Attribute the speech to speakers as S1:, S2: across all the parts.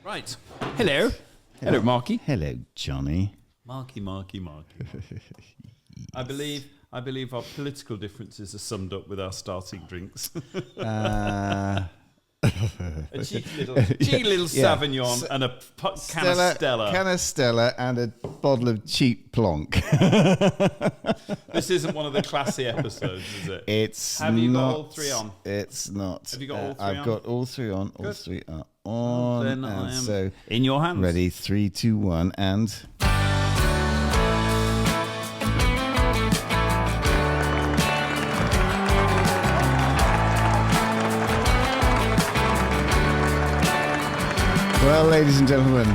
S1: Right. Hello. Hello, Marky.
S2: Hello, Johnny.
S1: Marky. I believe our political differences are summed up with our starting drinks. A cheeky little Sauvignon and a can of Stella.
S2: Can of Stella and a bottle of cheap Plonk.
S1: This isn't one of the classy episodes, is it?
S2: It's
S1: Have you
S2: not,
S1: got all three on?
S2: It's not.
S1: Have you got all three
S2: I've
S1: on?
S2: got all three on. All
S1: Good.
S2: three are on.
S1: Then I am
S2: so
S1: in your hands.
S2: ready, 3, 2, 1, and... Well, ladies and gentlemen,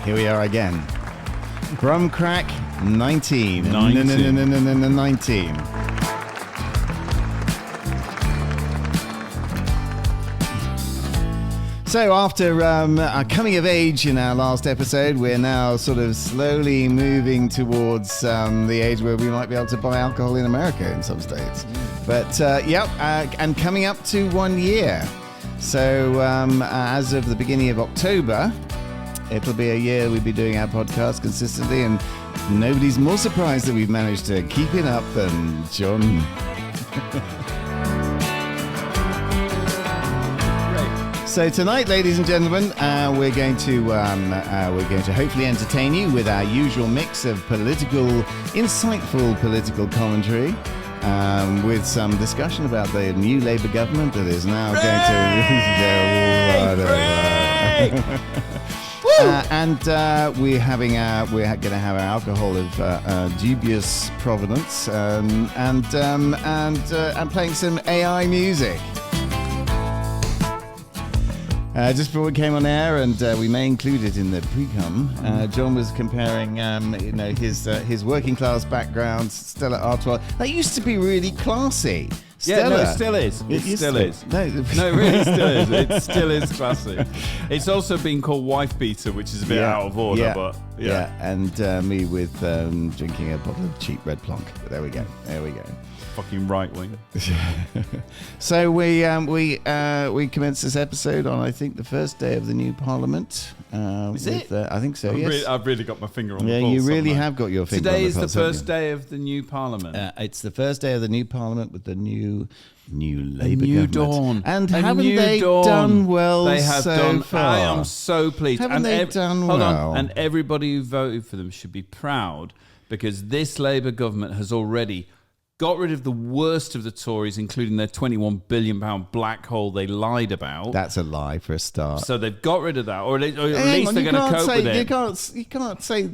S2: here we are again. Brumcrack 19. 19. So after our coming of age in our last episode, we're now sort of slowly moving towards the age where we might be able to buy alcohol in America in some states. But and coming up to 1 year. So as of the beginning of October, it'll be a year we'll be doing our podcast consistently, and nobody's more surprised that we've managed to keep it up than John. So tonight, ladies and gentlemen, we're going to hopefully entertain you with our usual mix of insightful political commentary. With some discussion about the new Labour government that is now going to and we're going to have our alcohol of dubious provenance and playing some AI music. Just before we came on air, and we may include it in the pre-com, John was comparing, his working class background, Stella Artois. That used to be really classy. Stella.
S1: Yeah, no, it still is. It still is. No, it really still is. It still is classy. It's also been called wife beater, which is a bit out of order, but yeah.
S2: And me with drinking a bottle of cheap red Plonk. But there we go.
S1: Fucking right wing.
S2: So we commenced this episode on, I think, the first day of the new Parliament.
S1: Is it?
S2: I think so. Yes.
S1: I've really got my finger on the pulse.
S2: Yeah, you really have got your finger on the pulse.
S1: Today is the first day of the new Parliament.
S2: It's the first day of the new Parliament with the new Labour government.
S1: Dawn.
S2: And haven't they done well?
S1: They have
S2: so
S1: done.
S2: far?
S1: I am so pleased.
S2: Haven't they done well?
S1: Hold on. And everybody who voted for them should be proud, because this Labour government has already got rid of the worst of the Tories, including their £21 billion black hole they lied about.
S2: That's a lie for a start.
S1: So they've got rid of that, or at least they're going to cope with it.
S2: You can't say,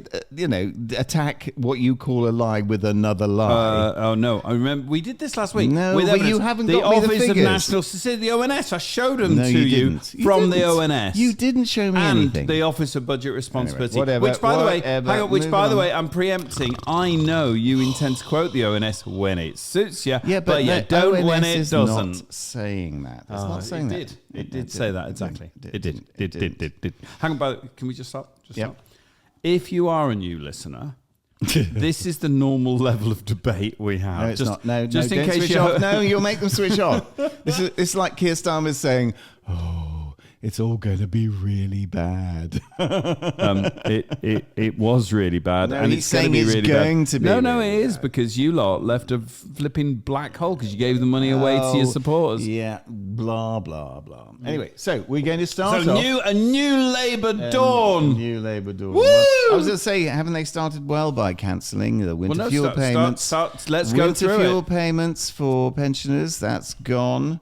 S2: attack what you call a lie with another lie.
S1: Oh no! I remember we did this last week.
S2: No,
S1: with
S2: but
S1: evidence.
S2: you haven't
S1: the
S2: got me the
S1: Office of
S2: figures.
S1: National Statistics, the ONS. I showed them
S2: No,
S1: to
S2: you
S1: you
S2: didn't.
S1: from the ONS.
S2: You didn't show me
S1: and
S2: anything.
S1: the Office of Budget Responsibility,
S2: Anyway,
S1: which, by the way, I'm preempting. I know you intend to quote the ONS when it suits you.
S2: Yeah, but
S1: you don't
S2: ONS
S1: when it
S2: is
S1: doesn't.
S2: Not saying that. It's not saying that.
S1: It did say that exactly. It did. Hang on, can we just stop?
S2: Yep.
S1: If you are a new listener, this is the normal level of debate we have.
S2: No, it's not. No,
S1: just in
S2: don't
S1: case
S2: switch off. No, you'll make them switch off. It's like Keir Starmer saying, "Oh, it's all going to be really bad."
S1: It was really bad,
S2: No,
S1: and
S2: he's
S1: it's going to be really
S2: going
S1: bad.
S2: to be
S1: No,
S2: really
S1: it is
S2: bad.
S1: because you lot left a flipping black hole because you gave the money away to your supporters.
S2: Yeah, blah blah blah. Anyway, so we're going to start
S1: So
S2: off.
S1: a new Labour dawn.
S2: New Labour dawn.
S1: Woo!
S2: Well, I was going to say, haven't they started well by cancelling the winter fuel payments?
S1: Let's go through
S2: winter fuel
S1: it.
S2: payments for pensioners, that's gone.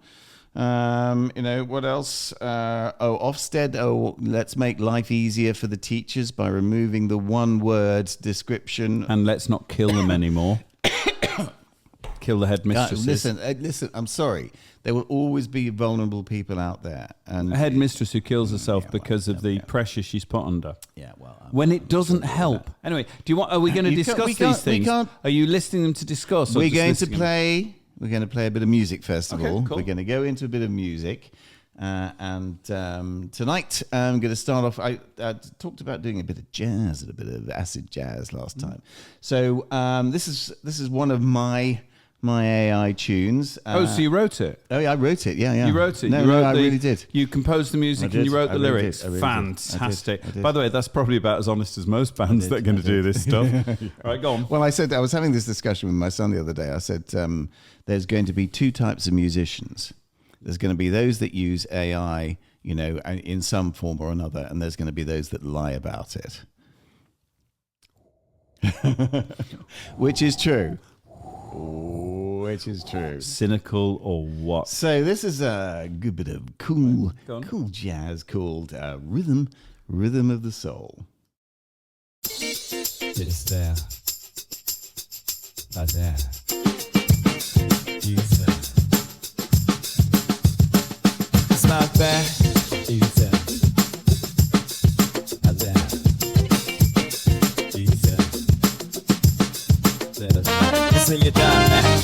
S2: What else? Ofsted. Let's make life easier for the teachers by removing the one-word description.
S1: And let's not kill them anymore. Kill the headmistresses.
S2: Listen. I'm sorry. There will always be vulnerable people out there, and
S1: A headmistress who kills herself because of the pressure she's put under.
S2: Yeah, well,
S1: when it doesn't help. Anyway, are we going to discuss these things? Are you listening them to discuss?
S2: We're going to play a bit of music, first of all.
S1: Okay, cool.
S2: We're going to go into a bit of music. And tonight I'm going to start off. I talked about doing a bit of jazz and a bit of acid jazz last time. So this is one of my my AI tunes.
S1: So you wrote it?
S2: Oh, yeah, I wrote it. Yeah.
S1: You wrote it?
S2: No,
S1: You wrote
S2: I really did.
S1: You composed the music and you wrote the lyrics?
S2: I really
S1: Fantastic.
S2: did.
S1: By the way, that's probably about as honest as most bands that are going to do this stuff. All right, go on.
S2: Well, I was having this discussion with my son the other day. I said, there's going to be two types of musicians. There's going to be those that use AI, in some form or another, and there's going to be those that lie about it. Which is true. Which is true.
S1: Cynical or what?
S2: So this is a good bit of cool jazz called Rhythm of the Soul.
S3: It's there. Not there. It's not there. Not there. It's in your time, man.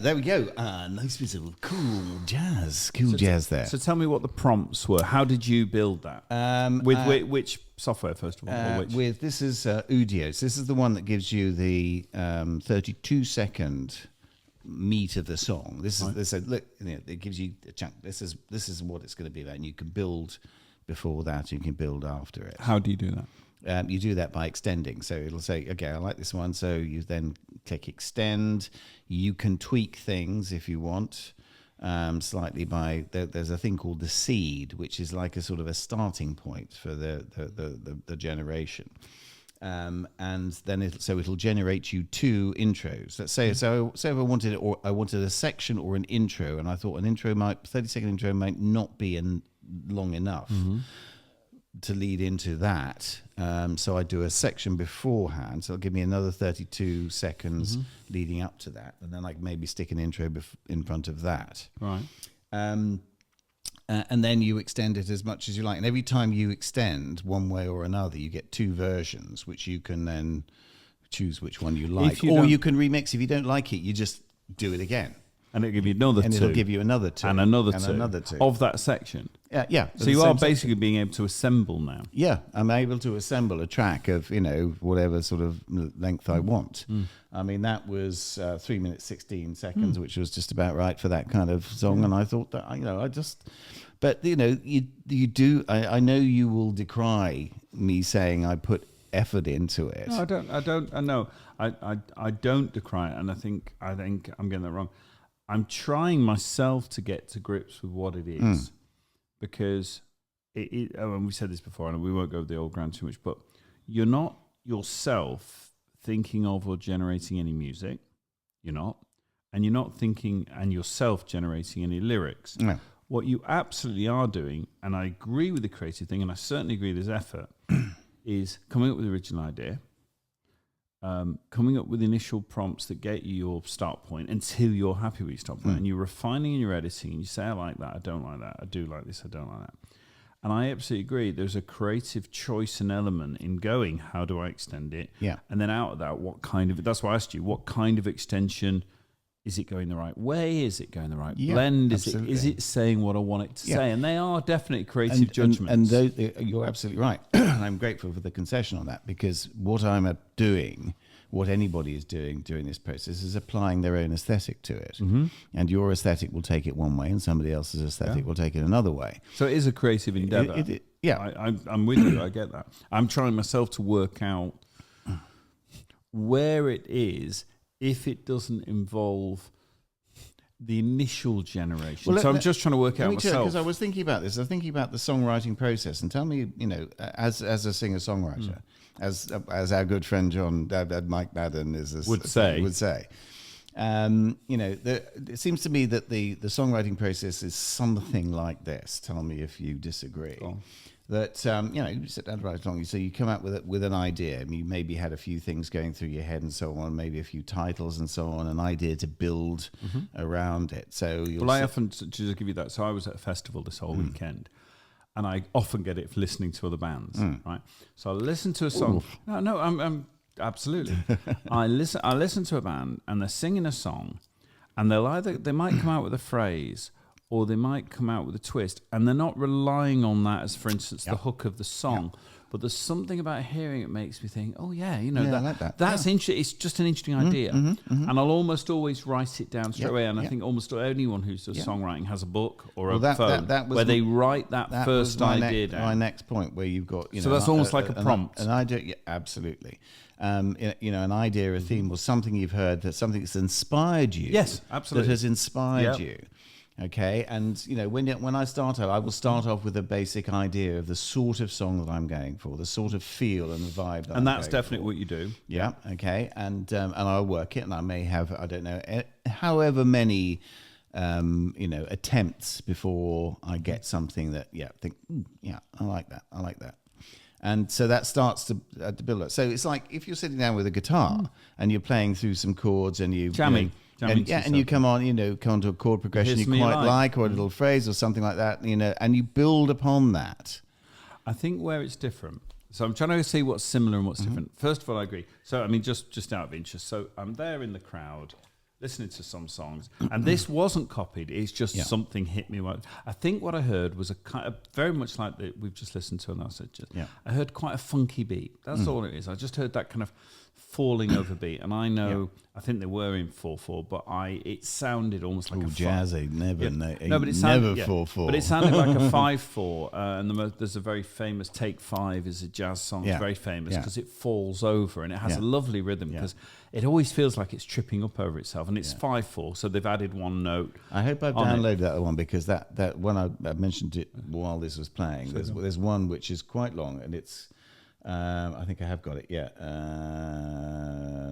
S2: There we go. Nice bit of cool jazz there.
S1: So tell me what the prompts were. How did you build that? With which software, first of all?
S2: This is Udios. This is the one that gives you the 32-second meat of the song. It gives you a chunk. This is what it's going to be about, and you can build before that. You can build after it.
S1: How do you do that?
S2: You do that by extending. So it'll say, okay, I like this one. So you then click extend. You can tweak things if you want slightly by, there's a thing called the seed, which is like a sort of a starting point for the generation. And then it'll generate you two intros. Let's say, so if I wanted it, or I wanted a section or an intro, and I thought an 30-second intro might not be long enough. Mm-hmm. To lead into that, so I do a section beforehand, so it'll give me another 32 seconds leading up to that, and then I maybe stick an intro in front of that.
S1: Right.
S2: And then you extend it as much as you like. And every time you extend one way or another, you get two versions, which you can then choose which one you like. Or you can remix. If you don't like it, you just do it again.
S1: And it'll give you another
S2: and
S1: two.
S2: It'll give you another two.
S1: And another two.
S2: And another two.
S1: Of that section.
S2: Yeah.
S1: So you are basically being able to assemble now.
S2: Yeah, I'm able to assemble a track of, whatever sort of length I want. I mean, that was 3 minutes, 16 seconds, which was just about right for that kind of song. And I thought that, but you do, I know you will decry me saying I put effort into it.
S1: No, I don't decry it. And I think I'm getting that wrong. I'm trying myself to get to grips with what it is. Because and we said this before, and we won't go over the old ground too much, but you're not yourself thinking of or generating any music. You're not. And you're not thinking and yourself generating any lyrics.
S2: No.
S1: What you absolutely are doing, and I agree with the creative thing, and I certainly agree there's effort, is coming up with the original idea, coming up with initial prompts that get you your start point until you're happy with your start point, and you're refining and you're editing, and you say, I like that, I don't like that, I do like this, I don't like that. And I absolutely agree. There's a creative choice and element in going, how do I extend it?
S2: Yeah.
S1: And then out of that, that's why I asked you, what kind of extension? Is it going the right way? Is it going the right blend? Is it saying what I want it to say? And they are definitely creative judgments.
S2: You're absolutely right. I'm grateful for the concession on that, because what I'm doing, what anybody is doing during this process, is applying their own aesthetic to it. And your aesthetic will take it one way, and somebody else's aesthetic will take it another way.
S1: So it is a creative endeavor. I'm with you. I get that. I'm trying myself to work out where it is if it doesn't involve the initial generation. So I'm just trying to work out myself.
S2: Because I was thinking about this. I was thinking about the songwriting process. And tell me, as a singer-songwriter, as our good friend John, Mike Madden would say. It seems to me that the songwriting process is something like this. Tell me if you disagree. Oh. That you sit down to write a song, so you come out with an idea. I mean, you maybe had a few things going through your head and so on, maybe a few titles and so on, an idea to build around it. So
S1: I often, to just give you that, so I was at a festival this whole weekend, and I often get it for listening to other bands, right? So I listen to a song. No, I'm absolutely. I listen to a band, and they're singing a song, and they might come out with a phrase, or they might come out with a twist, and they're not relying on that as, for instance, the hook of the song. But there's something about hearing it makes me think, oh yeah, I like that. That's interesting. It's just an interesting idea, and I'll almost always write it down straight away. And I think almost anyone who does songwriting has a book or a phone where they write that first idea down.
S2: My next point, where you've got
S1: so that's almost like a prompt.
S2: An idea, absolutely. An idea, a theme, or something you've heard, something that's inspired you.
S1: Yes, absolutely.
S2: That has inspired you. Okay, and when I start out, I will start off with a basic idea of the sort of song that I'm going for, the sort of feel and the vibe that
S1: that's definitely what you do.
S2: Yeah. Okay, and I'll work it, and I may have, I don't know, however many attempts before I get something that I like that. And so that starts to build up. So it's like if you're sitting down with a guitar and you're playing through some chords and you
S1: jamming.
S2: And you come to a chord progression you quite like, or a little phrase or something like that, and you build upon that.
S1: I think where it's different. So I'm trying to see what's similar and what's different. First of all, I agree. So I mean, just out of interest. So I'm there in the crowd, listening to some songs, and this wasn't copied. It's just something hit me. I think what I heard was a kind of very much like we've just listened to, and I said, I heard quite a funky beat. That's all it is. I just heard that kind of falling over beat, and I know I think they were in 4/4, but it sounded almost like a
S2: jazzy. But it
S1: sounded
S2: never 4/4.
S1: But it sounded like a 5/4. And there's a very famous Take 5 is a jazz song. It's very famous because it falls over and it has a lovely rhythm because it always feels like it's tripping up over itself, and it's 5/4. So they've added one note.
S2: I hope I've downloaded that one, because that one I mentioned it while this was playing. There's one which is quite long, and it's. I think I have got it. Yeah,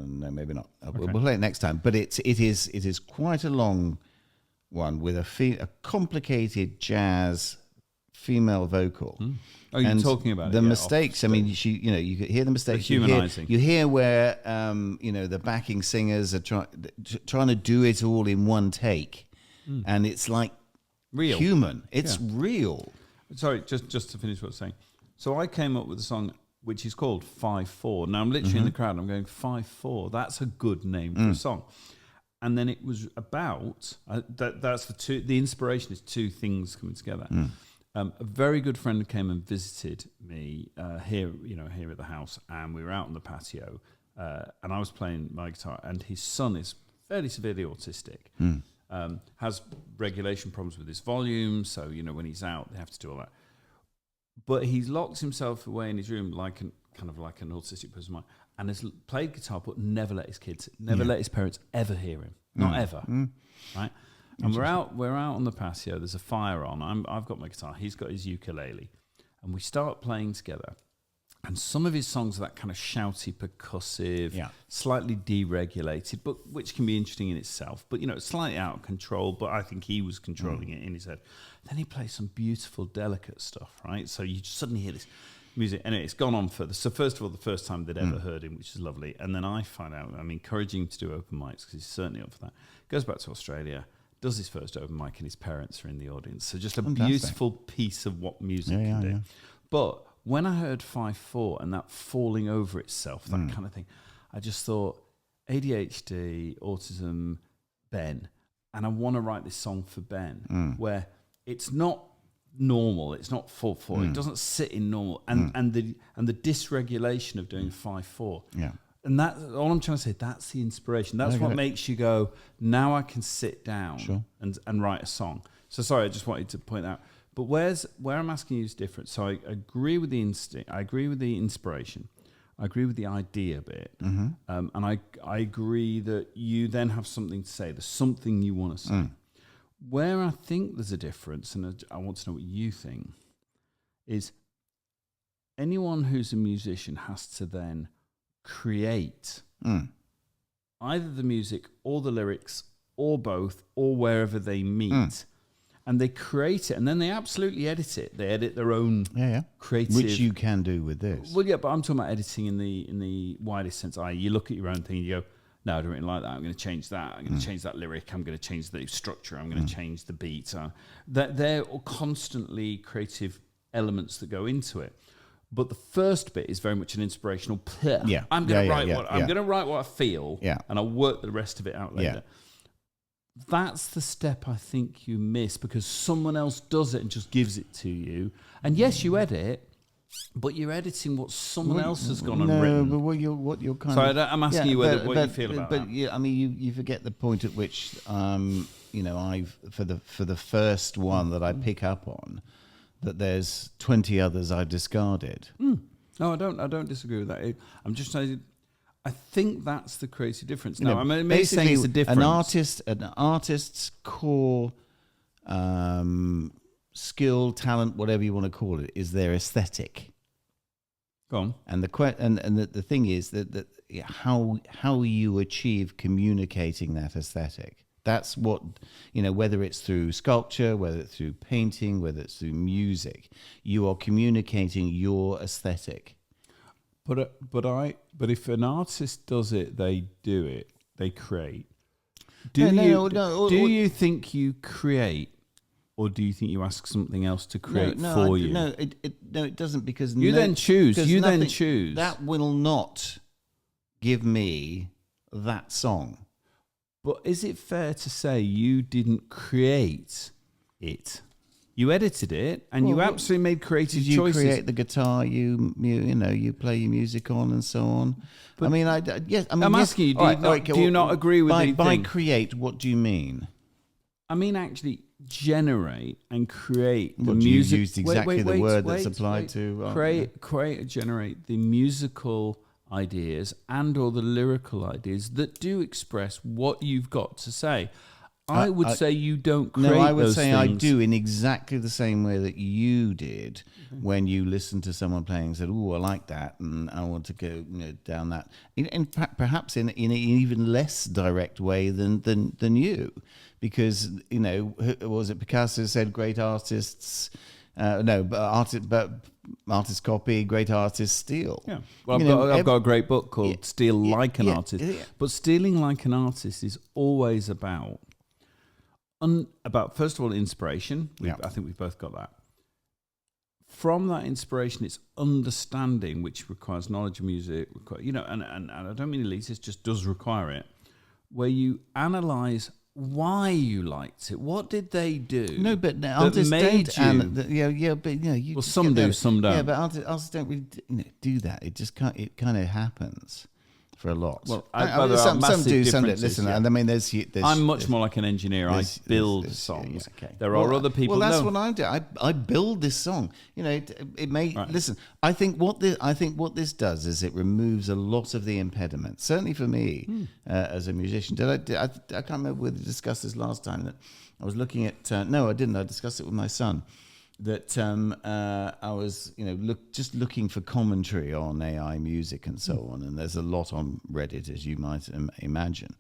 S2: no, maybe not. We'll play it next time. But it is quite a long one with a complicated jazz female vocal.
S1: Oh, you're talking about
S2: the mistakes. I mean, you hear the mistakes.
S1: Humanizing.
S2: You hear where the backing singers are trying to do it all in one take, and it's like.
S1: Real.
S2: human. It's real.
S1: Sorry, just to finish what I was saying. So I came up with a song which is called 5/4. Now I'm literally in the crowd. I'm going 5/4. That's a good name for a song. And then it was about that's the inspiration is two things coming together. A very good friend came and visited me here at the house, and we were out on the patio, and I was playing my guitar, and his son is fairly severely autistic. Has regulation problems with his volume, so when he's out, they have to do all that. But he's locked himself away in his room like an autistic person might, and has played guitar, but never let his kids, let his parents ever hear him, not ever, right? And we're out on the patio. There's a fire on. I've got my guitar. He's got his ukulele, and we start playing together. And some of his songs are that kind of shouty, percussive, slightly deregulated, but which can be interesting in itself. But it's slightly out of control. But I think he was controlling it in his head. Then he plays some beautiful, delicate stuff, right? So you suddenly hear this music, and it's gone on further. So first of all, the first time they'd ever heard him, which is lovely. And then I find out, I'm encouraging him to do open mics because he's certainly up for that. Goes back to Australia, does his first open mic, and his parents are in the audience. So just a beautiful piece of what music can do. But when I heard 5/4 and that falling over itself, that kind of thing, I just thought ADHD, autism, Ben, and I want to write this song for Ben, where it's not normal, it's not 4/4, it doesn't sit in normal, and the dysregulation of doing 5/4.
S2: Yeah.
S1: And that, all I'm trying to say, that's the inspiration. That's what makes you go, now I can sit down and write a song. So sorry, I just wanted to point out. But where I'm asking you is different. So I agree with the instinct. I agree with the inspiration. I agree with the idea bit. And I agree that you then have something to say. There's something you want to say. Where I think there's a difference, and I want to know what you think, is anyone who's a musician has to then create either the music or the lyrics or both or wherever they meet. And they create it, and then they absolutely edit it. They edit their own creative,
S2: which you can do with this.
S1: Well, yeah, but I'm talking about editing in the widest sense. You look at your own thing, and you go, "No, I don't really like that. I'm going to change that. I'm going to change that lyric. I'm going to change the structure. I'm going to change the beat." That they're constantly creative elements that go into it. But the first bit is very much an inspirational. I'm going to write I'm going to write what I feel, and I'll work the rest of it out later. That's the step I think you miss, because someone else does it and just gives it to you. And yes, you edit, but you're editing what someone else has gone and written.
S2: No, but what you're kind
S1: of... I'm asking you what you feel about that.
S2: But I mean, you forget the point at which, I've for the first one that I pick up on, that there's 20 others I've discarded.
S1: No, I don't disagree with that. I'm just saying... I think that's the creative difference. No, I'm basically saying it's a difference.
S2: An artist's core skill, talent, whatever you want to call it, is their aesthetic.
S1: Go on.
S2: And the thing is that how you achieve communicating that aesthetic. That's what, whether it's through sculpture, whether it's through painting, whether it's through music, you are communicating your aesthetic.
S1: But if an artist does it, they do it. They create. Do you think you create, or do you think you ask something else to create for you?
S2: No, it doesn't, because
S1: you then choose. Then choose.
S2: That will not give me that song.
S1: But is it fair to say you didn't create it? You edited it, and you absolutely made creative choices.
S2: You create the guitar, you play your music on, and so on. But I'm asking you,
S1: do you not agree with me?
S2: By create, what do you mean?
S1: I mean, actually generate and create the
S2: music. You used exactly the word that's applied to
S1: create, generate the musical ideas and or the lyrical ideas that do express what you've got to say. I would say you don't create those things. No, I would say I do, in exactly the same way that you did when you listened to someone playing and said, "Oh, I like that, and I want to go down that." In perhaps in an even less direct way than you, because was it Picasso said, "Great artists." Artists copy, great artists steal. Yeah. Well, I've got a great book called "Steal Like an Artist," but stealing like an artist is always about about, first of all, inspiration.
S2: Yeah.
S1: I think we've both got that. From that inspiration, it's understanding, which requires knowledge of music, and I don't mean elitist, just does require it, where you analyse why you liked it. What did they do?
S2: No, but
S1: that
S2: artists
S1: made
S2: don't.
S1: you?
S2: But you.
S1: Well, some do, some don't.
S2: Yeah, but artists don't really do that. It just can't. It kind of happens for a lot.
S1: Well,
S2: some do, some don't.
S1: differences,
S2: Listen,
S1: yeah.
S2: and I mean, there's
S1: I'm much more like an engineer. I build songs.
S2: Yeah, okay.
S1: There are other people.
S2: Well, that's
S1: no.
S2: what I do. I build this song. It may listen. I think what this does is it removes a lot of the impediments. Certainly for me as a musician. I can't remember whether we discussed this last time. That I was looking at. No, I didn't. I discussed it with my son. That I was, just looking for commentary on AI music and so on, and there's a lot on Reddit, as you might imagine.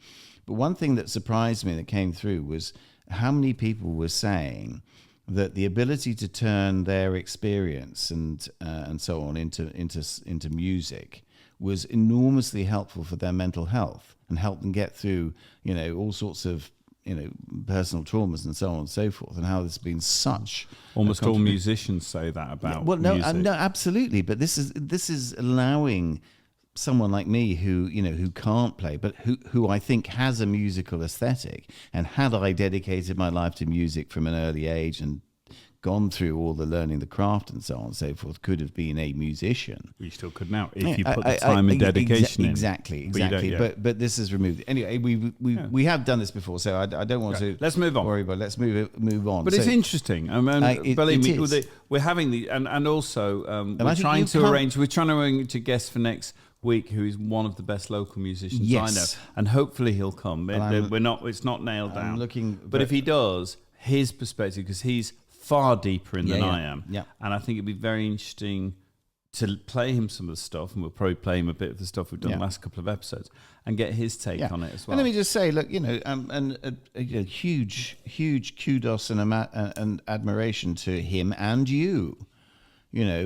S2: But one thing that surprised me that came through was how many people were saying that the ability to turn their experience and so on into music was enormously helpful for their mental health and helped them get through, all sorts of personal traumas and so on and so forth, and how there's been such
S1: almost all musicians say that about music.
S2: No, absolutely. But this is allowing someone like me who can't play, but who I think has a musical aesthetic, and had I dedicated my life to music from an early age and gone through all the learning the craft and so on and so forth, could have been a musician.
S1: You still could now if you put the time and dedication in.
S2: Exactly. But this is removed. Anyway, we have done this before, so I don't want to.
S1: Let's move on.
S2: Worry about. Let's move on.
S1: But it's interesting. I mean, believe me, we're having the and also we're trying to arrange a guest for next week who is one of the best local musicians I know, and hopefully he'll come. It's not nailed down. But if he does, his perspective, because he's far deeper in than I am.
S2: Yeah.
S1: And I think it'd be very interesting to play him some of the stuff, and we'll probably play him a bit of the stuff we've done the last couple of episodes, and get his take on it as well.
S2: And let me just say, look, a huge kudos and admiration to him and you,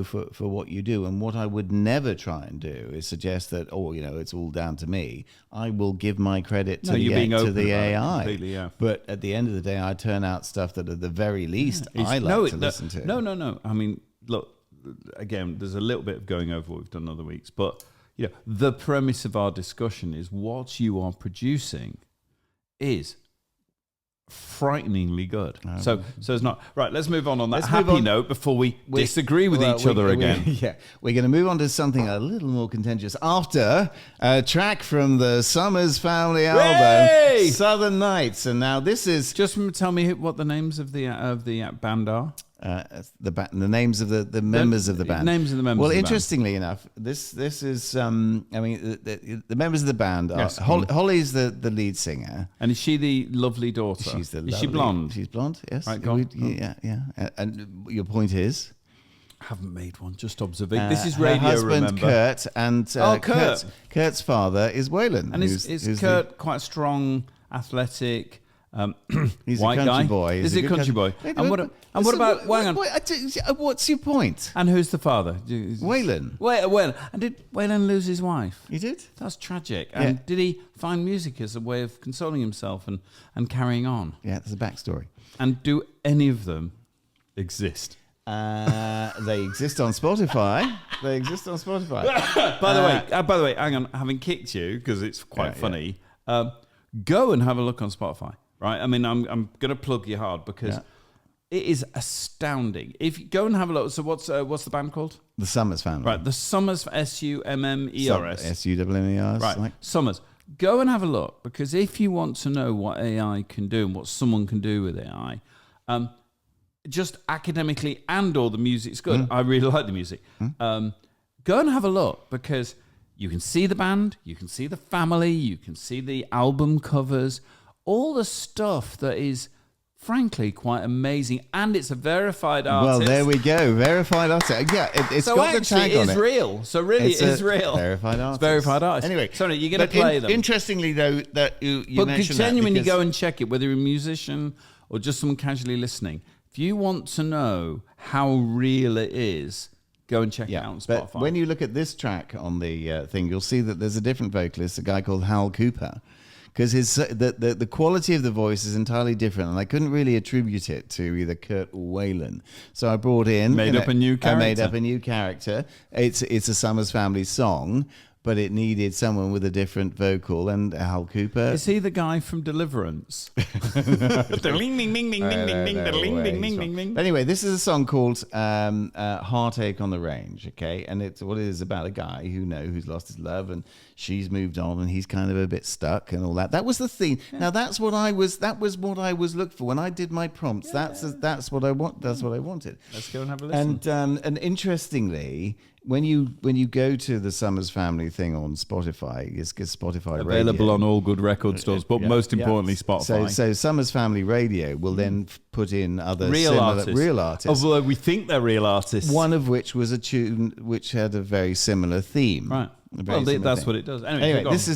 S2: for what you do. And what I would never try and do is suggest that, it's all down to me. I will give my credit to the AI.
S1: Completely, yeah.
S2: But at the end of the day, I turn out stuff that at the very least I like to listen to.
S1: No. I mean, look, again, there's a little bit of going over what we've done other weeks, but the premise of our discussion is what you are producing is frighteningly good. So it's not right. Let's move on that happy note before we disagree with each other again.
S2: We're going to move on to something a little more contentious after a track from the Summers Family album, Southern Nights. And now this is
S1: just tell me what the names of the band are.
S2: The names of the members of the band.
S1: Names of the members.
S2: Well,
S1: of the
S2: interestingly enough, this is the members of the band are Holly's the lead singer,
S1: and is she the lovely daughter?
S2: Is
S1: she blonde?
S2: She's blonde. Yes.
S1: Right. Go on.
S2: Yeah. And your point is,
S1: I haven't made one. Just observing. This is radio.
S2: Her husband
S1: remember
S2: Kurt and
S1: Kurt.
S2: Kurt's father is Waylon.
S1: And is Kurt quite strong, athletic?
S2: He's
S1: white
S2: a country
S1: guy.
S2: boy.
S1: He's a country boy. And what about
S2: what's your point?
S1: And who's the father?
S2: Waylon.
S1: Waylon. And did Waylon lose his wife?
S2: He did.
S1: That's tragic. And did he find music as a way of consoling himself and carrying on?
S2: Yeah, there's a backstory.
S1: And do any of them exist?
S2: They exist on Spotify.
S1: By the way, hang on. Having kicked you because it's quite funny. Go and have a look on Spotify. Right, I mean, I'm going to plug you hard because it is astounding. If you go and have a look, so what's the band called?
S2: The Summers Family.
S1: Right, the Summers, SUMMERS.
S2: SUMMERS.
S1: Right, Summers. Go and have a look, because if you want to know what AI can do and what someone can do with AI, just academically and all the music's good. I really like the music. Go and have a look, because you can see the band, you can see the family, you can see the album covers, all the stuff that is, frankly, quite amazing. And it's a verified artist.
S2: Well, there we go. Verified artist. Yeah, it's
S1: so
S2: got the tag on it.
S1: So actually, real. So really, it is real.
S2: Verified artist.
S1: It's verified artist.
S2: Anyway.
S1: Sorry, you're going to play them.
S2: Interestingly, though, that you mentioned that.
S1: Genuinely go and check it, whether you're a musician or just someone casually listening. If you want to know how real it is, go and check it out on Spotify.
S2: But when you look at this track on the thing, you'll see that there's a different vocalist, a guy called Hal Cooper. because the quality of the voice is entirely different, and I couldn't really attribute it to either Kurt or Waylon. So I brought in
S1: Made up a new
S2: I made
S1: character.
S2: up a new character. It's a Summers Family song, but it needed someone with a different vocal, and Hal Cooper.
S1: Is he the guy from Deliverance? Ding, ding, ding, ding, ding, ding, ding, ding, ding, ding, ding.
S2: But anyway, this is a song called "Heartache on the Range." Okay, and it's what it is about a guy who's lost his love, and she's moved on, and he's kind of a bit stuck, and all that. That was the theme. Yeah. Now that's what I was. That was what I was looking for when I did my prompts. Yeah. That's what I want. That's what I wanted.
S1: Let's go and have a listen.
S2: And interestingly, when you go to the Summers Family thing on Spotify, it's Spotify
S1: available
S2: Radio.
S1: on all good record stores, but most importantly, Spotify.
S2: So Summers Family Radio will then put in other
S1: real artists.
S2: Although
S1: we think they're real artists.
S2: One of which was a tune which had a very similar theme.
S1: Right. Well, that's what it does. Anyway,
S2: this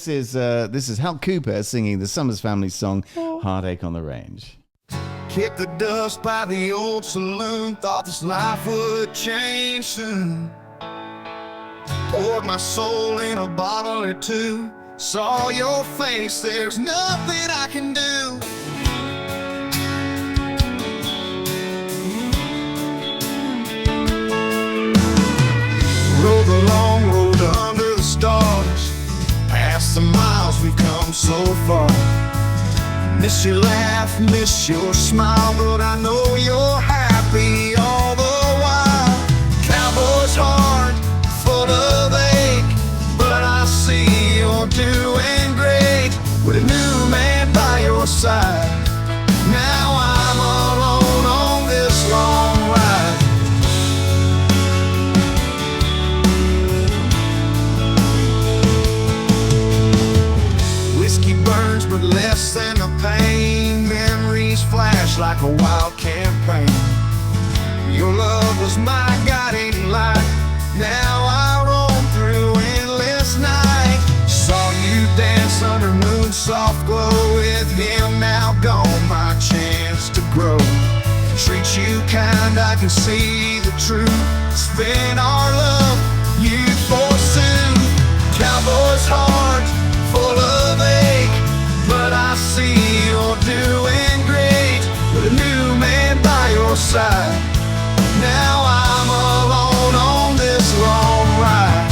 S2: is Hal Cooper singing the Summers Family song "Heartache on the Range."
S4: Kicked the dust by the old saloon, thought this life would change soon. Poured my soul in a bottle or two. Saw your face, there's nothing I can do. Rode the long road under the stars, past the miles we've come so far. Miss your laugh, miss your smile, but I know you're happy all the while. Cowboy's heart, full of ache, but I see you're doing great with a new man by your side. Now I'm alone on this long ride. Whiskey burns, but less than the pain. Memories flash like a wild campaign. Your love was my guiding light. Now I roam through endless night. Saw you dance under moon's soft glow. With him now gone, my chance to grow. Treat you kind, I can see the truth. Spin our love, you forsooth. Cowboy's heart, full of ache, but I see you're doing great with a new man by your side. Now I'm alone on this long ride.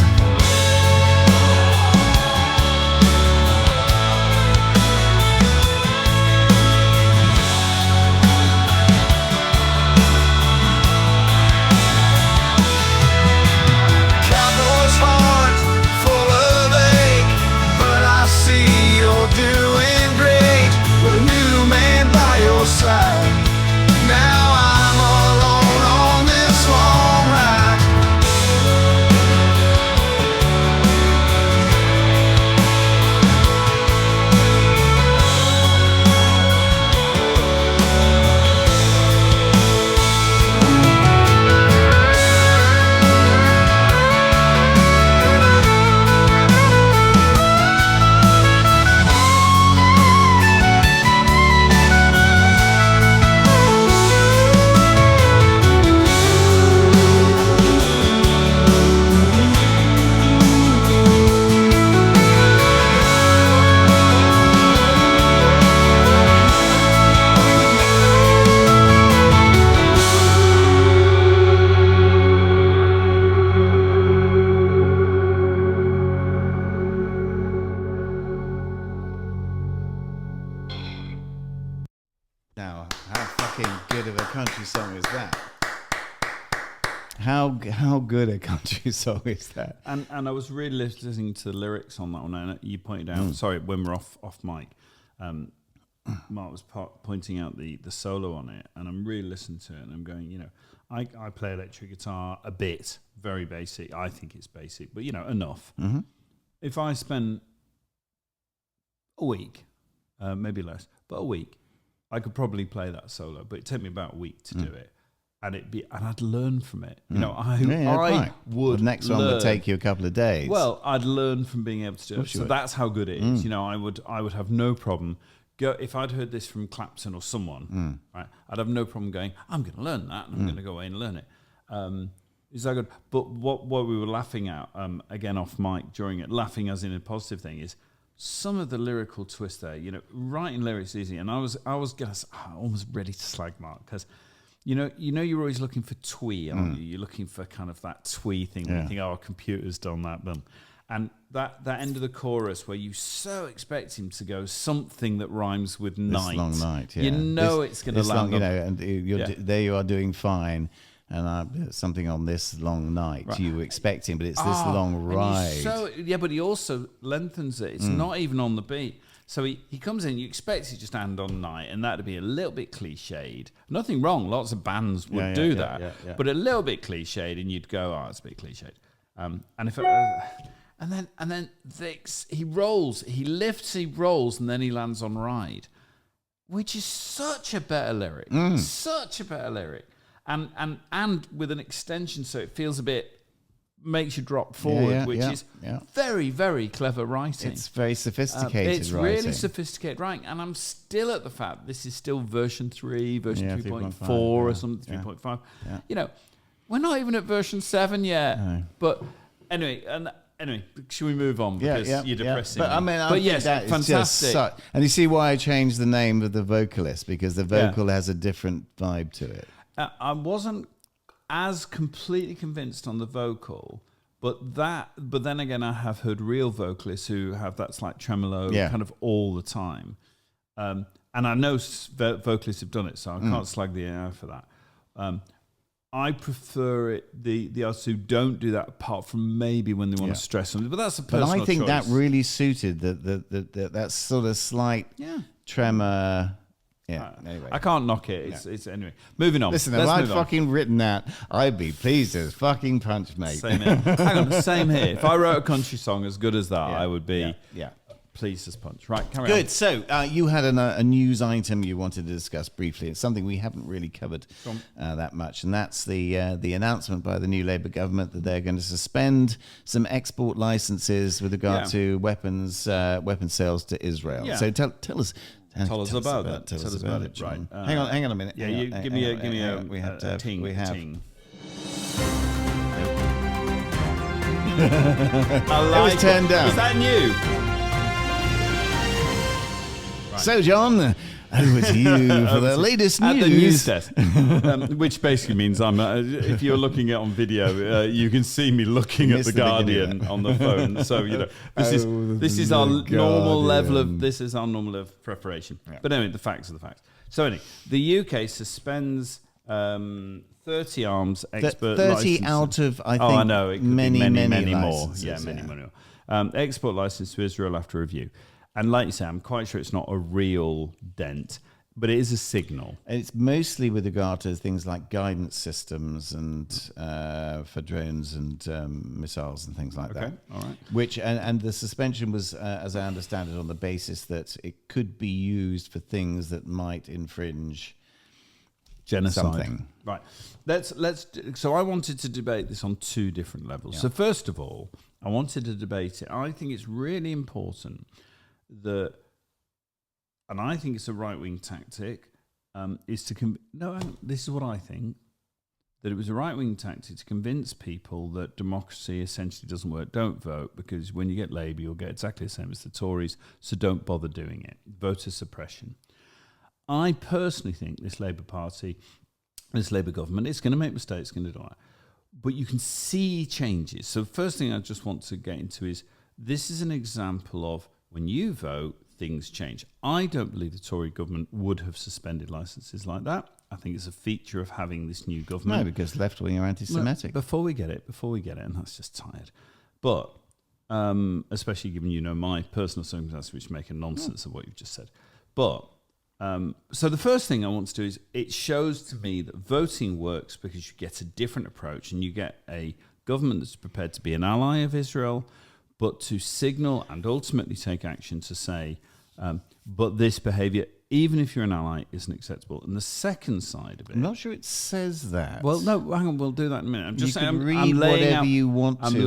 S4: Cowboy's heart, full of ache, but I see you're doing great with a new man by your side. Now I'm alone on this long ride.
S2: Now, how fucking good of a country song is that? How good a country song is that?
S1: And I was really listening to the lyrics on that one, and you pointed out. Sorry, when we're off mic, Mark was pointing out the solo on it, and I'm really listening to it, and I'm going, I play electric guitar a bit, very basic. I think it's basic, but enough.
S2: Mm-hmm.
S1: If I spend a week, maybe less, but a week, I could probably play that solo, but it'd take me about a week to do it. And I'd learn from it. I would.
S2: The next one would take you a couple of days.
S1: Well, I'd learn from being able to do it. So that's how good it is. I would have no problem. If I'd heard this from Clapton or someone, right, I'd have no problem going, I'm going to learn that, and I'm going to go away and learn it. It's so good. But what we were laughing at, again off mic during it, laughing as in a positive thing, is some of the lyrical twist there, writing lyrics is easy, and I was almost ready to slag Mark because, you're always looking for twee, aren't you? You're looking for kind of that twee thing. Where you think, oh, computer's done that, boom. And that end of the chorus where you so expect him to go something that rhymes with night.
S2: This long night, yeah.
S1: It's going to land.
S2: And there you are doing fine. And something on this long night you were expecting, but it's this long ride.
S1: But he also lengthens it. It's not even on the beat. So he comes in, you expect it just to end on night, and that'd be a little bit cliched. Nothing wrong, lots of bands would do that. But a little bit cliched, and you'd go, oh, it's a bit cliched. And then he rolls, he lifts, he rolls, and then he lands on ride, which is such a better lyric. Such a better lyric. And with an extension, so it feels a bit, makes you drop forward, which is very, very clever writing.
S2: It's very sophisticated
S1: it's
S2: writing.
S1: Really sophisticated writing. And I'm still at the fact this is still version 3, version 3.4 or something, 3.5. Yeah. We're not even at version 7 yet. No. But anyway, should we move on? Because you're depressing.
S2: But I think that
S1: fantastic.
S2: And you see why I changed the name of the vocalist, because the vocal has a different vibe to it.
S1: I wasn't as completely convinced on the vocal, but then again, I have heard real vocalists who have that slight tremolo kind of all the time, and I know vocalists have done it, so I can't slag the AI for that. I prefer it the artists who don't do that, apart from maybe when they want to stress something. But that's a personal choice.
S2: But I think that really suited that sort of slight tremor. Yeah. Anyway,
S1: I can't knock it. It's anyway. Moving on.
S2: Listen, if I'd fucking written that, I'd be pleased as fucking punch, mate.
S1: Same here. Hang on, same here. If I wrote a country song as good as that, I would be pleased as punch. Right, carry on.
S2: Good. So you had a news item you wanted to discuss briefly. It's something we haven't really covered that much, and that's the announcement by the new Labour government that they're going to suspend some export licenses with regard to weapons sales to Israel. Yeah. So tell us.
S1: Tell us about that. Tell us about it. Right.
S2: Hang on a minute.
S1: Yeah, give me a
S2: we have to
S1: ting.
S2: We have.
S1: Ting. I like
S2: it was turned down.
S1: Is that new?
S2: Right. So, John, over to you for the latest news.
S1: At the news desk, which basically means if you're looking at it on video, you can see me looking at the Guardian on the phone. So this is our normal level of preparation. Yeah. But anyway, the facts are the facts. So anyway, the UK suspends 30 arms export
S2: 30
S1: licenses.
S2: Out of I think
S1: I know it could
S2: many
S1: more.
S2: Yeah,
S1: many more. Export license to Israel after review. And like you say, I'm quite sure it's not a real dent, but it is a signal.
S2: It's mostly with regard to things like guidance systems and for drones and missiles and things like that.
S1: All right.
S2: Which and the suspension was, as I understand it, on the basis that it could be used for things that might infringe
S1: genocide.
S2: Something.
S1: Right. So I wanted to debate this on two different levels. Yeah. So first of all, I wanted to debate it. I think it's really important that, and I think it's a right-wing tactic, is to this is what I think, that it was a right-wing tactic to convince people that democracy essentially doesn't work. Don't vote, because when you get Labour, you'll get exactly the same as the Tories, so don't bother doing it. Voter suppression. I personally think this Labour Party, this Labour government, it's going to make mistakes, it's going to do that. But you can see changes. So the first thing I just want to get into is, this is an example of when you vote, things change. I don't believe the Tory government would have suspended licenses like that. I think it's a feature of having this new government.
S2: No, because left-wing are anti-Semitic.
S1: Before we get it, and that's just tired. But especially given, my personal circumstances, which make a nonsense of what you've just said. But so the first thing I want to do is, it shows to me that voting works because you get a different approach, and you get a government that's prepared to be an ally of Israel, but to signal and ultimately take action to say, but this behaviour, even if you're an ally, isn't acceptable. And the second side of it,
S2: I'm not sure it says that.
S1: Well, no, hang on, we'll do that in a minute. I'm just saying, I'm
S2: laying whatever out, you want
S1: I'm
S2: to.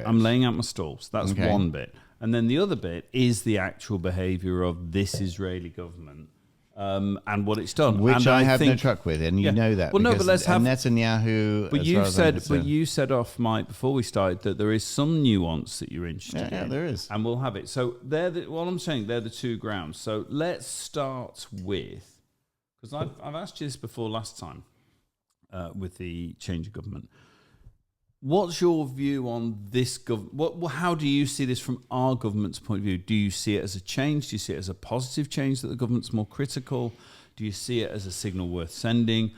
S1: I'm laying out my stalls. That's one bit, and then the other bit is the actual behaviour of this Israeli government and what it's done.
S2: Which
S1: and
S2: I have no
S1: think,
S2: truck with, and you
S1: Yeah.
S2: know that.
S1: Well, no, but
S2: because
S1: let's have-
S2: Netanyahu.
S1: But
S2: as
S1: you
S2: far as I'm
S1: said, but
S2: concerned-
S1: you said off mic before we started that there is some nuance that you're interested
S2: Yeah,
S1: in.
S2: there is.
S1: And we'll have it. So what I'm saying, they're the two grounds. So let's start with, because I've asked you this before last time with the change of government. What's your view on this government? How do you see this from our government's point of view? Do you see it as a change? Do you see it as a positive change that the government's more critical? Do you see it as a signal worth sending?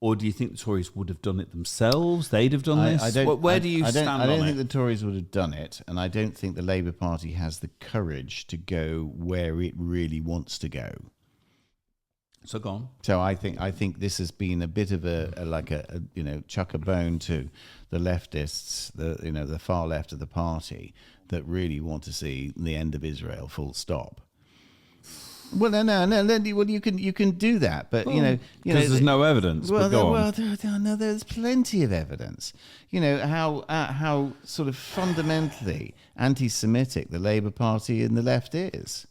S1: Or do you think the Tories would have done it themselves? They'd have done this? Where do you stand on it?
S2: I don't think the Tories would have done it, and I don't think the Labour Party has the courage to go where it really wants to go.
S1: So go on.
S2: So I think this has been a bit of a chuck a bone to the leftists, the far left of the party that really want to see the end of Israel, full stop. Well, no. Well, you can do that, but
S1: Because there's no evidence.
S2: Well,
S1: but go on.
S2: there's plenty of evidence. You know how sort of fundamentally anti-Semitic the Labour Party and the left is.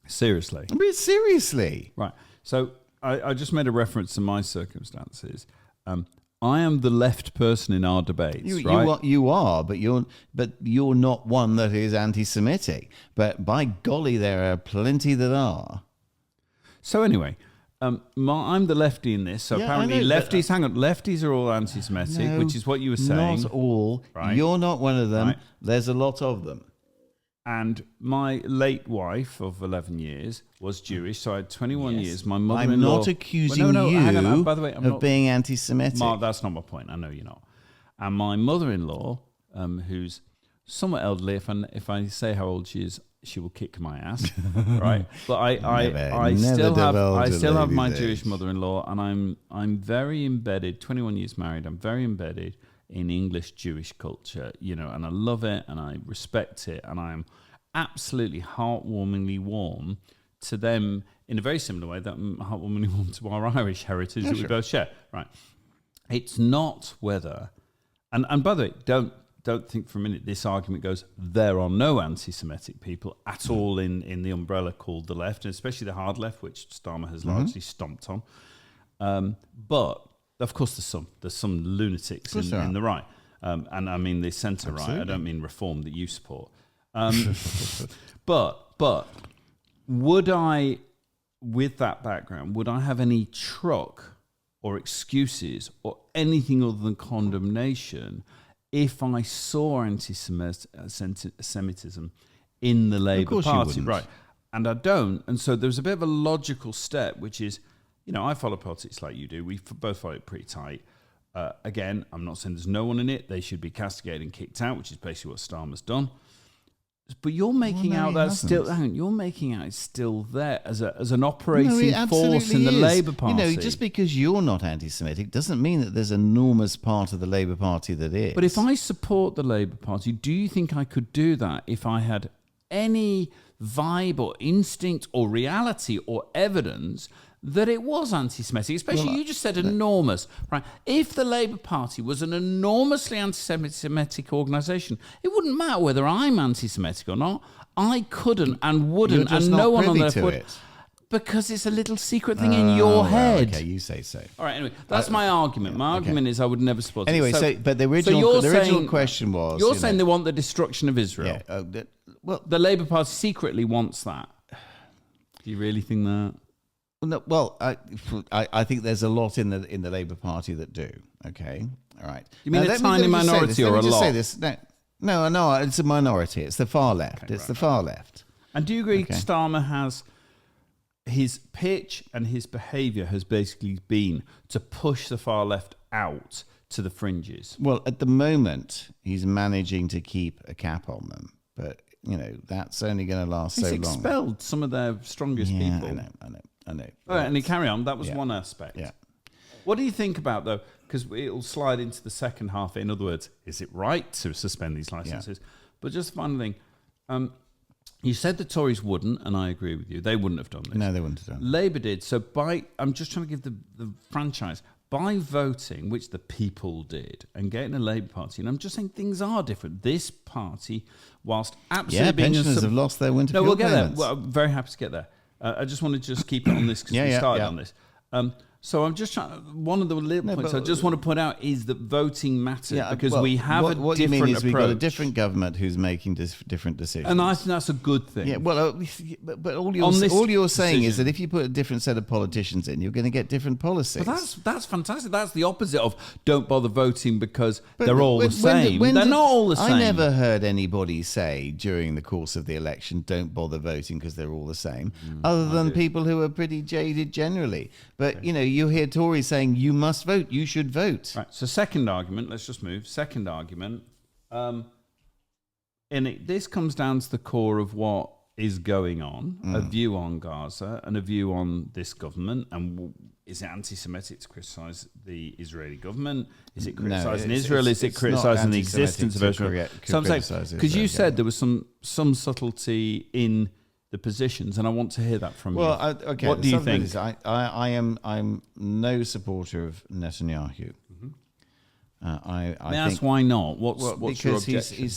S1: Seriously.
S2: I mean, seriously.
S1: Right. So I just made a reference to my circumstances. I am the left person in our debates, right?
S2: You are, but you're not one that is anti-Semitic. But by golly, there are plenty that are.
S1: So anyway, I'm the lefty in this. So
S2: Yeah,
S1: apparently
S2: I know, but,
S1: lefties are all anti-Semitic,
S2: No,
S1: which is what you were saying.
S2: Not all.
S1: Right.
S2: You're not one of them.
S1: Right.
S2: There's a lot of them.
S1: And my late wife of 11 years was Jewish, so I had 21
S2: Yes.
S1: years. My
S2: I'm
S1: mother-in-law...
S2: not accusing
S1: hang on,
S2: you
S1: by the way, I'm
S2: of
S1: not,
S2: being anti-Semitic.
S1: Mark, that's not my point. I know you're not. And my mother-in-law, who's somewhat elderly, if I say how old she is, she will kick my ass, right? But I still have my Jewish mother-in-law, and I'm very embedded. 21 years married. I'm very embedded in English Jewish culture, and I love it and I respect it, and I'm absolutely heartwarmingly warm to them in a very similar way that I'm heartwarmingly warm to our Irish heritage that we both share. Right? It's not whether, and by the way, don't think for a minute this argument goes, there are no anti-Semitic people at all in the umbrella called the left, and especially the hard left, which Starmer has largely stomped on. But of course there's some lunatics in the right. And I mean the centre right. I don't mean reform that you support. But would I, with that background, would I have any truck or excuses or anything other than condemnation if I saw anti-Semitism in the Labour Party? Right. And I don't. And so there's a bit of a logical step, which is, I follow politics like you do. We both follow it pretty tight. Again, I'm not saying there's no one in it. They should be castigated and kicked out, which is basically what Starmer's done. But you're making out that still. Hang on, you're making out it's still there as an operating force in the Labour Party.
S2: Just because you're not anti-Semitic doesn't mean that there's an enormous part of the Labour Party that is.
S1: But if I support the Labour Party, do you think I could do that if I had any vibe or instinct or reality or evidence that it was anti-Semitic? Especially, you just said enormous, right? If the Labour Party was an enormously anti-Semitic organisation, it wouldn't matter whether I'm anti-Semitic or not. I couldn't and wouldn't, and no one on there would. Because it's a little secret thing in your head.
S2: Okay, you say so.
S1: All right, anyway, that's my argument. My argument is I would never support it.
S2: Anyway, but the original question was...
S1: You're saying they want the destruction of Israel.
S2: Yeah,
S1: the Labour Party secretly wants that. Do you really think that?
S2: Well, I think there's a lot in the Labour Party that do. Okay, all right.
S1: You mean a tiny minority or a lot?
S2: Let me just say this. No, it's a minority. It's the far left.
S1: Okay,
S2: it's the far left.
S1: And do you agree Starmer has... his pitch and his behaviour has basically been to push the far left out to the fringes?
S2: Well, at the moment, he's managing to keep a cap on them. But, that's only going to last so long.
S1: He's expelled some of their strongest people.
S2: I know.
S1: All right, and you carry on. That was one aspect.
S2: Yeah.
S1: What do you think about, though, because it'll slide into the second half. In other words, is it right to suspend these licences? Yeah. But just one thing. You said the Tories wouldn't, and I agree with you. They wouldn't have done this.
S2: No, they wouldn't have done it.
S1: Labour did. So I'm just trying to give the franchise. By voting, which the people did, and getting a Labour Party, and I'm just saying things are different. This party, whilst absolutely being...
S2: pensioners have lost their winter fuel
S1: we'll get
S2: payments.
S1: there. Well, I'm very happy to get there. I just want to just keep it on this because we started on this. So I'm just trying. One of the little points I just want to point out is that voting matters because we have a
S2: what
S1: different
S2: you mean is
S1: approach.
S2: we've got a different government who's making different decisions,
S1: and I think that's a good thing.
S2: Yeah, well, but all you're saying is
S1: decision.
S2: that if you put a different set of politicians in, you're going to get different policies.
S1: But that's fantastic. That's the opposite of don't bother voting because they're all the same. They're not all the same.
S2: I never heard anybody say during the course of the election, don't bother voting because they're all the same, other than people who are pretty jaded generally. But, you hear Tories saying, you must vote, you should vote.
S1: Right, so second argument, let's just move. Second argument, this comes down to the core of what is going on, a view on Gaza and a view on this government. And is it anti-Semitic to criticise the Israeli government? Is it criticising Israel? Is it criticising the existence of Israel? So I'm saying, because you said there was some subtlety in the positions, and I want to hear that from you.
S2: Okay.
S1: What do you think?
S2: I'm no supporter of Netanyahu. I
S1: May I ask why not? What's your objection?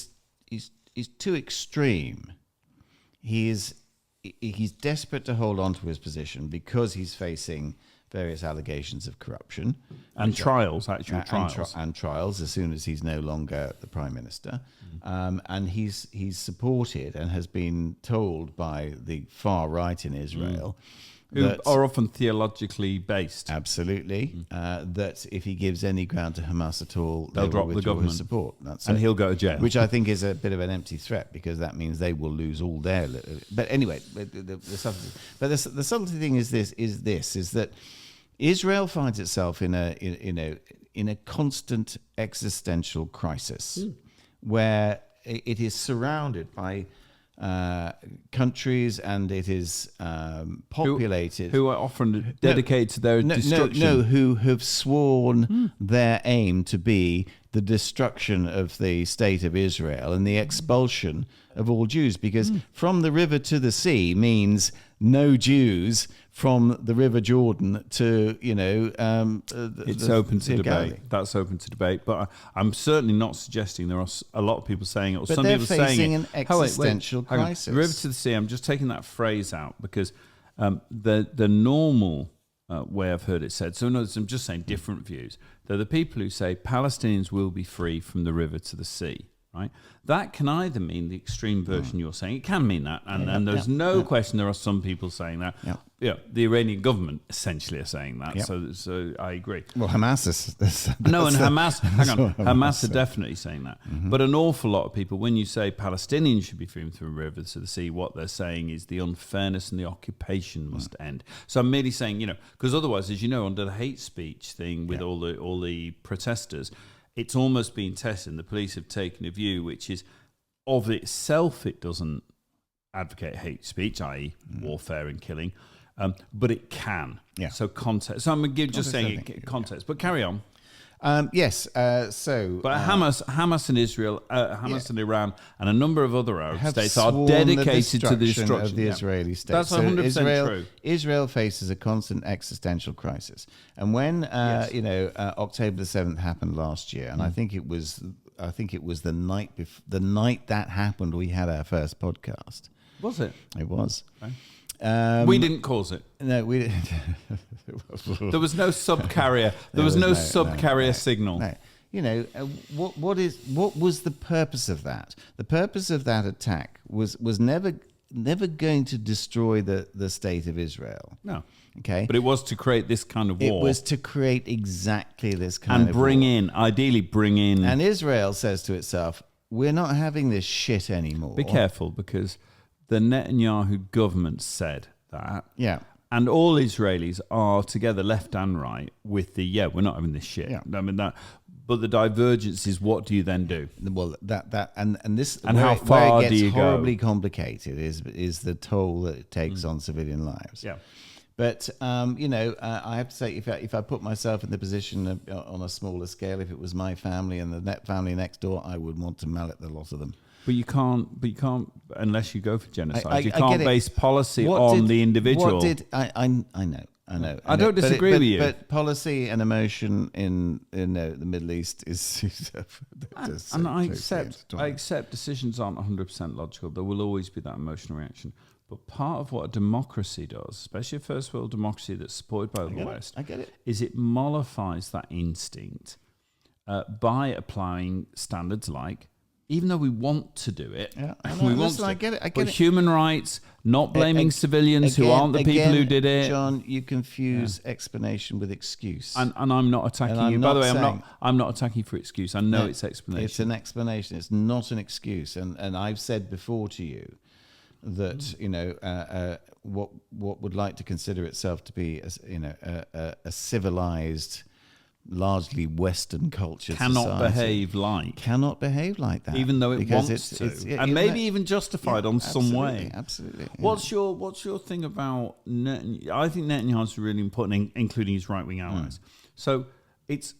S2: He's too extreme. He's desperate to hold on to his position because he's facing various allegations of corruption
S1: and trials as
S2: soon as he's no longer the prime minister, and he's supported and has been told by the far right in Israel.
S1: Who are often theologically based.
S2: Absolutely. That if he gives any ground to Hamas at all,
S1: they'll drop the government
S2: his support.
S1: And he'll go to jail.
S2: Which I think is a bit of an empty threat because that means they will lose all their... But anyway, the subtlety thing is that Israel finds itself in a constant existential crisis where it is surrounded by countries, and it is populated
S1: who are often dedicated to their destruction.
S2: Who have sworn their aim to be the destruction of the state of Israel and the expulsion of all Jews, because from the river to the sea means no Jews from the River Jordan to,
S1: it's open to debate.
S2: Galilee.
S1: That's open to debate. But I'm certainly not suggesting there are a lot of people saying it, or
S2: but
S1: some people saying it.
S2: They're facing an existential crisis.
S1: The river to the sea, I'm just taking that phrase out because the normal way I've heard it said, so in other words, I'm just saying different views. They're the people who say Palestinians will be free from the river to the sea. Right? That can either mean the extreme version you're saying. It can mean that. And there's no question there are some people saying that. Yeah, the Iranian government essentially are saying that. So I agree.
S2: Well, Hamas is...
S1: Hamas are definitely saying that. But an awful lot of people, when you say Palestinians should be free from the river to the sea, what they're saying is the unfairness and the occupation must end. So I'm merely saying, because otherwise, as you know, under the hate speech thing with all the protesters, it's almost been tested, and the police have taken a view which is, of itself, it doesn't advocate hate speech, i.e. warfare and killing, but it can.
S2: Yeah.
S1: So context. So I'm just saying context, but carry on.
S2: Yes.
S1: Hamas and Israel, and Iran, and a number of other Arab states are dedicated to the destruction
S2: of the Israeli state.
S1: That's 100% true.
S2: Israel faces a constant existential crisis, and when October the 7th happened last year, and I think it was the night that happened, we had our first podcast.
S1: Was it?
S2: It was.
S1: Okay. We didn't cause it.
S2: No, we didn't.
S1: There was no subcarrier. There was no subcarrier signal.
S2: No. What was the purpose of that? The purpose of that attack was never going to destroy the state of Israel.
S1: No.
S2: Okay.
S1: But it was to create this kind of war.
S2: It was to create exactly this kind of war.
S1: And ideally bring in...
S2: And Israel says to itself, we're not having this shit anymore.
S1: Be careful, because the Netanyahu government said that.
S2: Yeah.
S1: And all Israelis are together, left and right, with the, we're not having this shit.
S2: Yeah.
S1: I mean, but the divergence is, what do you then do?
S2: Well, and this,
S1: and how far
S2: do you go? Where it gets horribly
S1: go?
S2: complicated is the toll that it takes on civilian lives.
S1: Yeah.
S2: But, I have to say, if I put myself in the position on a smaller scale, if it was my family and the family next door, I would want to mallet the lot of them.
S1: But you can't, unless you go for genocide. You can't base policy on the individual.
S2: I know.
S1: I don't disagree with you.
S2: But policy and emotion in the Middle East is...
S1: and I accept decisions aren't 100% logical. There will always be that emotional reaction. But part of what a democracy does, especially a first world democracy that's supported by the West,
S2: I get it.
S1: is it mollifies that instinct by applying standards like, even though we want to do it, we want
S2: listen,
S1: to.
S2: I get it.
S1: But human rights, not blaming civilians who
S2: Again-
S1: aren't the people who
S2: again,
S1: did it.
S2: John, you confuse explanation with excuse.
S1: And I'm not attacking
S2: And
S1: you.
S2: I'm
S1: By the
S2: not
S1: way,
S2: saying-
S1: I'm not attacking you for excuse. I know
S2: No,
S1: it's explanation.
S2: It's an explanation. It's not an excuse. And I've said before to you that what would like to consider itself to be a civilized, largely Western culture
S1: cannot
S2: society
S1: behave like,
S2: that,
S1: even though it
S2: because
S1: wants to,
S2: yeah,
S1: and
S2: isn't
S1: maybe
S2: it?
S1: even justified on some way.
S2: Absolutely. Yeah.
S1: What's your thing about Netanyahu? I think Netanyahu's really important, including his right wing allies. So it's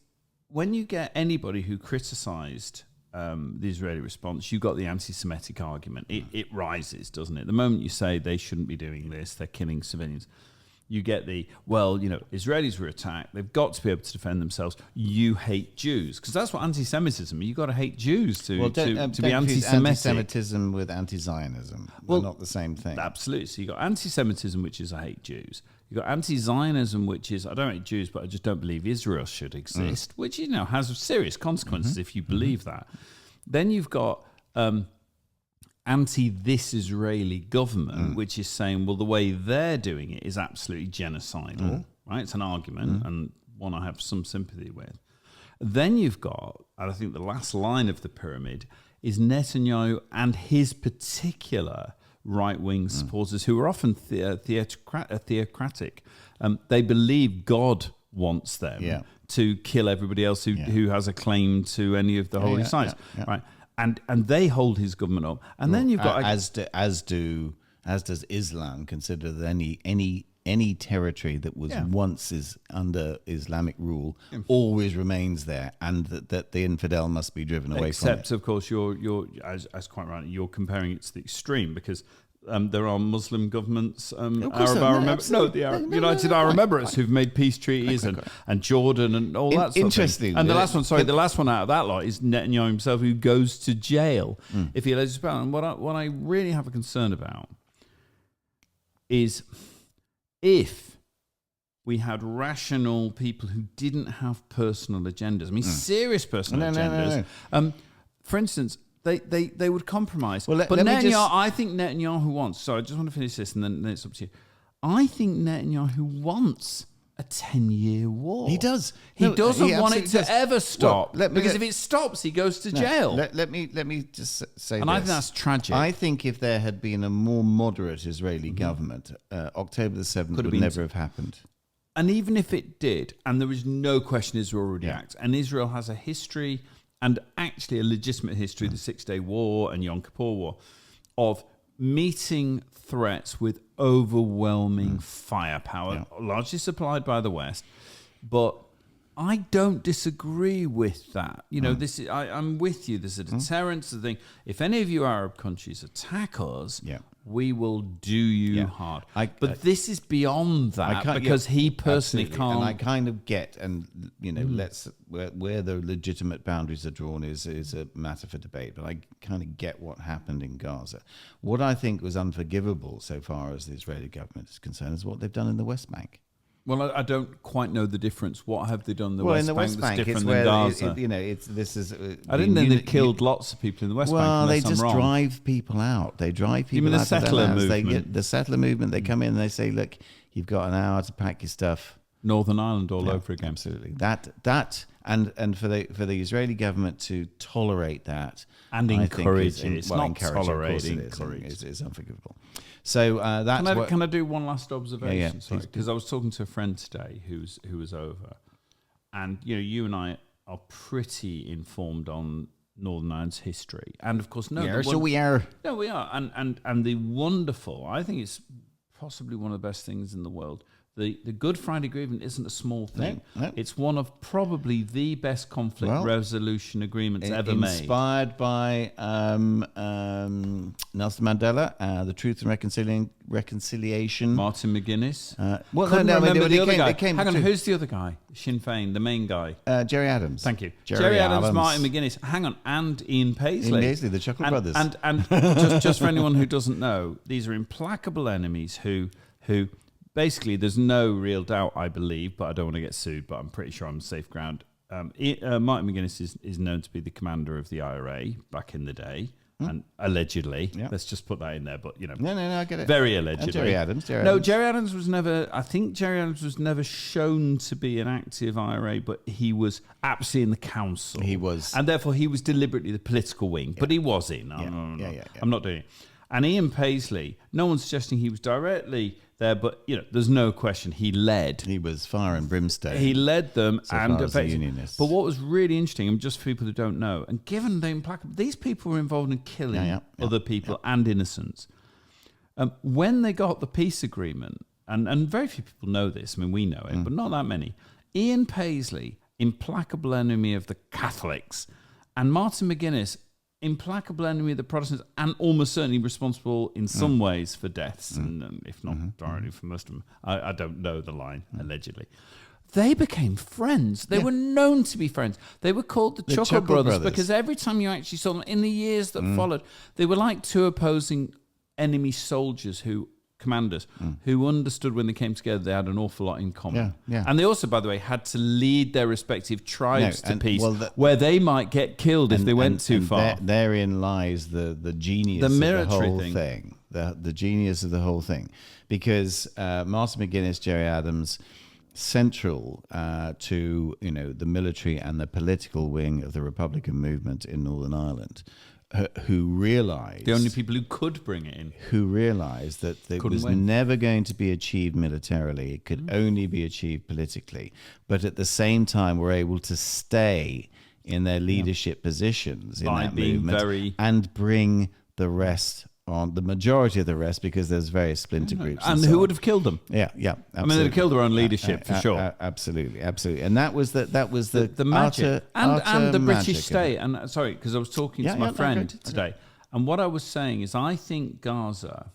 S1: when you get anybody who criticised the Israeli response, you got the anti-Semitic argument. It rises, doesn't it? The moment you say they shouldn't be doing this, they're killing civilians. You get Israelis were attacked. They've got to be able to defend themselves. You hate Jews because that's what anti-Semitism. You got to hate Jews to be
S2: confuse
S1: anti-Semitic.
S2: anti-Semitism with anti-Zionism. They're not the same thing.
S1: Absolutely. So you got anti-Semitism, which is I hate Jews. You got anti-Zionism, which is I don't hate Jews, but I just don't believe Israel should exist, which has serious consequences if you believe that. Then you've got anti-this Israeli government, which is saying, well, the way they're doing it is absolutely genocidal, right? It's an argument and one I have some sympathy with. Then you've got, and I think the last line of the pyramid is Netanyahu and his particular right-wing supporters who are often theocratic. They believe God wants them to kill everybody else who has a claim to any of the holy sites, right? And they hold his government up, and then you've got
S2: as does Islam consider that any territory that was once is under Islamic rule always remains there, and that the infidel must be driven away from it.
S1: Except, of course, you're as quite right. You're comparing it to the extreme because. There are Muslim governments, United Arab Emirates, who've made peace treaties, and Jordan and all that.
S2: Interesting.
S1: And the last one out of that lot is Netanyahu himself, who goes to jail if he alleges about. And what I really have a concern about is if we had rational people who didn't have personal agendas. I mean, serious personal agendas. No. For instance. They would compromise.
S2: Well,
S1: but Netanyahu, I think Netanyahu wants. Sorry, I just want to finish this, and then it's up to you. I think Netanyahu wants a 10-year war.
S2: He does.
S1: He doesn't want it to ever stop.
S2: Well,
S1: because if it stops, he goes to jail.
S2: Let me just say.
S1: And I think that's tragic.
S2: I think if there had been a more moderate Israeli government, October the 7th would never have happened.
S1: And even if it did, and there is no question Israel would react, and Israel has a history. And actually a legitimate history, the Six-Day War and Yom Kippur War, of meeting threats with overwhelming firepower, largely supplied by the West. But I don't disagree with that. I'm with you. There's a deterrence. The thing, if any of you Arab countries attack us, we will do you hard. But this is beyond that because he personally can't.
S2: And I kind of get, and let's where the legitimate boundaries are drawn is a matter for debate. But I kind of get what happened in Gaza. What I think was unforgivable so far as the Israeli government is concerned is what they've done in the West Bank.
S1: Well, I don't quite know the difference. What have they done in the
S2: West
S1: Bank that's different
S2: it's
S1: than
S2: where
S1: Gaza?
S2: I
S1: didn't think they killed lots of people in the West Bank.
S2: Well, they
S1: I'm
S2: just
S1: wrong.
S2: drive people out. They drive people
S1: mean
S2: out.
S1: the settler movement?
S2: They get the settler movement. They come in and they say, "Look, you've got an hour to pack your stuff."
S1: Northern Ireland all over again.
S2: Absolutely. That and for the Israeli government to tolerate that
S1: and encourage it. It's not
S2: tolerating. It's unforgivable. So that's
S1: can I do one last observation?
S2: Yeah,
S1: because I was talking to a friend today who was over, and you and I are pretty informed on Northern Ireland's history, and of course,
S2: we are.
S1: No, we are, and the wonderful. I think it's possibly one of the best things in the world. The Good Friday Agreement isn't a small thing.
S2: No.
S1: It's one of probably the best conflict resolution agreements ever made.
S2: Inspired by Nelson Mandela, the Truth and Reconciliation.
S1: Martin McGuinness.
S2: Couldn't remember the other guy.
S1: Hang on, who's the other guy? Sinn Féin, the main guy.
S2: Jerry Adams.
S1: Thank you. Jerry Adams, Martin McGuinness. Hang on, and Ian Paisley.
S2: Ian Paisley, the Chuckle Brothers.
S1: And just for anyone who doesn't know, these are implacable enemies who basically, there's no real doubt, I believe, but I don't want to get sued, but I'm pretty sure I'm safe ground. Martin McGuinness is known to be the commander of the IRA back in the day, and allegedly, let's just put that in there, but, you know.
S2: No, I get it.
S1: Very allegedly.
S2: And Jerry Adams.
S1: Jerry Adams was never, I think Jerry Adams was never shown to be an active IRA, but he was absolutely in the council.
S2: He was.
S1: And therefore, he was deliberately the political wing, but he was in. I'm not doing it. And Ian Paisley, no one's suggesting he was directly there, but you know, there's no question he led.
S2: He was fire and brimstone.
S1: He led them,
S2: so
S1: and
S2: far as the unionists.
S1: But what was really interesting, and just for people who don't know, and given the implacable, these people were involved in killing other people and innocents. When they got the peace agreement, and very few people know this. I mean, we know it, but not that many. Ian Paisley, implacable enemy of the Catholics, and Martin McGuinness, implacable enemy of the Protestants, and almost certainly responsible in some ways for deaths, and if not directly for most of them. I don't know the line, allegedly. They became friends. They were known to be friends. They were called the Chuckle Brothers because every time you actually saw them, in the years that followed, they were like two opposing enemy soldiers commanders who understood when they came together they had an awful lot in common. And they also, by the way, had to lead their respective tribes to peace, where they might get killed if they went too far.
S2: Therein lies the genius of the whole thing. The genius of the whole thing. Because Martin McGuinness, Jerry Adams, central to the military and the political wing of the Republican movement in Northern Ireland, who realized...
S1: The only people who could bring it in.
S2: Who realized that it was never going to be achieved militarily. It could only be achieved politically. But at the same time, were able to stay in their leadership positions in that movement and bring the rest on, the majority of the rest, because there's various splinter groups.
S1: And who would have killed them?
S2: Yeah.
S1: Absolutely. I mean, they'd have killed their own leadership for sure.
S2: Absolutely. And that was the
S1: magic. And the British state. And sorry, because I was talking to my friend today. And what I was saying is I think Gaza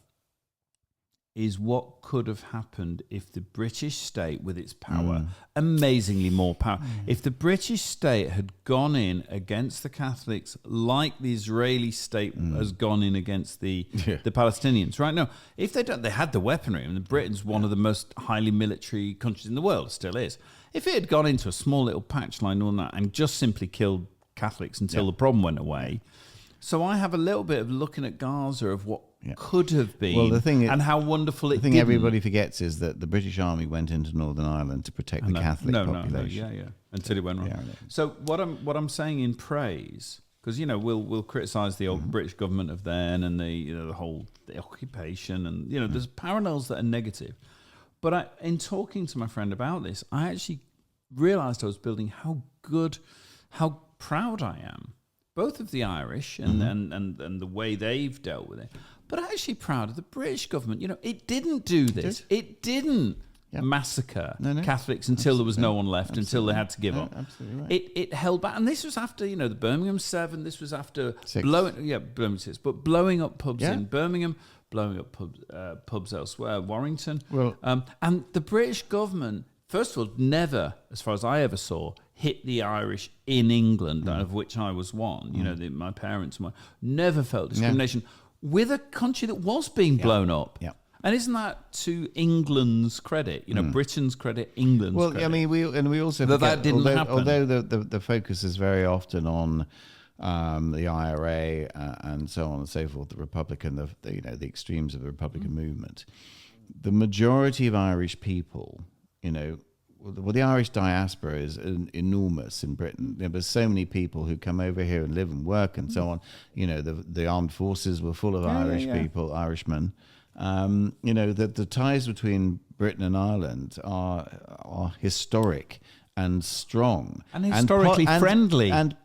S1: is what could have happened if the British state, with its power, amazingly more power, if the British state had gone in against the Catholics like the Israeli state has gone in against the Palestinians, right? No, if they had the weaponry, and Britain's one of the most highly military countries in the world, still is. If it had gone into a small little patch line on that and just simply killed Catholics until the problem went away. So I have a little bit of looking at Gaza of what could have been, and how wonderful it didn't.
S2: The thing everybody forgets is that the British Army went into Northern Ireland to protect the Catholic population.
S1: Until it went wrong. So what I'm saying in praise, because we'll criticise the old British government of then and the occupation, and there's parallels that are negative. But in talking to my friend about this, I actually realised I was building how proud I am, both of the Irish and the way they've dealt with it, but actually proud of the British government. It didn't do this. It didn't massacre Catholics until there was no one left, until they had to give up.
S2: Absolutely right.
S1: It held back, and this was after the Birmingham 7. This was after Birmingham 6, but blowing up pubs in Birmingham, blowing up pubs elsewhere, Warrington. And the British government, first of all, never, as far as I ever saw, hit the Irish in England, of which I was one. My parents never felt discrimination with a country that was being blown up. And isn't that to England's credit? Britain's credit, England's credit.
S2: Well, I mean, we also
S1: that didn't happen.
S2: Although the focus is very often on the IRA and so on and so forth, the Republican, the extremes of the Republican movement, the majority of Irish people, the Irish diaspora is enormous in Britain. There's so many people who come over here and live and work and so on. The armed forces were full of Irish people, Irishmen. The ties between Britain and Ireland are historic and strong
S1: And historically friendly.
S2: and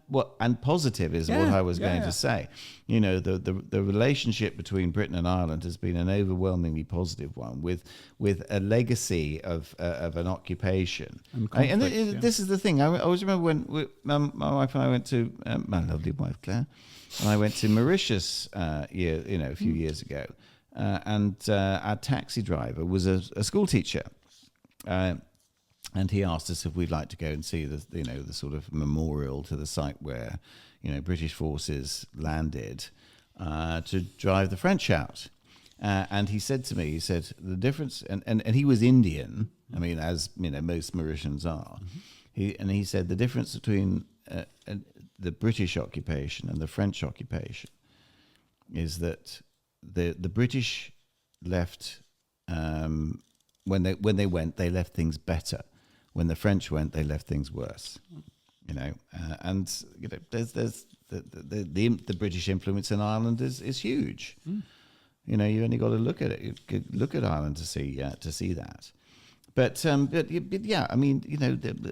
S2: positive is what I was going to say. You know, the relationship between Britain and Ireland has been an overwhelmingly positive one, with a legacy of an occupation.
S1: And conflict,
S2: this is the thing. I always remember when my wife and I went to my lovely wife Claire, and I went to Mauritius a few years ago, and our taxi driver was a school teacher. And he asked us if we'd like to go and see the sort of memorial to the site where, British forces landed, to drive the French out. And he said to me, the difference, and he was Indian, I mean, as most Mauritians are. He said the difference between the British occupation and the French occupation is that the British left, when they went, they left things better. When the French went, they left things worse. There's the British influence in Ireland is huge. You only got to look at it. Look at Ireland to see that. But yeah, I mean,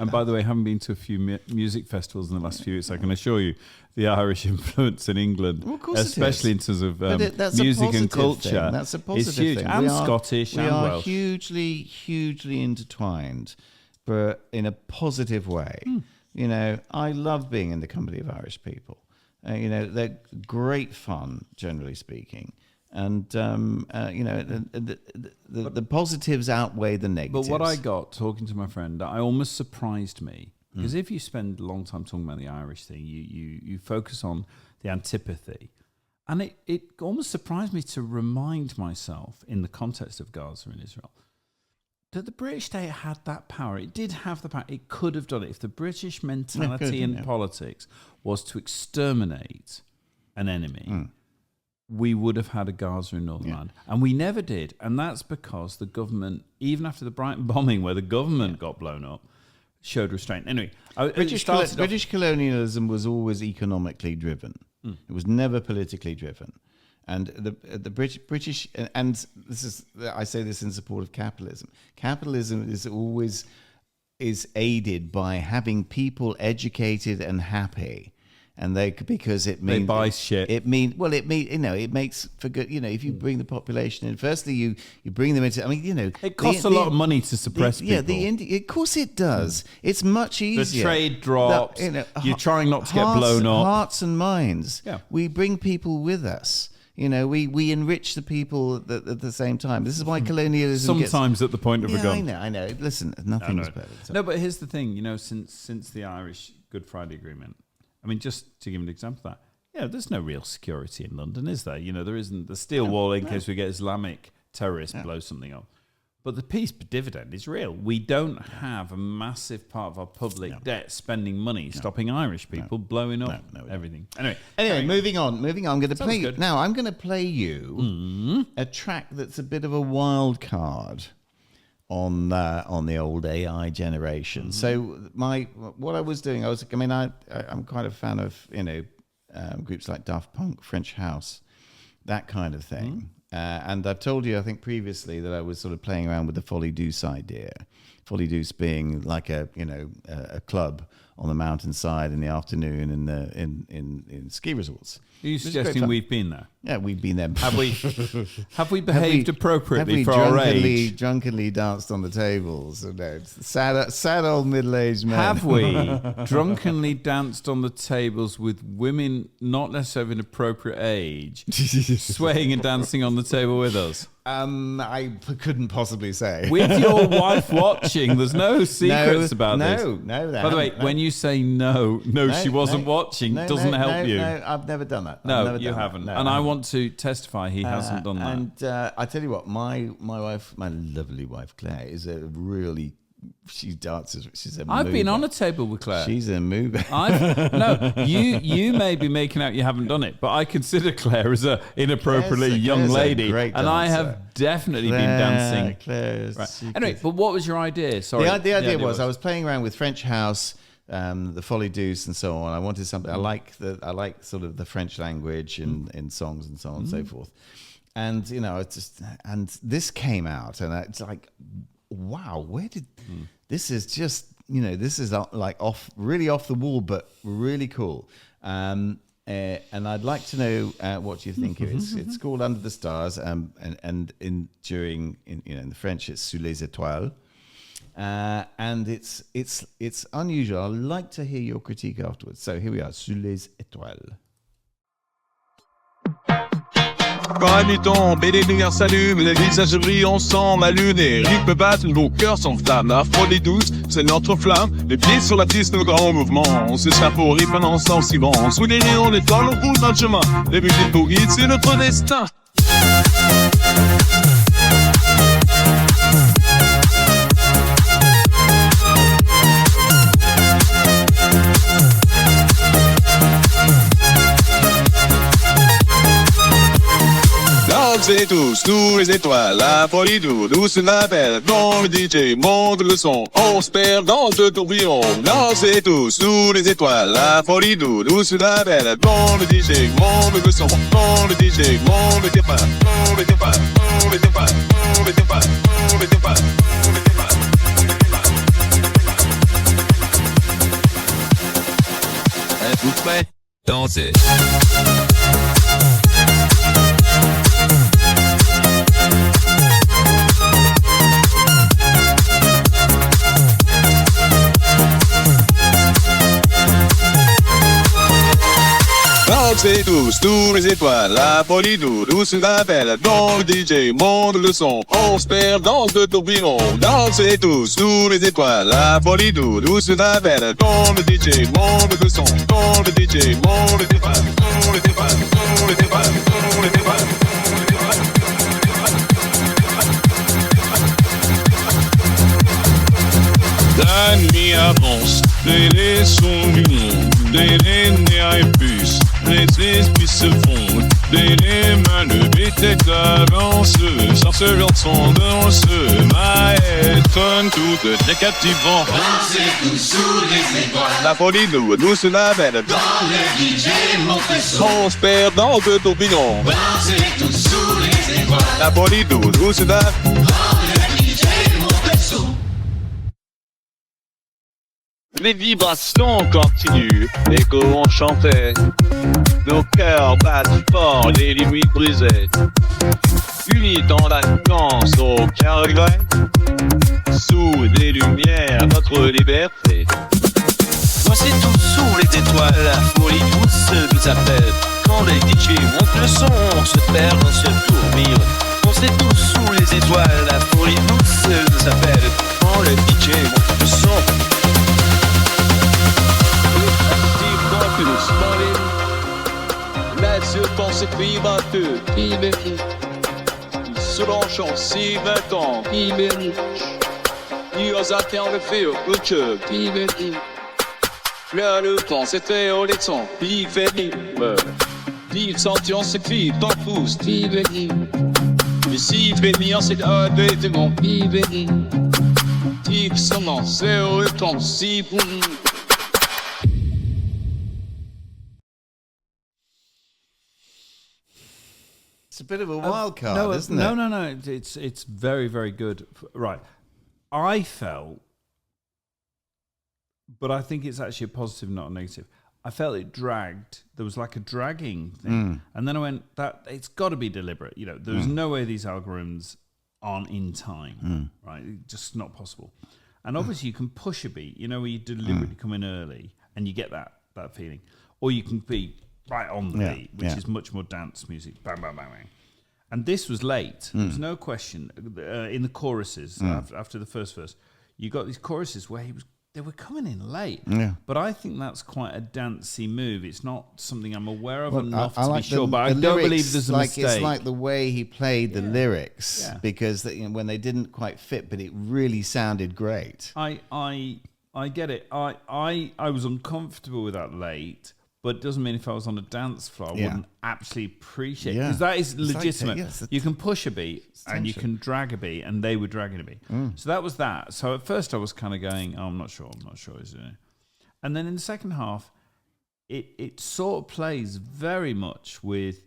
S1: And by the way, having been to a few music festivals in the last few years, I can assure you the Irish influence in England, especially in terms of music and culture,
S2: that's a positive
S1: is huge.
S2: thing.
S1: And Scottish and Welsh.
S2: We are hugely intertwined, but in a positive way. I love being in the company of Irish people. They're great fun, generally speaking. And the positives outweigh the negatives.
S1: But what I got talking to my friend, I almost surprised me, because if you spend a long time talking about the Irish thing, you focus on the antipathy, and it almost surprised me to remind myself in the context of Gaza and Israel that the British state had that power. It did have the power. It could have done it if the British mentality in politics was to exterminate an enemy. We would have had a Gaza in Northern Ireland. And we never did. And that's because the government, even after the Brighton bombing, where the government got blown up, showed restraint. Anyway,
S2: British colonialism was always economically driven. It was never politically driven. And the British, and this is, I say this in support of capitalism. Capitalism is aided by having people educated and happy. And because it means
S1: they buy shit.
S2: It makes for good. If you bring the population in, firstly you bring them into. I mean,
S1: it costs a lot of money to suppress people.
S2: Of course it does. It's much easier.
S1: The trade drops. You're trying not to get blown up.
S2: Hearts and minds.
S1: Yeah.
S2: We bring people with us. We enrich the people at the same time. This is why colonialism
S1: sometimes at the point of a gun.
S2: I know. Listen, nothing's perfect.
S1: No, but here's the thing. Since the Irish Good Friday Agreement, I mean, just to give an example of that, there's no real security in London, is there? There isn't the steel wall in case we get Islamic terrorists blow something up. But the peace dividend is real. We don't have a massive part of our public debt spending money stopping Irish people blowing up everything. Anyway,
S2: moving on. I'm going to play
S1: good.
S2: now. I'm going to play you a track that's a bit of a wild card on the old AI generation. So what I was doing, I'm quite a fan of groups like Daft Punk, French House, that kind of thing. And I've told you, I think previously, that I was sort of playing around with the Folie Douce idea. Folie Douce being like a club on the mountainside in the afternoon in ski resorts.
S1: Are you suggesting we've been there?
S2: Yeah, we've been there.
S1: Have we behaved appropriately for our age?
S2: Drunkenly danced on the tables? No, sad old middle-aged men.
S1: Have we drunkenly danced on the tables with women not necessarily of an appropriate age, swaying and dancing on the table with us?
S2: I couldn't possibly say.
S1: With your wife watching, there's no secrets about this.
S2: No.
S1: By the way, when you say no, she wasn't watching, doesn't help you.
S2: No, I've never done that.
S1: No, you haven't. And I want to testify he hasn't done that.
S2: And I tell you what, my wife, my lovely wife Claire, is a really. She dances. She's a
S1: I've
S2: mover.
S1: been on a table with Claire.
S2: She's a mover.
S1: You may be making out you haven't done it, but I consider Claire as a inappropriately young lady, and I have definitely been dancing.
S2: Claire's
S1: right. Anyway, but what was your idea? Sorry,
S2: the idea was I was playing around with French House, the Folie Douce, and so on. I wanted something. I like sort of the French language in songs and so on and so forth. And and this came out, and it's like wow, where did this is just, this is like really off the wall, but really cool. And I'd like to know what you think of it. It's called Under the Stars, and in the French it's Sous les étoiles. And it's unusual. I'd like to hear your critique afterwards. So here we are, Sous les étoiles.
S5: Quand la nuit tombe et les lumières s'allument, les visages brillent ensemble à lune et rythme battent, nos cœurs s'enflamment. Afro douce, c'est notre flamme, les pieds sur la piste, nos grands mouvements. On s'échappe au rythme en ensemble si bon. Sous les néons, l'étoile, on roule notre chemin. Les musiques nous guident, c'est notre destin. Dansez tous, sous les étoiles, la folie douce la belle. Bon, le DJ monte le son, on se perd dans le tourbillon. Dansez tous, sous les étoiles, la folie douce la belle. Bon, le DJ monte le son, bon, le DJ monte le départ, bon, le départ, bon, le départ, bon, le départ, bon, le départ, bon, le départ.
S3: Êtes-vous prêts? Dansez.
S5: Dansez tous, sous les étoiles, la folie douce la belle. Bon, le DJ monte le son, on se perd dans le tourbillon. Dansez tous, sous les étoiles, la folie douce la belle. Bon, le DJ monte le son, bon, le DJ monte le départ, bon, le départ, bon, le départ, bon, le départ. La nuit avance, les sons du monde, les nerfs et puces, les esprits se fondent, les mains levées, tête avance, sorceleurs sont danse, maître, tout est captivant.
S6: Dansez tous sous les étoiles,
S5: La folie douce la belle,
S6: quand le DJ monte le son.
S5: on se perd dans le tourbillon.
S6: Dansez tous sous les étoiles,
S5: La folie douce la
S6: quand le DJ monte le son.
S5: Les vibrations continuent, l'écho on chantait. Nos cœurs battent fort, les limites brisées. Unis dans la nuance, aucun regret. Sous les lumières, notre liberté.
S7: Dansez tous sous les étoiles, la folie douce nous appelle. Quand les DJ montent le son, on se perd dans ce tourbillon. Dansez tous sous les étoiles, la folie douce nous appelle. Quand les DJ montent le son.
S5: Laisse penser vibrateur, ibérique. Selon chant si 20 ans, ibérique. Il ose atteindre le feu au cœur, ibérique. Là le temps c'était au leçon, ibérique. Vive sention c'est fille, t'en pousse, ibérique. Mais si venir c'est un des démons, ibérique. Vive seulement c'est au temps, si bon.
S2: It's a bit of a wild card,
S1: no,
S2: isn't it?
S1: No. It's very, very good. Right. I felt, but I think it's actually a positive, not a negative. I felt it dragged. There was like a dragging thing. And then I went, it's got to be deliberate. There's no way these algorithms aren't in time, right? It's just not possible. And obviously you can push a beat, where you deliberately come in early and you get that feeling. Or you can be right on the beat, which is much more dance music. Bang, bang, bang, bang. And this was late. There's no question. In the choruses, after the first verse, you got these choruses where they were coming in late. Yeah. But I think that's quite a dancey move. It's not something I'm aware of enough to be sure. But I don't believe there's a mistake.
S2: It's like the way he played the lyrics, because when they didn't quite fit, but it really sounded great.
S1: I get it. I was uncomfortable with that late. But it doesn't mean if I was on a dance floor, I wouldn't absolutely appreciate it. Because that is legitimate. You can push a beat and you can drag a beat, and they were dragging a beat. So that was that. So at first I was kind of going, I'm not sure. Is it? And then in the second half, it sort of plays very much with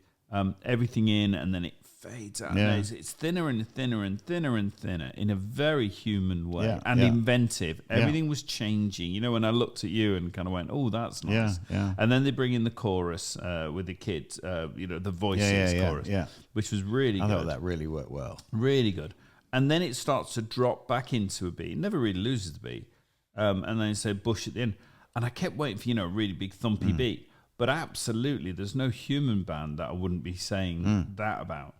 S1: everything in, and then it fades out.
S2: Yeah.
S1: And it's thinner and thinner and thinner and thinner in a very human way
S2: Yeah,
S1: and
S2: yeah.
S1: inventive. Everything was changing. You know, when I looked at you and kind of went, "Oh, that's nice."
S2: Yeah.
S1: And then they bring in the chorus with the kids, the voices chorus, which was really
S2: I
S1: good.
S2: thought that really worked well.
S1: Really good. And then it starts to drop back into a beat. It never really loses the beat. And then you say Bush at the end. And I kept waiting for, a really big thumpy beat. But absolutely, there's no human band that I wouldn't be saying that about.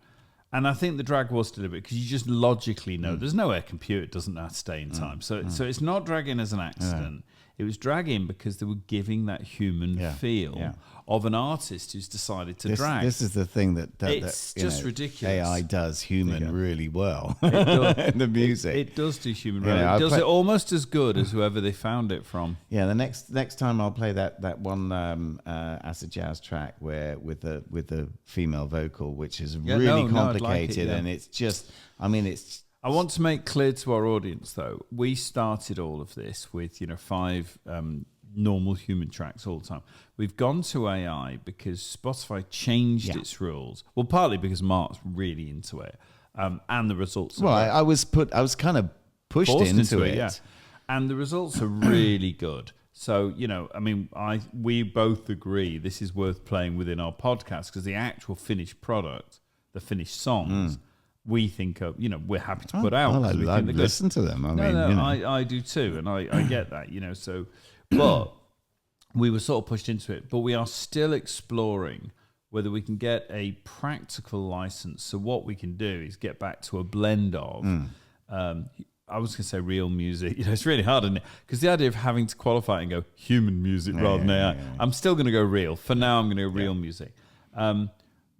S1: And I think the drag was deliberate because you just logically know there's no way a computer doesn't know how to stay in time. So it's not dragging as an accident. It was dragging because they were giving that human feel of an artist who's decided to drag.
S2: This is the thing that
S1: It's just ridiculous.
S2: AI does human really well.
S1: does.
S2: The music.
S1: It does do human
S2: Yeah,
S1: right.
S2: I'll
S1: It does
S2: play-
S1: it almost as good as whoever they found it from.
S2: Yeah, the next time I'll play that one acid jazz track where with the female vocal, which is really
S1: I'd like it,
S2: complicated,
S1: yeah.
S2: and it's just, it's
S1: I want to make clear to our audience, though, we started all of this with 5 normal human tracks all the time. We've gone to AI because Spotify changed its rules. Well, partly because Mark's really into it, and the results.
S2: well, I was kind of pushed
S1: forced
S2: into it.
S1: yeah. And the results are really good. So, we both agree this is worth playing within our podcast because the actual finished product, the finished songs, we think of, we're happy to put out.
S2: Well,
S1: 'cause we think
S2: I'd
S1: they're good.
S2: listen to them.
S1: I do too, and I get that, so, but we were sort of pushed into it, but we are still exploring whether we can get a practical license. So what we can do is get back to a blend of, I was going to say real music. It's really hard, isn't it? Because the idea of having to qualify and go human music rather than AI, I'm still going to go real. For now, I'm going to go real music.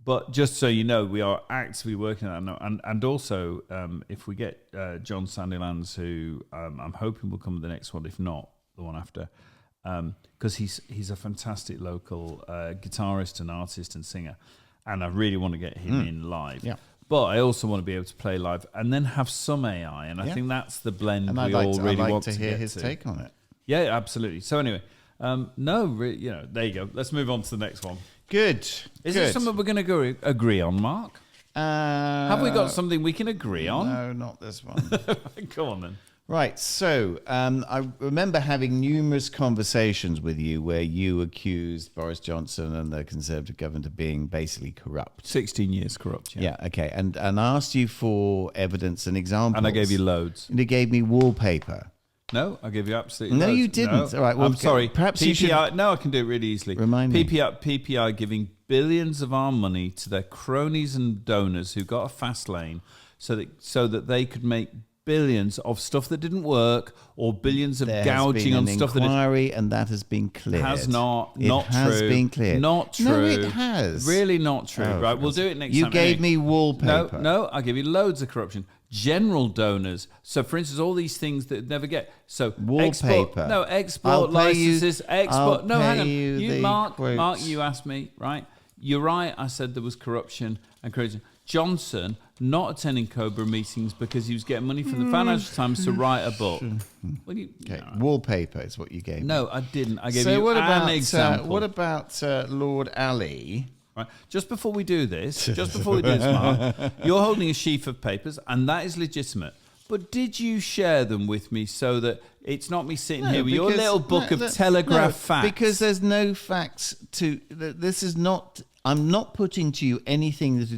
S1: But just so you know, we are actively working on that. And also, if we get John Sandilands, who I'm hoping will come with the next one, if not the one after, because he's a fantastic local guitarist and artist and singer, and I really want to get him in live.
S2: Yeah.
S1: But I also want to be able to play live and then have some AI, and I think that's the blend
S2: And
S1: we
S2: I'd
S1: all really
S2: like
S1: want
S2: to hear
S1: get
S2: his
S1: to.
S2: take on it.
S1: Yeah, absolutely. So anyway, there you go. Let's move on to the next one.
S2: Good.
S1: Is it something we're going to agree on, Mark? Have we got something we can agree on?
S2: No, not this one.
S1: Go on then.
S2: Right, so I remember having numerous conversations with you where you accused Boris Johnson and the Conservative government of being basically corrupt.
S1: 16 years corrupt,
S2: Yeah, okay, and asked you for evidence and examples.
S1: And I gave you loads.
S2: And you gave me wallpaper.
S1: No, I gave you absolutely
S2: No,
S1: loads.
S2: you didn't.
S1: No.
S2: All right, well,
S1: I'm sorry.
S2: perhaps
S1: PPI,
S2: you should-
S1: No, I can do it really easily.
S2: Remind me.
S1: PPI giving billions of our money to their cronies and donors who got a fast lane so that they could make billions of stuff that didn't work or billions of
S2: There
S1: gouging
S2: has
S1: on
S2: been
S1: stuff
S2: an
S1: that
S2: inquiry, and that has been cleared.
S1: has not
S2: It has
S1: true.
S2: been cleared.
S1: Not true.
S2: No, it has.
S1: Really not true.
S2: Oh,
S1: right, we'll do it next
S2: you
S1: time.
S2: gave
S1: Anyway.
S2: me wallpaper.
S1: No, I give you loads of corruption. General donors. So, for instance, all these things that never get. So,
S2: Wallpaper.
S1: export
S2: I'll pay you-
S1: licenses. Export.
S2: I'll
S1: No, hang
S2: pay
S1: on.
S2: you the
S1: Mark,
S2: quotes.
S1: you asked me, right? You're right. I said there was corruption and corruption. Johnson not attending Cobra meetings because he was getting money from the Financial Times to write a book. Well,
S2: Okay,
S1: no.
S2: wallpaper is what you gave me.
S1: No, I didn't. I gave
S2: So
S1: you
S2: what
S1: an
S2: about
S1: example.
S2: what about Lord Ali?
S1: Right. Just before we do this, Mark, you're holding a sheaf of papers, and that is legitimate. But did you share them with me so that it's not me sitting here with your little book of Telegraph facts?
S2: Because there's no facts to. This is not. I'm not putting to you anything that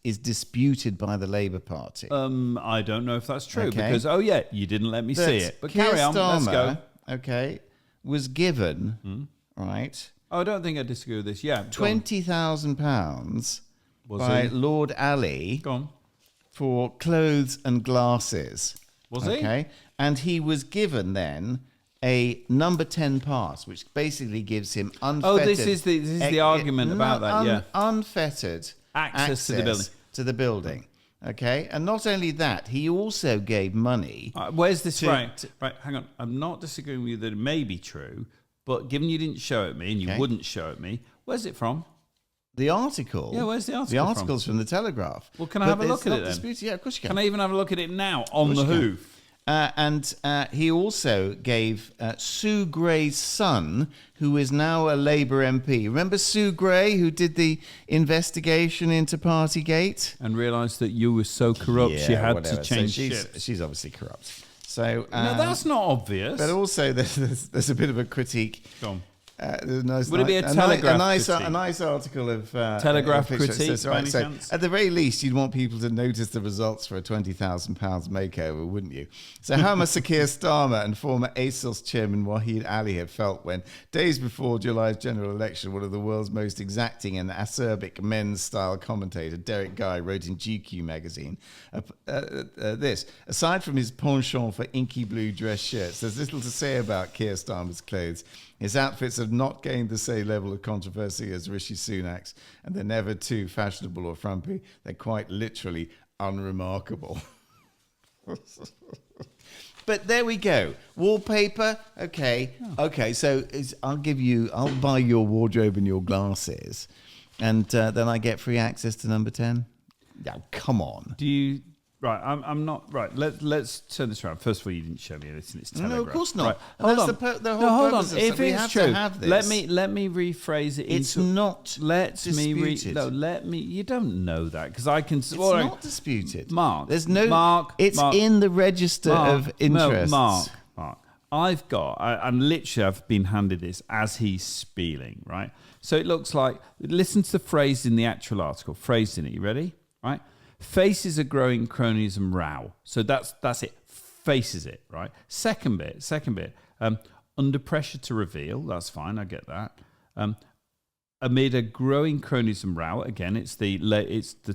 S2: is disputed by the Labour Party.
S1: I don't know if that's true
S2: Okay.
S1: because you didn't let me
S2: That
S1: see it. But
S2: Keir
S1: carry on. Let's go.
S2: Starmer, okay, was given right
S1: Oh, I don't think I disagree with this. Yeah, go on.
S2: £20,000
S1: Was
S2: by
S1: he?
S2: Lord Ali
S1: Go on.
S2: for clothes and glasses.
S1: Was he?
S2: Okay, and he was given then a number 10 pass, which basically gives him unfettered.
S1: Oh, this is the argument about that. Yeah.
S2: Unfettered
S1: Access to the building.
S2: to the building. Okay, and not only that, he also gave money.
S1: Where's this?
S2: To-
S1: Right. Hang on. I'm not disagreeing with you that it may be true, but given you didn't show it me and you
S2: Okay.
S1: wouldn't show it me, where's it from?
S2: The article.
S1: Yeah, where's the article
S2: The
S1: from?
S2: article's from the Telegraph.
S1: Well, can I
S2: But
S1: have a look
S2: it's
S1: at
S2: not
S1: it then?
S2: disputed. Yeah, of course you can.
S1: Can I even have a look at it now on the
S2: course you can.
S1: hoof?
S2: And he also gave Sue Gray's son, who is now a Labour MP. Remember Sue Gray, who did the investigation into Partygate?
S1: And realised that you were so corrupt, she had to change ships.
S2: She's obviously corrupt. So
S1: No, that's not obvious.
S2: But also, there's a bit of a critique.
S1: Go on.
S2: There's a nice,
S1: Would it be a Telegraph critique?
S2: a nice article of
S1: Telegraph
S2: picture.
S1: critique,
S2: Says,
S1: by any
S2: so
S1: chance?
S2: at the very least, you'd want people to notice the results for a £20,000 makeover, wouldn't you? So how must Sir Keir Starmer and former ASOS chairman Wahid Ali have felt when, days before July's general election, one of the world's most exacting and acerbic men's-style commentator, Derek Guy, wrote in GQ magazine this: aside from his penchant for inky blue dress shirts, there's little to say about Keir Starmer's clothes. His outfits have not gained the same level of controversy as Rishi Sunak's, and they're never too fashionable or frumpy. They're quite literally unremarkable. But there we go. Wallpaper, okay. Okay, so I'll buy your wardrobe and your glasses, and then I get free access to number 10? Yeah, come on.
S1: Do you... Right, I'm not... Right, let's turn this around. First of all, you didn't show me this, and it's Telegraph.
S2: No, of course not.
S1: Right,
S2: And
S1: hold
S2: that's
S1: on.
S2: the whole
S1: no, hold on.
S2: purpose of
S1: If
S2: we
S1: it's
S2: have
S1: true,
S2: to have this.
S1: let me rephrase it.
S2: It's
S1: into,
S2: not disputed.
S1: let me... You don't know that, because I can...
S2: It's not disputed.
S1: Mark.
S2: There's no...
S1: Mark.
S2: It's
S1: Mark,
S2: in the register of interests.
S1: No, Mark. I've been handed this as he's spieling, right? So it looks like... Listen to the phrase in the actual article. Phrased in it. You ready? Right? Faces a growing cronyism row. So that's it. Faces it, right? Second bit. Under pressure to reveal. That's fine. I get that. Amid a growing cronyism row. Again, it's the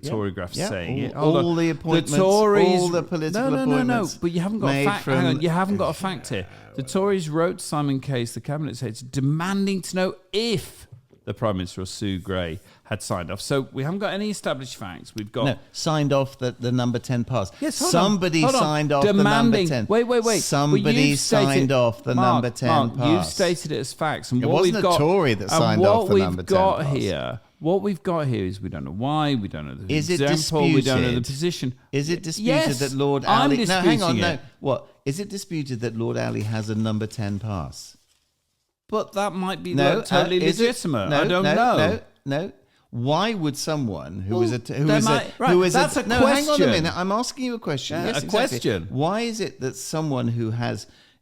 S1: Tory graph saying it.
S2: All the appointments,
S1: the Tories,
S2: all the political appointments.
S1: No. But you haven't got a
S2: made
S1: fact.
S2: from-
S1: Hang on, you haven't got a fact here. The Tories wrote Simon Case, the cabinet secretary, demanding to know if the Prime Minister or Sue Gray had signed off. So we haven't got any established facts. We've got...
S2: No, signed off the number 10 pass.
S1: Yes, hold
S2: Somebody
S1: on.
S2: signed off
S1: Demanding,
S2: the number 10.
S1: Wait.
S2: Somebody signed off the number 10
S1: Mark,
S2: pass.
S1: you've stated it as facts. And
S2: It
S1: what
S2: wasn't
S1: we've
S2: a
S1: got,
S2: Tory that signed off the number 10 pass.
S1: What we've got here is we don't know why, we don't know the
S2: Is it
S1: example, we don't know the
S2: disputed?
S1: position.
S2: Is it disputed
S1: Yes,
S2: that Lord
S1: I'm
S2: Ali... No, hang on,
S1: disputing
S2: no.
S1: it.
S2: What? Is it disputed that Lord Ali has a number 10 pass?
S1: But that might be
S2: No,
S1: totally
S2: is it?
S1: legitimate.
S2: No,
S1: I don't know.
S2: No. Why would someone who
S1: Well,
S2: is a
S1: that's a
S2: no? Hang on a
S1: question.
S2: minute. I'm asking you a question.
S1: Yeah,
S2: Yes,
S1: a
S2: exactly.
S1: question.
S2: Why is it that someone who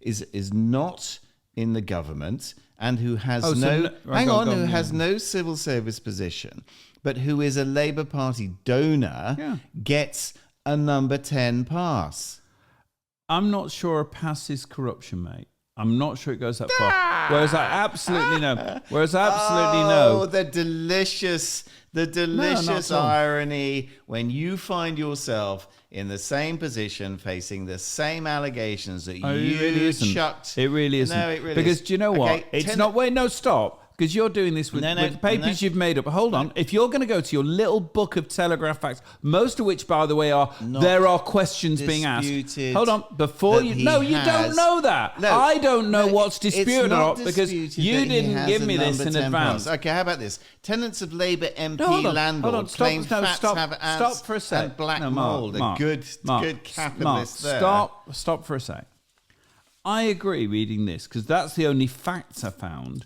S2: is not in the government and who has
S1: Oh, so
S2: who has no civil service position, but who is a Labour Party donor, gets a number 10 pass?
S1: I'm not sure a pass is corruption, mate. I'm not sure it goes that far. Whereas I absolutely know.
S2: Oh, the delicious
S1: not at all.
S2: irony when you find yourself in the same position, facing the same allegations that
S1: Oh,
S2: you
S1: it really isn't.
S2: chucked.
S1: It really isn't.
S2: No, it really
S1: because
S2: is.
S1: do you know what?
S2: Okay,
S1: It's not. Wait, no, stop. Because you're doing this with, with papers you've made up. Hold on. If you're going to go to your little book of Telegraph facts, most of which, by the way, there are questions being asked.
S2: disputed
S1: Hold on. Before you...
S2: that
S1: No,
S2: he
S1: you don't
S2: has-
S1: know that.
S2: No,
S1: I don't know
S2: no,
S1: what's
S2: it's
S1: disputed or
S2: not
S1: not because
S2: disputed
S1: you
S2: that he
S1: didn't
S2: has
S1: give
S2: a
S1: me this
S2: number
S1: in
S2: 10
S1: advance.
S2: pass. Okay, how about this? Tenants of Labour MP
S1: No, hold on,
S2: landlord
S1: hold on,
S2: claim
S1: stop, no,
S2: fats
S1: stop,
S2: have ants
S1: stop for a sec.
S2: and black
S1: No, Mark,
S2: mould.
S1: Mark,
S2: a good
S1: Mark,
S2: capitalist there.
S1: Stop for a sec. I agree reading this because that's the only facts I found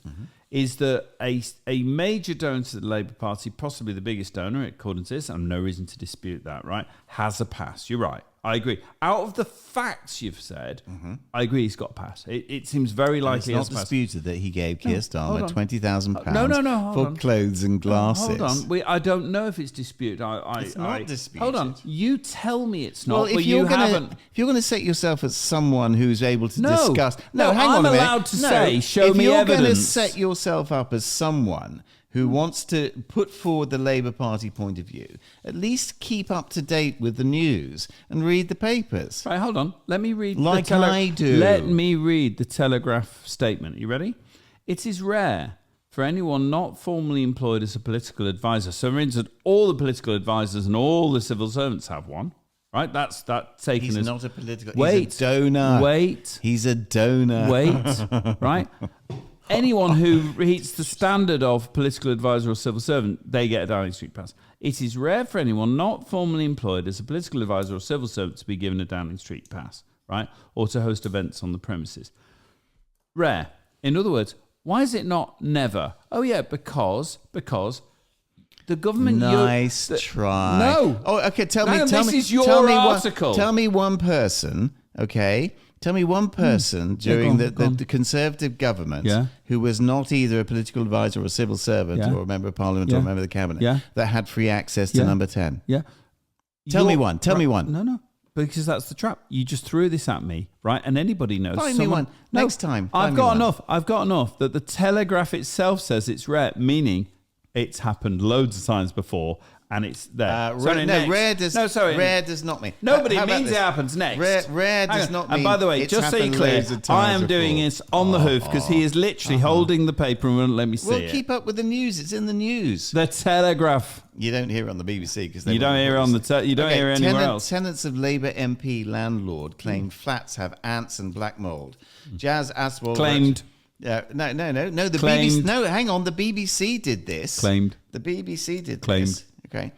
S1: is that a major donor to the Labour Party, possibly the biggest donor, according to this, I have no reason to dispute that, right, has a pass. You're right. I agree. Out of the facts you've said, I agree he's got a pass. It seems very likely
S2: It's
S1: he
S2: not
S1: has a pass.
S2: disputed that he gave Keir
S1: hold
S2: Starmer
S1: on.
S2: £20,000
S1: No, hold
S2: for
S1: on.
S2: clothes and glasses.
S1: Hold on. I don't know if it's disputed.
S2: It's not disputed.
S1: Hold on. You tell me it's not,
S2: Well,
S1: but you haven't.
S2: If you're going to set yourself as someone who's able to
S1: No.
S2: discuss...
S1: No,
S2: hang
S1: I'm
S2: on a minute.
S1: allowed to say, show
S2: if
S1: me
S2: you're going to
S1: evidence.
S2: set yourself up as someone who wants to put forward the Labour Party point of view, at least keep up to date with the news and read the papers.
S1: Right, hold on. Let me read
S2: Like I do.
S1: Let me read the Telegraph statement. You ready? It is rare for anyone not formally employed as a political advisor. So, for instance, all the political advisors and all the civil servants have one. Right? That's taken
S2: He's
S1: as...
S2: not a political...
S1: Wait.
S2: He's a donor.
S1: Wait.
S2: He's a donor.
S1: Wait. Right? Anyone who meets the standard of political advisor or civil servant, they get a Downing Street pass. It is rare for anyone not formally employed as a political advisor or civil servant to be given a Downing Street pass. right? Or to host events on the premises. Rare. In other words, why is it not never? Oh, yeah, because the government...
S2: Nice try.
S1: No.
S2: Oh, okay, tell me...
S1: this is your
S2: tell me
S1: article.
S2: Tell me one person, okay? Tell me one person during the Conservative government who was not either a political advisor or a civil servant or a member of parliament or a member of the cabinet that had free access to number 10.
S1: Yeah.
S2: Tell me one. Tell me one.
S1: No. Because that's the trap. You just threw this at me, right? And anybody knows.
S2: Find me one. Next time.
S1: I've got enough that the Telegraph itself says it's rare, meaning it's happened loads of times before. And it's there.
S2: Rare does not mean.
S1: Nobody means it happens next.
S2: Rare does not mean.
S1: And by the way, just so you're clear, I am doing this on the hoof because he is literally holding the paper and won't let me see it.
S2: Well, keep up with the news. It's in the news.
S1: The Telegraph.
S2: You don't hear it on the BBC because
S1: you don't hear it on the. You don't hear it anywhere else.
S2: Tenants of Labour MP landlord claim flats have ants and black mold. Jazz Aswell
S1: claimed.
S2: No. The
S1: claimed.
S2: BBC. No, hang on. The BBC did this.
S1: Claimed.
S2: The BBC did
S1: claimed.
S2: This. Okay.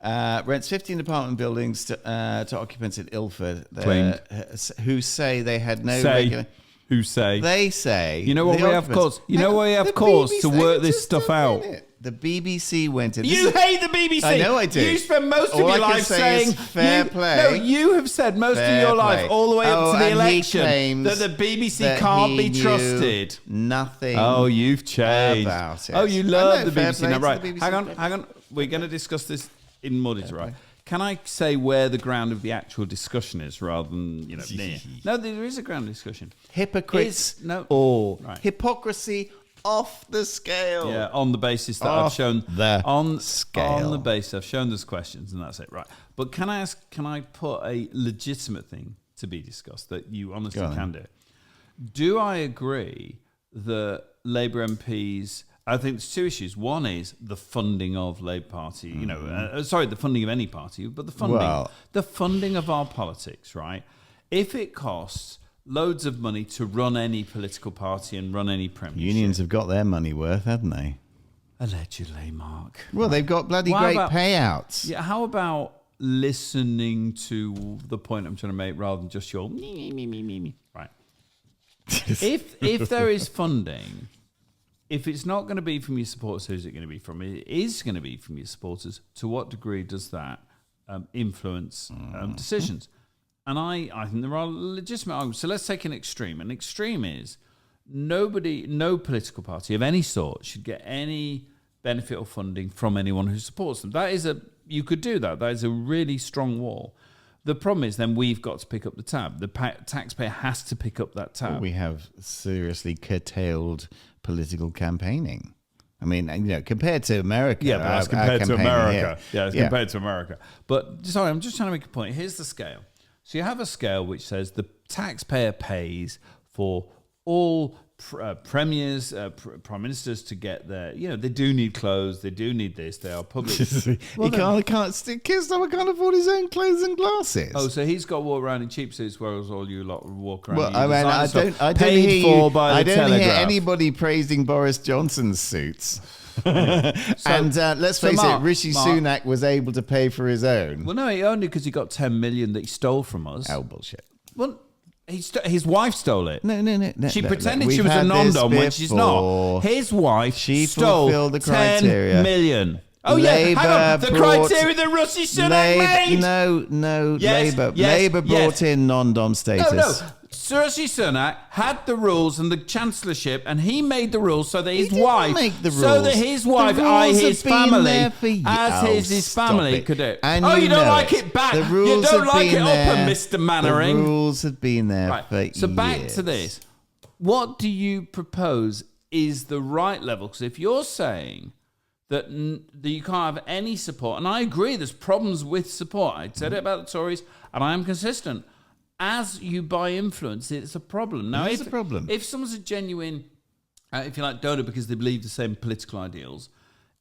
S2: Rents 15 apartment buildings to occupants at Ilford.
S1: Claimed.
S2: Who say they had no
S1: regular. Who say?
S2: They say.
S1: You know what we have cause? You know what we have cause to work this stuff out?
S2: The BBC went in.
S1: You hate the BBC.
S2: I know I do.
S1: You spend most of your life saying
S2: fair play.
S1: No, you have said most of your life, all the way up to the election, that the BBC can't be trusted.
S2: Nothing.
S1: Oh, you've changed.
S2: About it.
S1: Oh, you love the
S2: fair
S1: BBC.
S2: play
S1: Now,
S2: to
S1: right.
S2: the BBC.
S1: Hang on. We're going to discuss this in Muddies, right? Can I say where the ground of the actual discussion is rather than, near? No, there is a ground of discussion.
S2: Hypocrites
S1: Right.
S2: Hypocrisy off the scale.
S1: Yeah, on the basis that I've shown
S2: scale.
S1: On the basis I've shown those questions, and that's it, right? But can I put a legitimate thing to be discussed that you honestly can do? Do I agree that Labour MPs? I think there's two issues. One is the funding of Labour Party. The funding of any party, but the funding of our politics, right? If it costs loads of money to run any political party and run any premiership.
S2: Unions have got their money worth, haven't they?
S1: Allegedly, Mark.
S2: Well, they've got bloody great payouts.
S1: Yeah, how about listening to the point I'm trying to make rather than just your me. Right. If there is funding, if it's not going to be from your supporters, who's it going to be from? It is going to be from your supporters. To what degree does that influence decisions? And I think there are legitimate arguments. So let's take an extreme. An extreme is no political party of any sort should get any benefit or funding from anyone who supports them. You could do that. That is a really strong wall. The problem is then we've got to pick up the tab. The taxpayer has to pick up that tab.
S2: We have seriously curtailed political campaigning. I mean, compared to America.
S1: Yeah, but that's compared to America.
S2: Here.
S1: It's compared to America. But, sorry, I'm just trying to make a point. Here's the scale. So you have a scale which says the taxpayer pays for all premiers, prime ministers to get their, they do need clothes, they do need this, they are public.
S2: Keir Starmer can't afford his own clothes and glasses.
S1: Oh, so he's got to walk around in cheap suits, whereas all you lot walk around.
S2: Well, I don't hear anybody praising Boris Johnson's suits. Let's face it, Rishi Sunak was able to pay for his own.
S1: Well, no, only because he got 10 million that he stole from us.
S2: Oh, bullshit.
S1: Well, his wife stole it.
S2: No.
S1: She pretended she was a non-dom when she's not. His wife stole
S2: the criteria.
S1: 10 million. Oh, Labour hang on. The criteria that Rishi Sunak made.
S2: No. Labour brought in non-dom status.
S1: No. Rishi Sunak had the rules and the chancellorship, and he made the rules so that his wife, his family could do it. And you don't like it back. You don't like it up, Mr. Mannering.
S2: The rules have been there for years.
S1: So back to this. What do you propose is the right level? Because if you're saying that you can't have any support, and I agree, there's problems with support. I said it about the Tories, and I am consistent. As you buy influence, it's a problem. Now, if someone's a genuine, if you like, donor because they believe the same political ideals,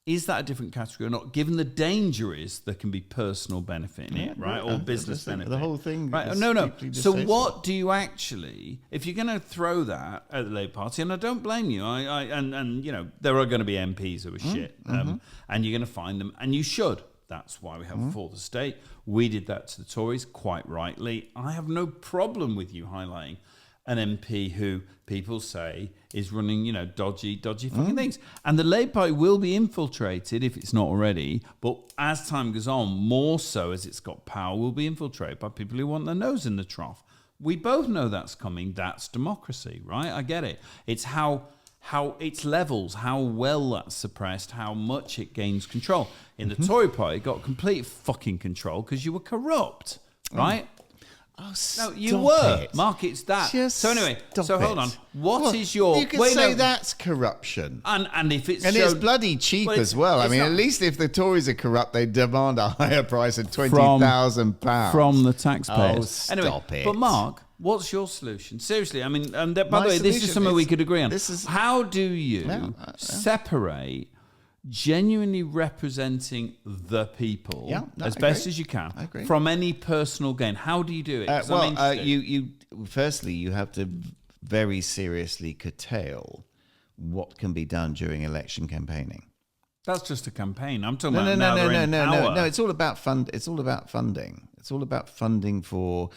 S1: is that a different category or not? Given the danger is there can be personal benefit in it, right? Or business benefit.
S2: The whole thing.
S1: Right? No. So what do you actually, if you're going to throw that at the Labour Party, and I don't blame you, and there are going to be MPs who are shit, and you're going to find them, and you should. That's why we have a fourth estate. We did that to the Tories, quite rightly. I have no problem with you highlighting an MP who people say is running, dodgy fucking things. And the Labour Party will be infiltrated, if it's not already, but as time goes on, more so as it's got power, will be infiltrated by people who want their nose in the trough. We both know that's coming. That's democracy, right? I get it. It's how it's levels, how well that's suppressed, how much it gains control. In the Tory Party, it got complete fucking control because you were corrupt, right?
S2: Oh,
S1: No, you were.
S2: it.
S1: Mark, it's that.
S2: Just
S1: So anyway,
S2: stop
S1: hold
S2: it.
S1: on. What is your...
S2: You could say that's corruption.
S1: And if it's...
S2: And it's bloody cheap
S1: Well,
S2: as well. I
S1: it's
S2: mean,
S1: not-
S2: at least if the Tories are corrupt, they demand a higher price of £20,000
S1: from the taxpayers.
S2: Oh, stop it.
S1: But Mark, what's your solution? Seriously, I mean, and by
S2: My
S1: the way, this is
S2: solution
S1: something we
S2: is-
S1: could agree on.
S2: this is-
S1: How do you
S2: Yeah,
S1: separate genuinely representing the people
S2: Yeah, no,
S1: as
S2: I
S1: best
S2: agree.
S1: as you can
S2: I agree.
S1: from any personal gain? How do you do it? 'Cause I'm interested.
S2: you firstly you have to very seriously curtail what can be done during election campaigning.
S1: That's just a campaign. I'm talking
S2: No,
S1: about now they're in
S2: no.
S1: power.
S2: It's all about fund. It's all about funding. It's all about funding for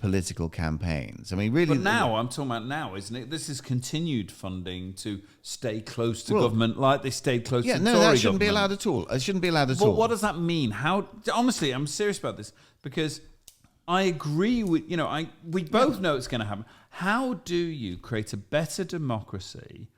S2: political campaigns. I mean, really.
S1: But now, I'm talking about now, isn't it? This is continued funding to stay close to
S2: Well,
S1: government like they stayed close
S2: yeah,
S1: to
S2: no,
S1: Tory
S2: that shouldn't be
S1: government.
S2: allowed at all. It shouldn't be allowed at
S1: Well,
S2: all.
S1: what does that mean? How? Honestly, I'm serious about this because I agree with we both know it's going to happen. How do you create a better democracy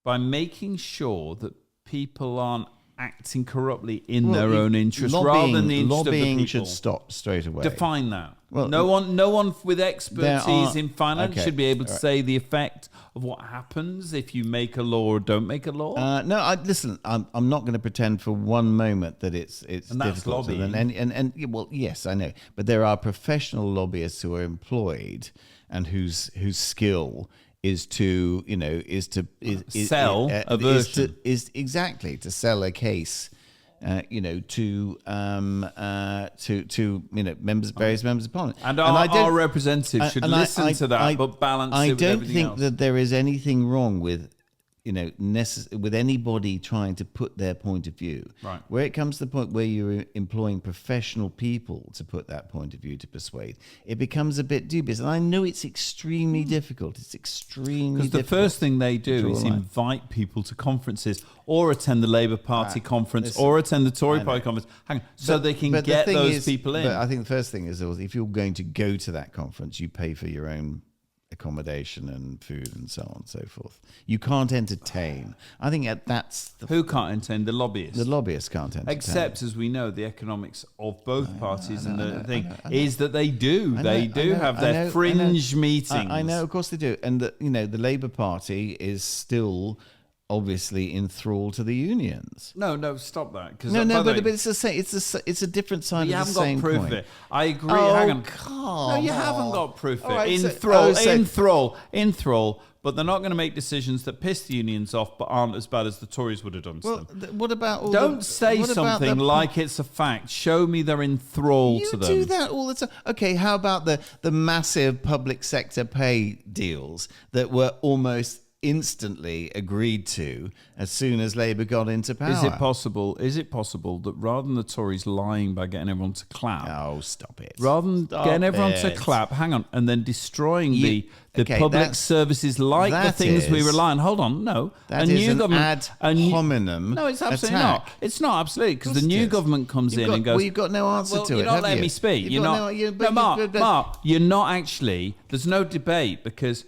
S1: by making sure that people aren't acting corruptly in their own interest rather than the interest of the
S2: lobbying
S1: people?
S2: should stop straight away.
S1: Define that.
S2: Well,
S1: no one with expertise in finance
S2: okay,
S1: should be able to
S2: all right.
S1: say the effect of what happens if you make a law or don't make a law.
S2: No, listen. I'm not going to pretend for one moment that it's
S1: And that's
S2: difficult.
S1: lobbying.
S2: And well, yes, I know, but there are professional lobbyists who are employed and whose skill is to
S1: Sell a version.
S2: is exactly to sell a case. To various members of parliament,
S1: and
S2: I don't-
S1: our representatives should
S2: and
S1: listen to that, but balance it with
S2: I don't
S1: everything
S2: think
S1: else.
S2: that there is anything wrong with, with anybody trying to put their point of view.
S1: Right.
S2: Where it comes to the point where you're employing professional people to put that point of view to persuade, it becomes a bit dubious. And I know it's extremely difficult. It's extremely
S1: Because the
S2: difficult.
S1: first thing they do
S2: draw
S1: is
S2: a line.
S1: invite people to conferences or attend the Labour Party conference or attend the Tory Party conference so they can
S2: But the
S1: get
S2: thing
S1: those
S2: is-
S1: people in.
S2: But I think the first thing is, if you're going to go to that conference, you pay for your own accommodation and food and so on and so forth. You can't entertain. I think that's
S1: Who can't attend? The lobbyists.
S2: the lobbyists can't entertain.
S1: Except, as we know, the economics of both parties and the thing is that they do. They do have their fringe meetings.
S2: I know, of course they do. And the Labour Party is still obviously enthralled to the unions.
S1: No, stop that. Because
S2: No, but it's the same. It's a different side
S1: you
S2: of the
S1: haven't
S2: same
S1: got proof
S2: coin.
S1: of it. I agree.
S2: Oh,
S1: Hang on.
S2: come
S1: No, you
S2: on.
S1: haven't got proof of
S2: All right,
S1: it.
S2: so-
S1: Enthrall. But they're not going to make decisions that piss the unions off, but aren't as bad as the Tories would have done to
S2: Well,
S1: them.
S2: what about all
S1: Don't
S2: the,
S1: say
S2: what about
S1: something
S2: the-
S1: like it's a fact. Show me they're enthralled
S2: You
S1: to them.
S2: do that all the time. Okay, how about the massive public sector pay deals that were almost instantly agreed to as soon as Labour got into power?
S1: Is it possible that rather than the Tories lying by getting everyone to clap,
S2: Oh, stop it.
S1: rather than
S2: Stop
S1: getting everyone
S2: it.
S1: to clap, hang on, and then destroying the
S2: okay,
S1: public
S2: that's-
S1: services like the
S2: that
S1: things we
S2: is-
S1: rely on. Hold on, no.
S2: That is an ad hominem
S1: No, it's absolutely
S2: attack.
S1: not. It's not absolutely because
S2: course
S1: the
S2: it
S1: new
S2: is.
S1: government comes
S2: You've
S1: in
S2: got-
S1: and goes.
S2: well, you've got no answer
S1: well,
S2: to
S1: you're
S2: it,
S1: not
S2: have
S1: letting
S2: you?
S1: me speak.
S2: You've
S1: You're
S2: got
S1: not.
S2: no- you-
S1: No,
S2: but
S1: Mark,
S2: you- but-
S1: Mark, you're not actually. There's no debate because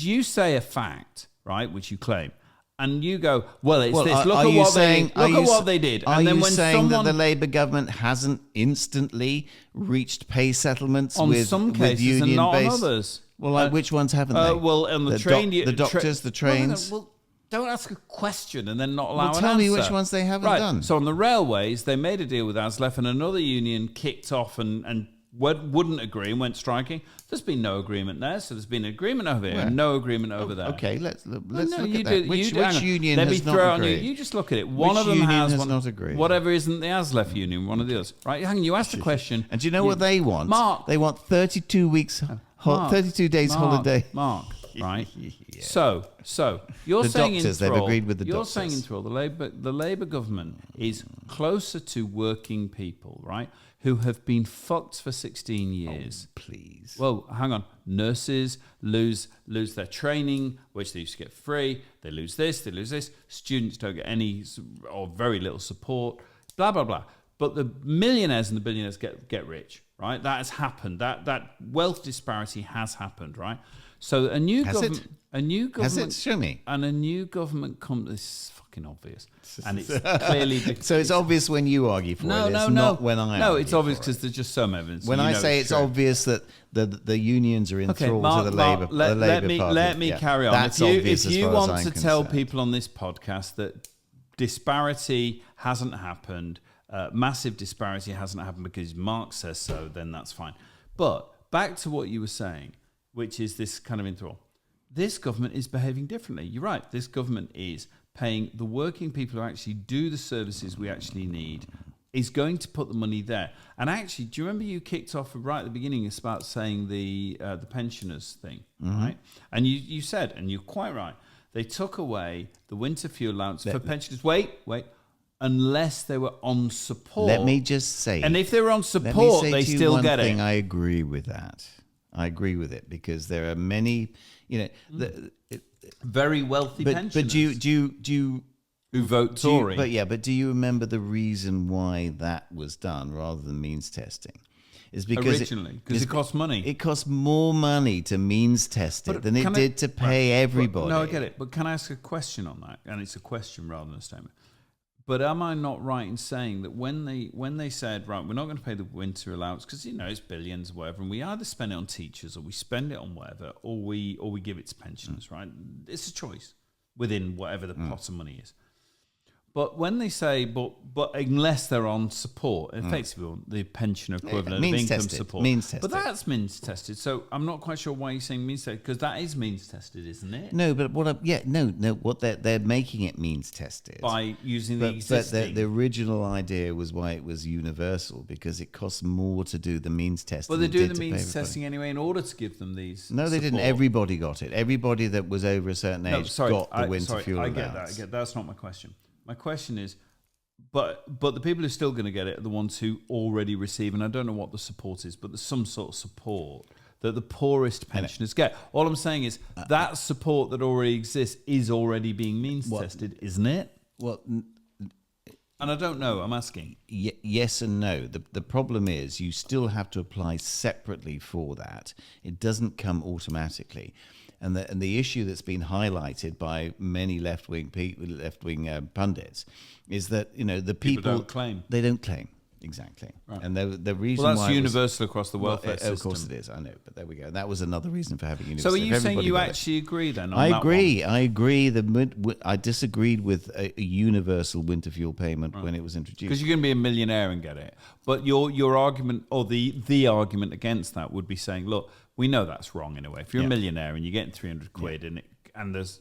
S1: you say a fact, right, which you claim. And you go, well, it's this. Look at what they did.
S2: Are
S1: And then
S2: you
S1: when
S2: saying
S1: someone,
S2: that the Labour government hasn't instantly reached pay settlements
S1: on
S2: with
S1: some
S2: with
S1: cases and not on
S2: union-based?
S1: others.
S2: Well, like which ones haven't they?
S1: Well, on the
S2: the
S1: train,
S2: the doctors, the trains.
S1: Well, don't ask a question and then not allow
S2: Well,
S1: an
S2: tell me
S1: answer.
S2: which ones they haven't
S1: right.
S2: done.
S1: So on the railways, they made a deal with ASLEF, and another union kicked off and wouldn't agree and went striking. There's been no agreement there, so there's been an agreement over here
S2: Where?
S1: and no agreement over there.
S2: Okay, let's look
S1: No,
S2: at
S1: you
S2: that.
S1: do-
S2: Which
S1: you do- hang on.
S2: union
S1: Let me
S2: has
S1: throw
S2: not
S1: it on you.
S2: agreed?
S1: You just look at it. One
S2: Which
S1: of them
S2: union
S1: has
S2: has
S1: one.
S2: not agreed?
S1: Whatever isn't the ASLEF union, one of the others. Right? Hang on, you asked a question.
S2: And do you know what they want?
S1: Mark.
S2: They want 32 weeks, 32 days holiday.
S1: Mark, right? So you're
S2: The
S1: saying
S2: doctors,
S1: in
S2: they've
S1: thrall,
S2: agreed with the
S1: you're
S2: doctors.
S1: saying in thrall, the Labour government is closer to working people, right, who have been fucked for 16 years.
S2: Please.
S1: Well, hang on. Nurses lose their training, which they used to get free. They lose this, they lose this. Students don't get any or very little support, blah, blah, blah. But the millionaires and the billionaires get rich, right? That has happened. That wealth disparity has happened, right? So a new government...
S2: Has it? Show me.
S1: And a new government comes... This is fucking obvious. And it's clearly...
S2: So it's obvious when you argue for it. It's not when I
S1: No,
S2: argue
S1: it's obvious
S2: for
S1: because there's just some evidence.
S2: When I say it's
S1: true.
S2: obvious that the unions are in thrall
S1: Mark,
S2: to the Labour Party.
S1: Let me carry on.
S2: That's
S1: If you want
S2: I'm
S1: to tell
S2: concerned.
S1: people on this podcast that disparity hasn't happened, massive disparity hasn't happened because Mark says so, then that's fine. But back to what you were saying, which is this kind of enthrall. This government is behaving differently. You're right. This government is paying the working people who actually do the services we actually need, is going to put the money there. And actually, do you remember you kicked off right at the beginning about saying the pensioners thing, right? And you said, and you're quite right, they took away the winter fuel allowance for pensioners. Wait, unless they were on support.
S2: Let me just say.
S1: And if they were on support, they still get it.
S2: I agree with that. I agree with it because there are many,
S1: very wealthy pensioners.
S2: But do you
S1: who vote Tory?
S2: But do you remember the reason why that was done rather than means testing? Is because
S1: originally because it costs money.
S2: It costs more money to means test it than it did to pay everybody.
S1: No, I get it. But can I ask a question on that? And it's a question rather than a statement. But am I not right in saying that when they said, right, we're not going to pay the winter allowance because it's billions or whatever, and we either spend it on teachers or we spend it on whatever, or we give it to pensioners, right? It's a choice within whatever the pot of money is. But when they say, but unless they're on support, effectively the pension equivalent of income support.
S2: Means tested.
S1: But that's means tested. So I'm not quite sure why you're saying means tested, because that is means tested, isn't it?
S2: No, but what they're making it means tested
S1: by using the existing.
S2: But the original idea was why it was universal, because it costs more to do the means testing.
S1: Well, they're doing the means testing anyway in order to give them these.
S2: No, they didn't. Everybody got it. Everybody that was over a certain age got the winter fuel allowance.
S1: I get that. That's not my question. My question is, but the people who are still going to get it are the ones who already receive, and I don't know what the support is, but there's some sort of support that the poorest pensioners get. All I'm saying is that support that already exists is already being means tested, isn't it?
S2: Well,
S1: and I don't know. I'm asking.
S2: Yes and no. The problem is you still have to apply separately for that. It doesn't come automatically. And the issue that's been highlighted by many left-wing pundits is that the people
S1: don't claim.
S2: They don't claim exactly,
S1: right.
S2: And the reason
S1: that's
S2: why
S1: universal across the welfare system.
S2: Of course it is. I know, but there we go. That was another reason for having
S1: universal. So are you saying you actually agree then? On that one?
S2: I agree. I disagreed with a universal winter fuel payment when it was introduced.
S1: Because you're going to be a millionaire and get it. But your argument, or the argument against that, would be saying, look, we know that's wrong in a way. If you're a millionaire and you're getting 300 quid and there's,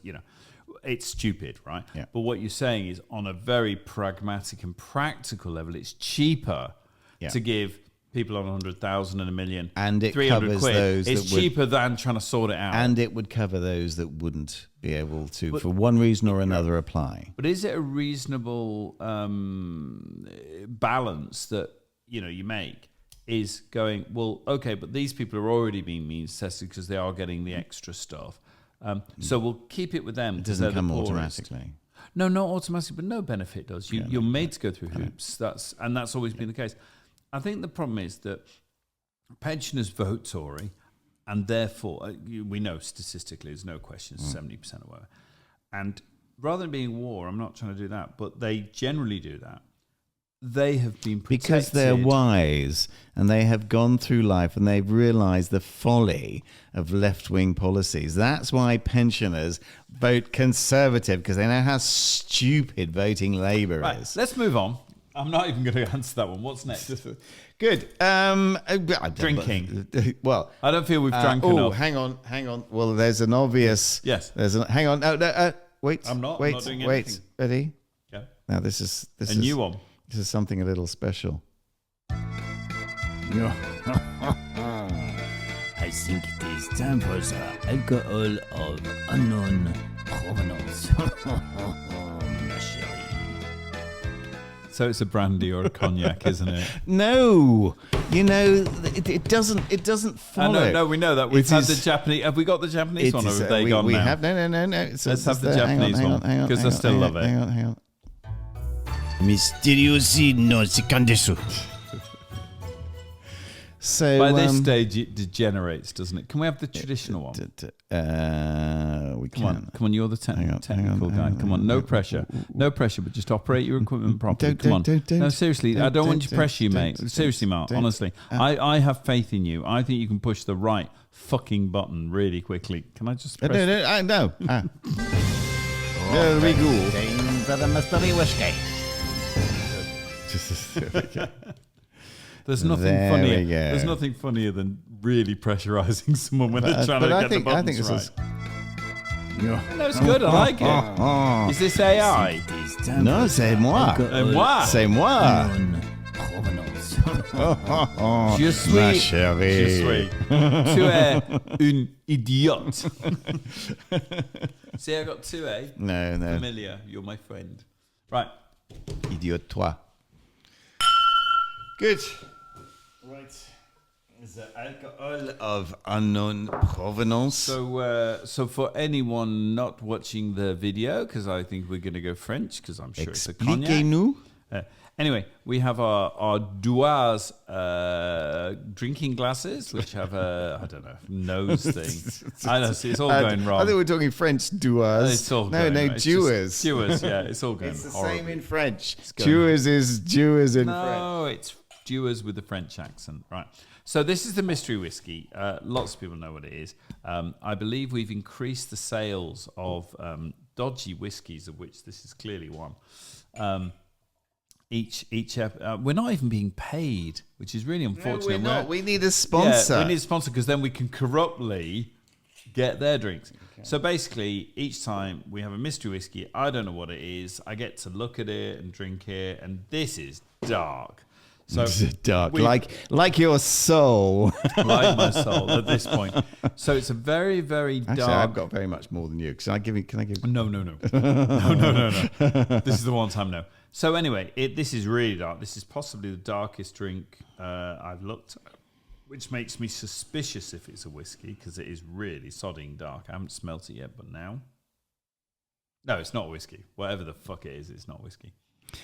S1: it's stupid, right?
S2: Yeah.
S1: But what you're saying is on a very pragmatic and practical level, it's cheaper to give people on 100,000 and a million
S2: and it
S1: 300
S2: covers
S1: quid.
S2: Those
S1: it's cheaper than trying to sort it out.
S2: And it would cover those that wouldn't be able to, for one reason or another, apply.
S1: But is it a reasonable balance that, you make? Is going, well, okay, but these people are already being means tested because they are getting the extra stuff. So we'll keep it with them.
S2: It doesn't come automatically.
S1: No, not automatically, but no benefit does. You're made to go through hoops. That's always been the case. I think the problem is that pensioners vote Tory, and therefore, we know statistically, there's no question, 70% or whatever. And rather than being war, I'm not trying to do that, but they generally do that. They have been protected.
S2: Because they're wise and they have gone through life and they've realised the folly of left-wing policies. That's why pensioners vote Conservative, because they know how stupid voting Labour is.
S1: Let's move on. I'm not even going to answer that one. What's next?
S2: Good.
S1: Drinking.
S2: Well,
S1: I don't feel we've drank enough.
S2: Hang on. Well, there's an obvious...
S1: Yes.
S2: Hang on. No, wait.
S1: I'm not doing anything.
S2: Wait. Ready?
S1: Yeah.
S2: Now, this is
S1: new one.
S2: This is something a little special.
S8: Hey I think it is time for the alcohol of unknown provenance. Ma chérie.
S1: So it's a brandy or a cognac, isn't it?
S2: No, it doesn't follow.
S1: No, we know that. We've
S2: It
S1: had
S2: is-
S1: the Japanese. Have we got the Japanese one, or have they
S2: we,
S1: gone
S2: we
S1: now?
S2: have no.
S1: Let's have the Japanese one, 'cause I still love it.
S2: Hang on.
S8: Mysteriously no secondesu.
S2: So
S1: By this stage, it degenerates, doesn't it? Can we have the traditional one?
S2: We
S1: Come on, you're the technical guy. Come on, no pressure, but just operate your equipment properly.
S2: Don't-
S1: Come on.
S2: don't-
S1: No, seriously, I don't want to
S2: don't-
S1: pressure you, mate.
S2: don't-
S1: Seriously, Mark,
S2: don't-
S1: honestly. I have faith in you. I think you can push the right fucking button really quickly. Can I just press?
S2: No. There we go.
S8: Time for the mystery whiskey.
S1: There's nothing
S2: There
S1: funnier.
S2: we go.
S1: There's nothing funnier than really pressurizing someone when they're trying to get the buttons
S2: this
S1: right.
S2: is.
S1: No, it's good. I like it. Is this AI?
S2: No, c'est moi.
S1: Moi.
S2: C'est moi.
S8: Unknown provenance.
S1: Je suis.
S2: Ma chérie.
S1: Je suis. Tu es une idiote. See, I got 2A.
S2: No.
S1: Familiar. You're my friend. Right.
S2: Idiot toi. Good. Right. The alcohol of unknown provenance.
S1: So for anyone not watching the video, because I think we're going to go French, because I'm sure it's a cognac.
S2: Expliquez-nous.
S1: Anyway, we have our Duaz drinking glasses, which have a, I don't know, nose thing. I don't see, it's all going wrong.
S2: I think we're talking French duas.
S1: It's all
S2: no,
S1: going
S2: no,
S1: wrong. It's
S2: duas.
S1: just Duaz, yeah, it's all going
S2: It's the
S1: horribly.
S2: same in French.
S1: going-
S2: Duas is Duas in French.
S1: No, it's Duaz with the French accent. Right. So this is the mystery whiskey. Lots of people know what it is. I believe we've increased the sales of dodgy whiskies, of which this is clearly one. We're not even being paid, which is really
S2: No,
S1: unfortunate.
S2: we're not. We need a sponsor.
S1: Yeah, we need a sponsor because then we can corruptly get their drinks. Okay. So basically, each time we have a mystery whiskey, I don't know what it is. I get to look at it and drink it, and this is dark. So
S2: dark,
S1: we-
S2: like your soul.
S1: like my soul at this point. So it's a very, very dark.
S2: Actually, I've got very much more than you. Can I give you?
S1: No. no. This is the one time no. So anyway, this is really dark. This is possibly the darkest drink I've looked at, which makes me suspicious if it's a whiskey because it is really sodding dark. I haven't smelt it yet, but now. No, it's not whiskey. Whatever the fuck it is, it's not whiskey.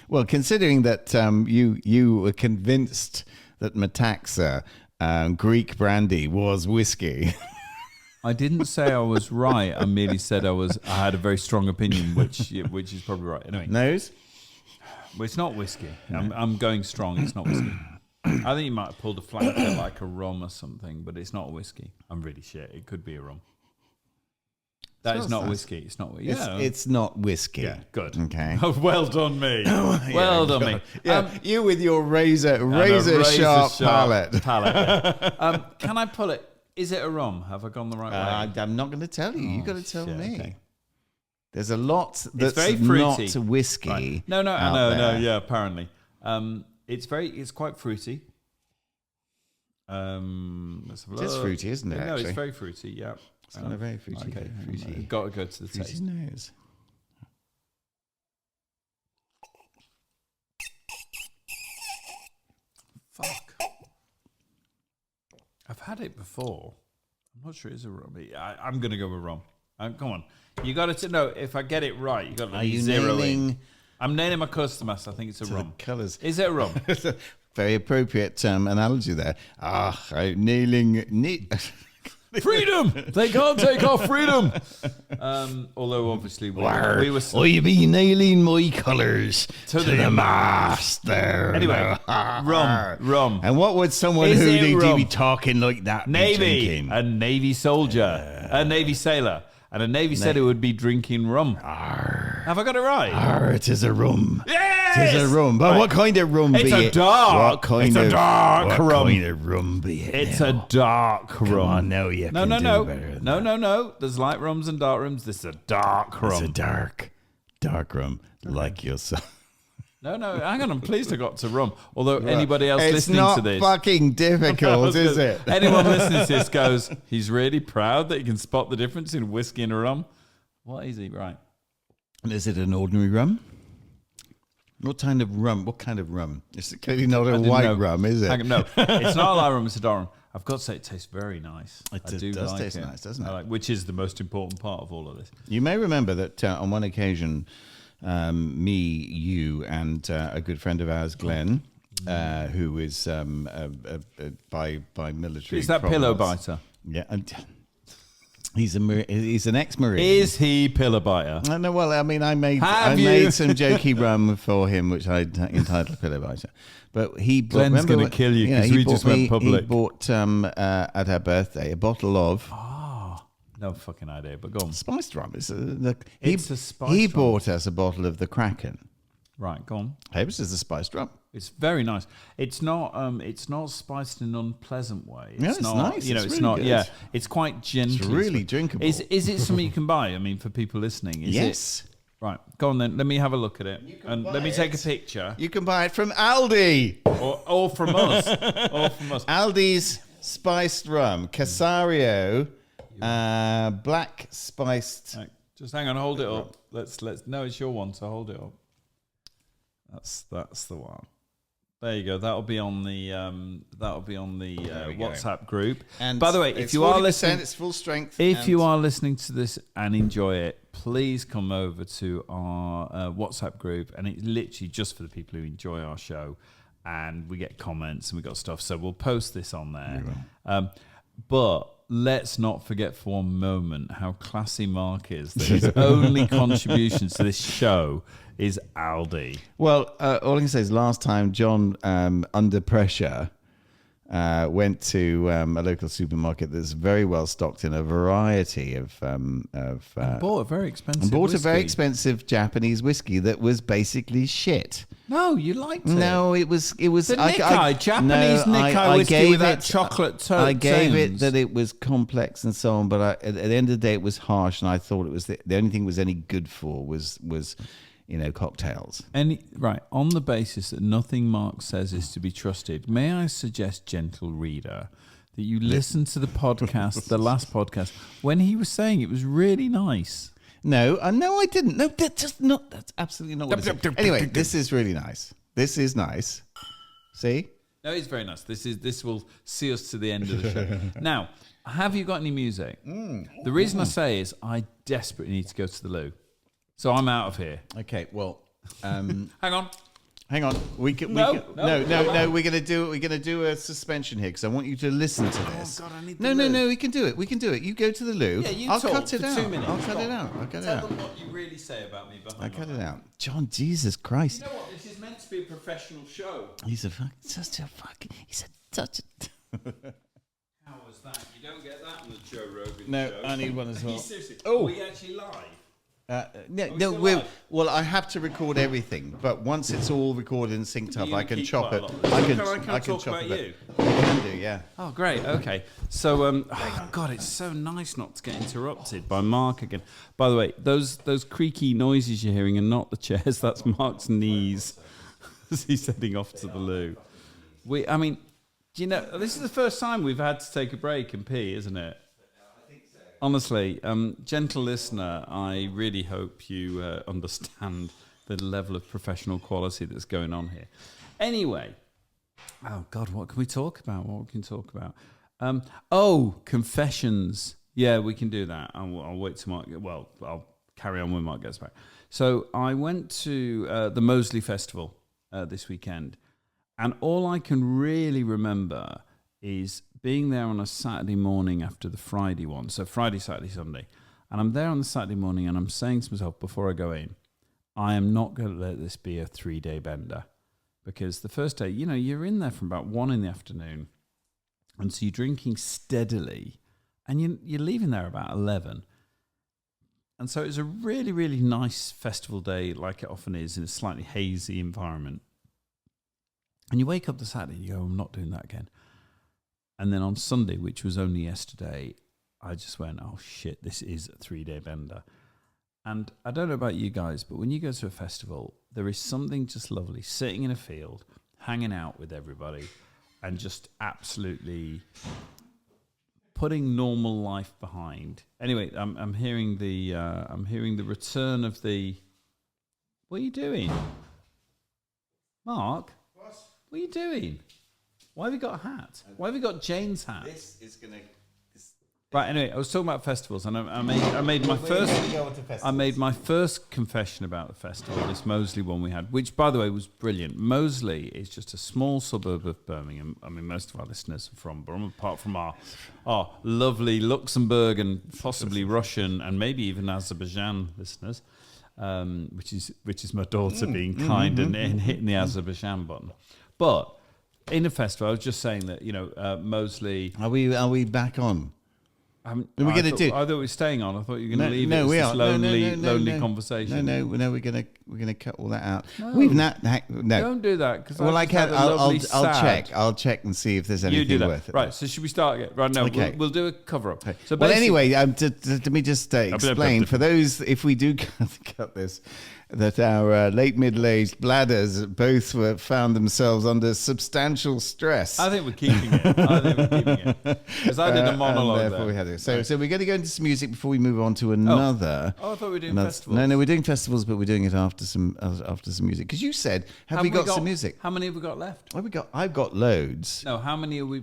S2: Well, considering that you were convinced that Metaxa Greek brandy was whiskey.
S1: I didn't say I was right. I merely said I had a very strong opinion, which is probably right. Anyway,
S2: Nose?
S1: well, it's not whiskey. I'm going strong. It's not whiskey. I think you might have pulled a flanker like a rum or something, but it's not a whiskey. I'm really shit. It could be a rum. That is
S2: Smells
S1: not
S2: nice.
S1: whiskey. It's not whiskey. Yeah.
S2: It's not whiskey.
S1: Yeah, good.
S2: Okay.
S1: Well done, me. Well done, me.
S2: Yeah, you with your razor sharp palate.
S1: Yeah. Can I pull it? Is it a rum? Have I gone the right way?
S2: I'm not going to tell you. You got to tell
S1: shit,
S2: me.
S1: okay.
S2: There's a lot that's
S1: very
S2: not
S1: fruity.
S2: whiskey.
S1: Right. No. Yeah, apparently. It's quite fruity. Let's have a
S2: It is
S1: look.
S2: fruity, isn't it,
S1: No,
S2: actually?
S1: it's very fruity. Yeah.
S2: It's got a very fruity.
S1: Okay,
S2: fruity.
S1: got to go to the
S2: Fruity
S1: taste.
S2: nose.
S1: Fuck. I've had it before. I'm not sure it's a rum. I'm going to go with rum. Come on. You got to know if I get it right. You got to
S2: Are you
S1: zero
S2: nailing
S1: in. I'm nailing my customers. I think it's a
S2: to
S1: rum.
S2: the colours?
S1: Is it a rum?
S2: Very appropriate analogy there. Nailing.
S1: Freedom! They can't take our freedom. Although obviously we were.
S8: I be nailing my colours
S1: To the
S2: master.
S1: Anyway, rum.
S2: And what would someone
S1: Is
S2: who
S1: it
S2: need to
S1: rum?
S2: be talking like that be
S1: Navy,
S2: drinking?
S1: a Navy soldier, a Navy sailor, and a Navy sailor would be drinking rum. Have I got it right?
S2: It is a rum.
S1: Yes!
S2: It is a rum. But what kind of rum
S1: It's
S2: be
S1: a
S2: it?
S1: dark-
S2: What kind
S1: it's a
S2: of
S1: dark
S2: what
S1: rum.
S2: kind of rum be it?
S1: It's
S2: now?
S1: a dark rum.
S2: Come on now, you
S1: No,
S2: can
S1: no,
S2: do
S1: no.
S2: better than
S1: No,
S2: that.
S1: no, no. There's light rums and dark rums. This is a dark rum.
S2: It's a dark rum, like yourself.
S1: No, hang on. I'm pleased I got to rum. Although anybody else
S2: It's
S1: listening
S2: not
S1: to this,
S2: fucking difficult, is it?
S1: anyone listening to this goes, he's really proud that he can spot the difference in whiskey and rum. What is he? Right.
S2: Is it an ordinary rum? What kind of rum? What kind of rum? It's clearly not a white rum, is it?
S1: Hang on, no, it's not a light rum. It's a dark rum. I've got to say, it tastes very nice.
S2: It
S1: I do
S2: does
S1: like
S2: taste
S1: it.
S2: nice, doesn't it?
S1: Which is the most important part of all of this.
S2: You may remember that on one occasion, me, you, and a good friend of ours, Glenn, who is by military.
S1: Is that pillow biter?
S2: Yeah, he's an ex-Marine.
S1: Is he pillow biter?
S2: No, well, I mean, I made some jokey rum for him, which I entitled Pillow Biter. But
S1: Glenn's going to kill you because we just went public.
S2: He bought at our birthday a bottle of
S1: no fucking idea, but go on.
S2: spiced rum. It's
S1: a spiced
S2: He
S1: rum.
S2: bought us a bottle of the Kraken.
S1: Right, go on.
S2: Hey, this is the spiced rum.
S1: It's very nice. It's not spiced in an unpleasant way.
S2: Yeah, it's
S1: not,
S2: nice.
S1: You know,
S2: It's
S1: it's
S2: really
S1: not.
S2: good.
S1: Yeah, it's quite gentle.
S2: It's really drinkable.
S1: Is it something you can buy? I mean, for people listening, is
S2: Yes.
S1: it? Right, go on then. Let me have a look at it, and let me
S2: buy
S1: take a
S2: it.
S1: picture,
S2: You can buy it from Aldi.
S1: or from us, or from us.
S2: Aldi's spiced rum, Casario, black spiced.
S1: Right, just hang on, hold it up. Let's. No, it's your one, so hold it up. That's the one. There you go. That'll be on the WhatsApp group.
S2: And
S1: by the way, if
S2: it's
S1: you are
S2: 40%,
S1: listening,
S2: it's full strength.
S1: if you are listening to this and enjoy it, please come over to our WhatsApp group, and it's literally just for the people who enjoy our show, and we get comments and we got stuff. So we'll post this on there. But let's not forget for one moment how classy Mark is. That his only contribution to this show is Aldi.
S2: Well, all I can say is last time John, under pressure, went to a local supermarket that's very well stocked in a variety of
S1: Bought a very expensive.
S2: and bought a very
S1: whiskey.
S2: expensive Japanese whiskey that was basically shit.
S1: No, you liked it.
S2: No, it was
S1: The Nikkei, Japanese Nikkei whiskey
S2: gave
S1: with that
S2: it-
S1: chocolate toast.
S2: I gave it that it was complex and so on, but at the end of the day, it was harsh, and I thought it was the only thing it was any good for was cocktails.
S1: Right, on the basis that nothing Mark says is to be trusted, may I suggest, gentle reader, that you listen to the podcast, the last podcast, when he was saying it was really nice.
S2: No, I didn't. No, that's absolutely not what I said. Anyway, this is really nice. This is nice. See?
S1: No, it's very nice. This will see us to the end of the show. Now, have you got any music? The reason I say is I desperately need to go to the loo. So I'm out of here.
S2: Okay, well,
S1: Hang on.
S2: hang on. We're gonna do a suspension here because I want you to listen to this.
S1: God, I need
S2: No,
S1: the
S2: no,
S1: loo.
S2: no. We can do it. We can do it. You go to the loo.
S1: Yeah, you
S2: I'll
S1: talk
S2: cut it
S1: for
S2: out.
S1: 2 minutes.
S2: I'll cut
S1: Go
S2: it
S1: on.
S2: out. I'll cut it
S1: Tell
S2: out.
S1: them what you really say about me behind
S2: I'll
S1: my
S2: cut it
S1: back.
S2: out. John, Jesus Christ.
S1: You know what? This is meant to be a professional show.
S2: He's such a.
S1: How was that? You don't get that on the Joe Rogan
S2: No,
S1: show.
S2: I need one as well.
S1: Seriously,
S2: Oh.
S1: are we actually live?
S2: No,
S1: still live?
S2: well, I have to record everything, but once it's all recorded and synced up,
S1: You
S2: I can
S1: keep
S2: chop
S1: quite
S2: it.
S1: a lot of this.
S2: I can
S1: Can I talk
S2: chop
S1: about
S2: a bit.
S1: you?
S2: You can do, yeah.
S1: Oh, great. Okay. So, oh, God, it's so nice not to get interrupted by Mark again. By the way, those creaky noises you're hearing are not the chairs. That's Mark's knees as he's heading off to the loo. I mean, do you know, this is the first time we've had to take a break and pee, isn't it? Honestly, gentle listener, I really hope you understand the level of professional quality that's going on here. Anyway, oh God, what can we talk about? Confessions. Yeah, we can do that. I'll wait till Mark. Well, I'll carry on when Mark gets back. So I went to the Moseley Festival this weekend, and all I can really remember is being there on a Saturday morning after the Friday one. So Friday, Saturday, Sunday. And I'm there on the Saturday morning and I'm saying to myself before I go in, I am not going to let this be a 3-day bender. Because the first day, you know, you're in there from about 1 in the afternoon. And so you're drinking steadily. And you're leaving there about 11. And so it was a really, really nice festival day, like it often is, in a slightly hazy environment. And you wake up the Saturday and you go, I'm not doing that again. And then on Sunday, which was only yesterday, I just went, oh shit, this is a 3-day bender. And I don't know about you guys, but when you go to a festival, there is something just lovely sitting in a field, hanging out with everybody, and just absolutely putting normal life behind. Anyway, I'm hearing the return of the. What are you doing, Mark? What are you doing? Why have you got a hat? Why have you got Jane's hat?
S2: This is going to...
S1: Right. Anyway, I was talking about festivals, and I made my first confession about the festival. This Moseley one we had, which by the way was brilliant. Moseley is just a small suburb of Birmingham. I mean, most of our listeners are from Birmingham, apart from our lovely Luxembourg and possibly Russian and maybe even Azerbaijan listeners, which is my daughter being kind and hitting the Azerbaijan button. But in the festival, I was just saying that Moseley.
S2: Are we back on?
S1: I thought we were staying on. I thought you were going to leave it.
S2: We
S1: This
S2: are.
S1: lonely conversation.
S2: No, we're gonna cut all that out. We've not. No,
S1: don't do that. Because
S2: I'll check and see if there's anything
S1: you do that.
S2: worth it.
S1: Right. So should we start again? Right. No.
S2: Okay.
S1: We'll do a cover up. So
S2: well, anyway, let me just explain for those if we do cut this. That our late middle-aged bladders both found themselves under substantial stress.
S1: I think we're keeping it. Because I did a monologue
S2: and therefore we had it. So we're going to go into some music before we move on to another.
S1: Oh, I thought we were doing festivals.
S2: No, we're doing festivals, but we're doing it after some music. Because you said, have we got some music?
S1: How many have we got left?
S2: I've got loads.
S1: No, how many we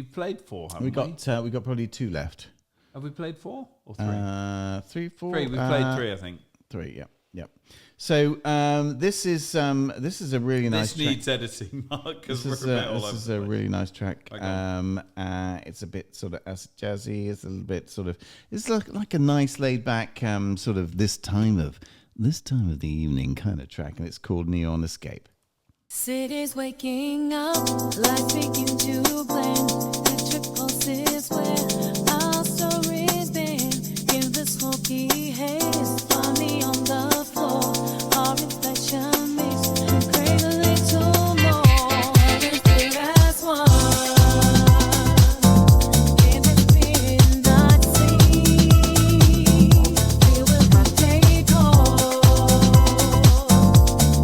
S1: played for?
S2: We got probably 2 left.
S1: Have we played 4 or 3?
S2: 3, 4.
S1: 3. We played 3, I think.
S2: 3, yeah. So this is a really nice.
S1: This needs editing, Mark.
S2: This is a really nice track. It's a bit sort of acid jazzy. It's a little bit sort of. It's like a nice laid back sort of this time of the evening kind of track, and it's called Neon Escape.
S9: Cities waking up, lights begin to blend. Electric pulses where our stories been. In the smoky haze, find me on the floor. Our reflection makes crave a little more. We're clear as one. In this midnight sea, we will not take hold.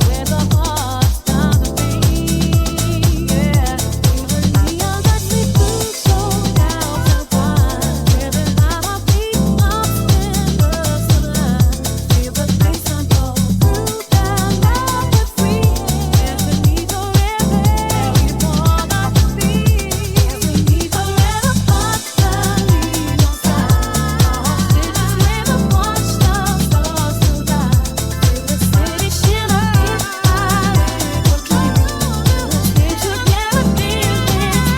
S9: Where the heart's down the beat, yeah. We will neon that we do so down the blind. Where the light beat up in the sublime. Feel the bass on go through the night we're free. As we need forever, we wanna be. As we need forever, utterly on side. Cities never watch the stars to die. Feel the city shimmer in high. We're clean. Let's get together,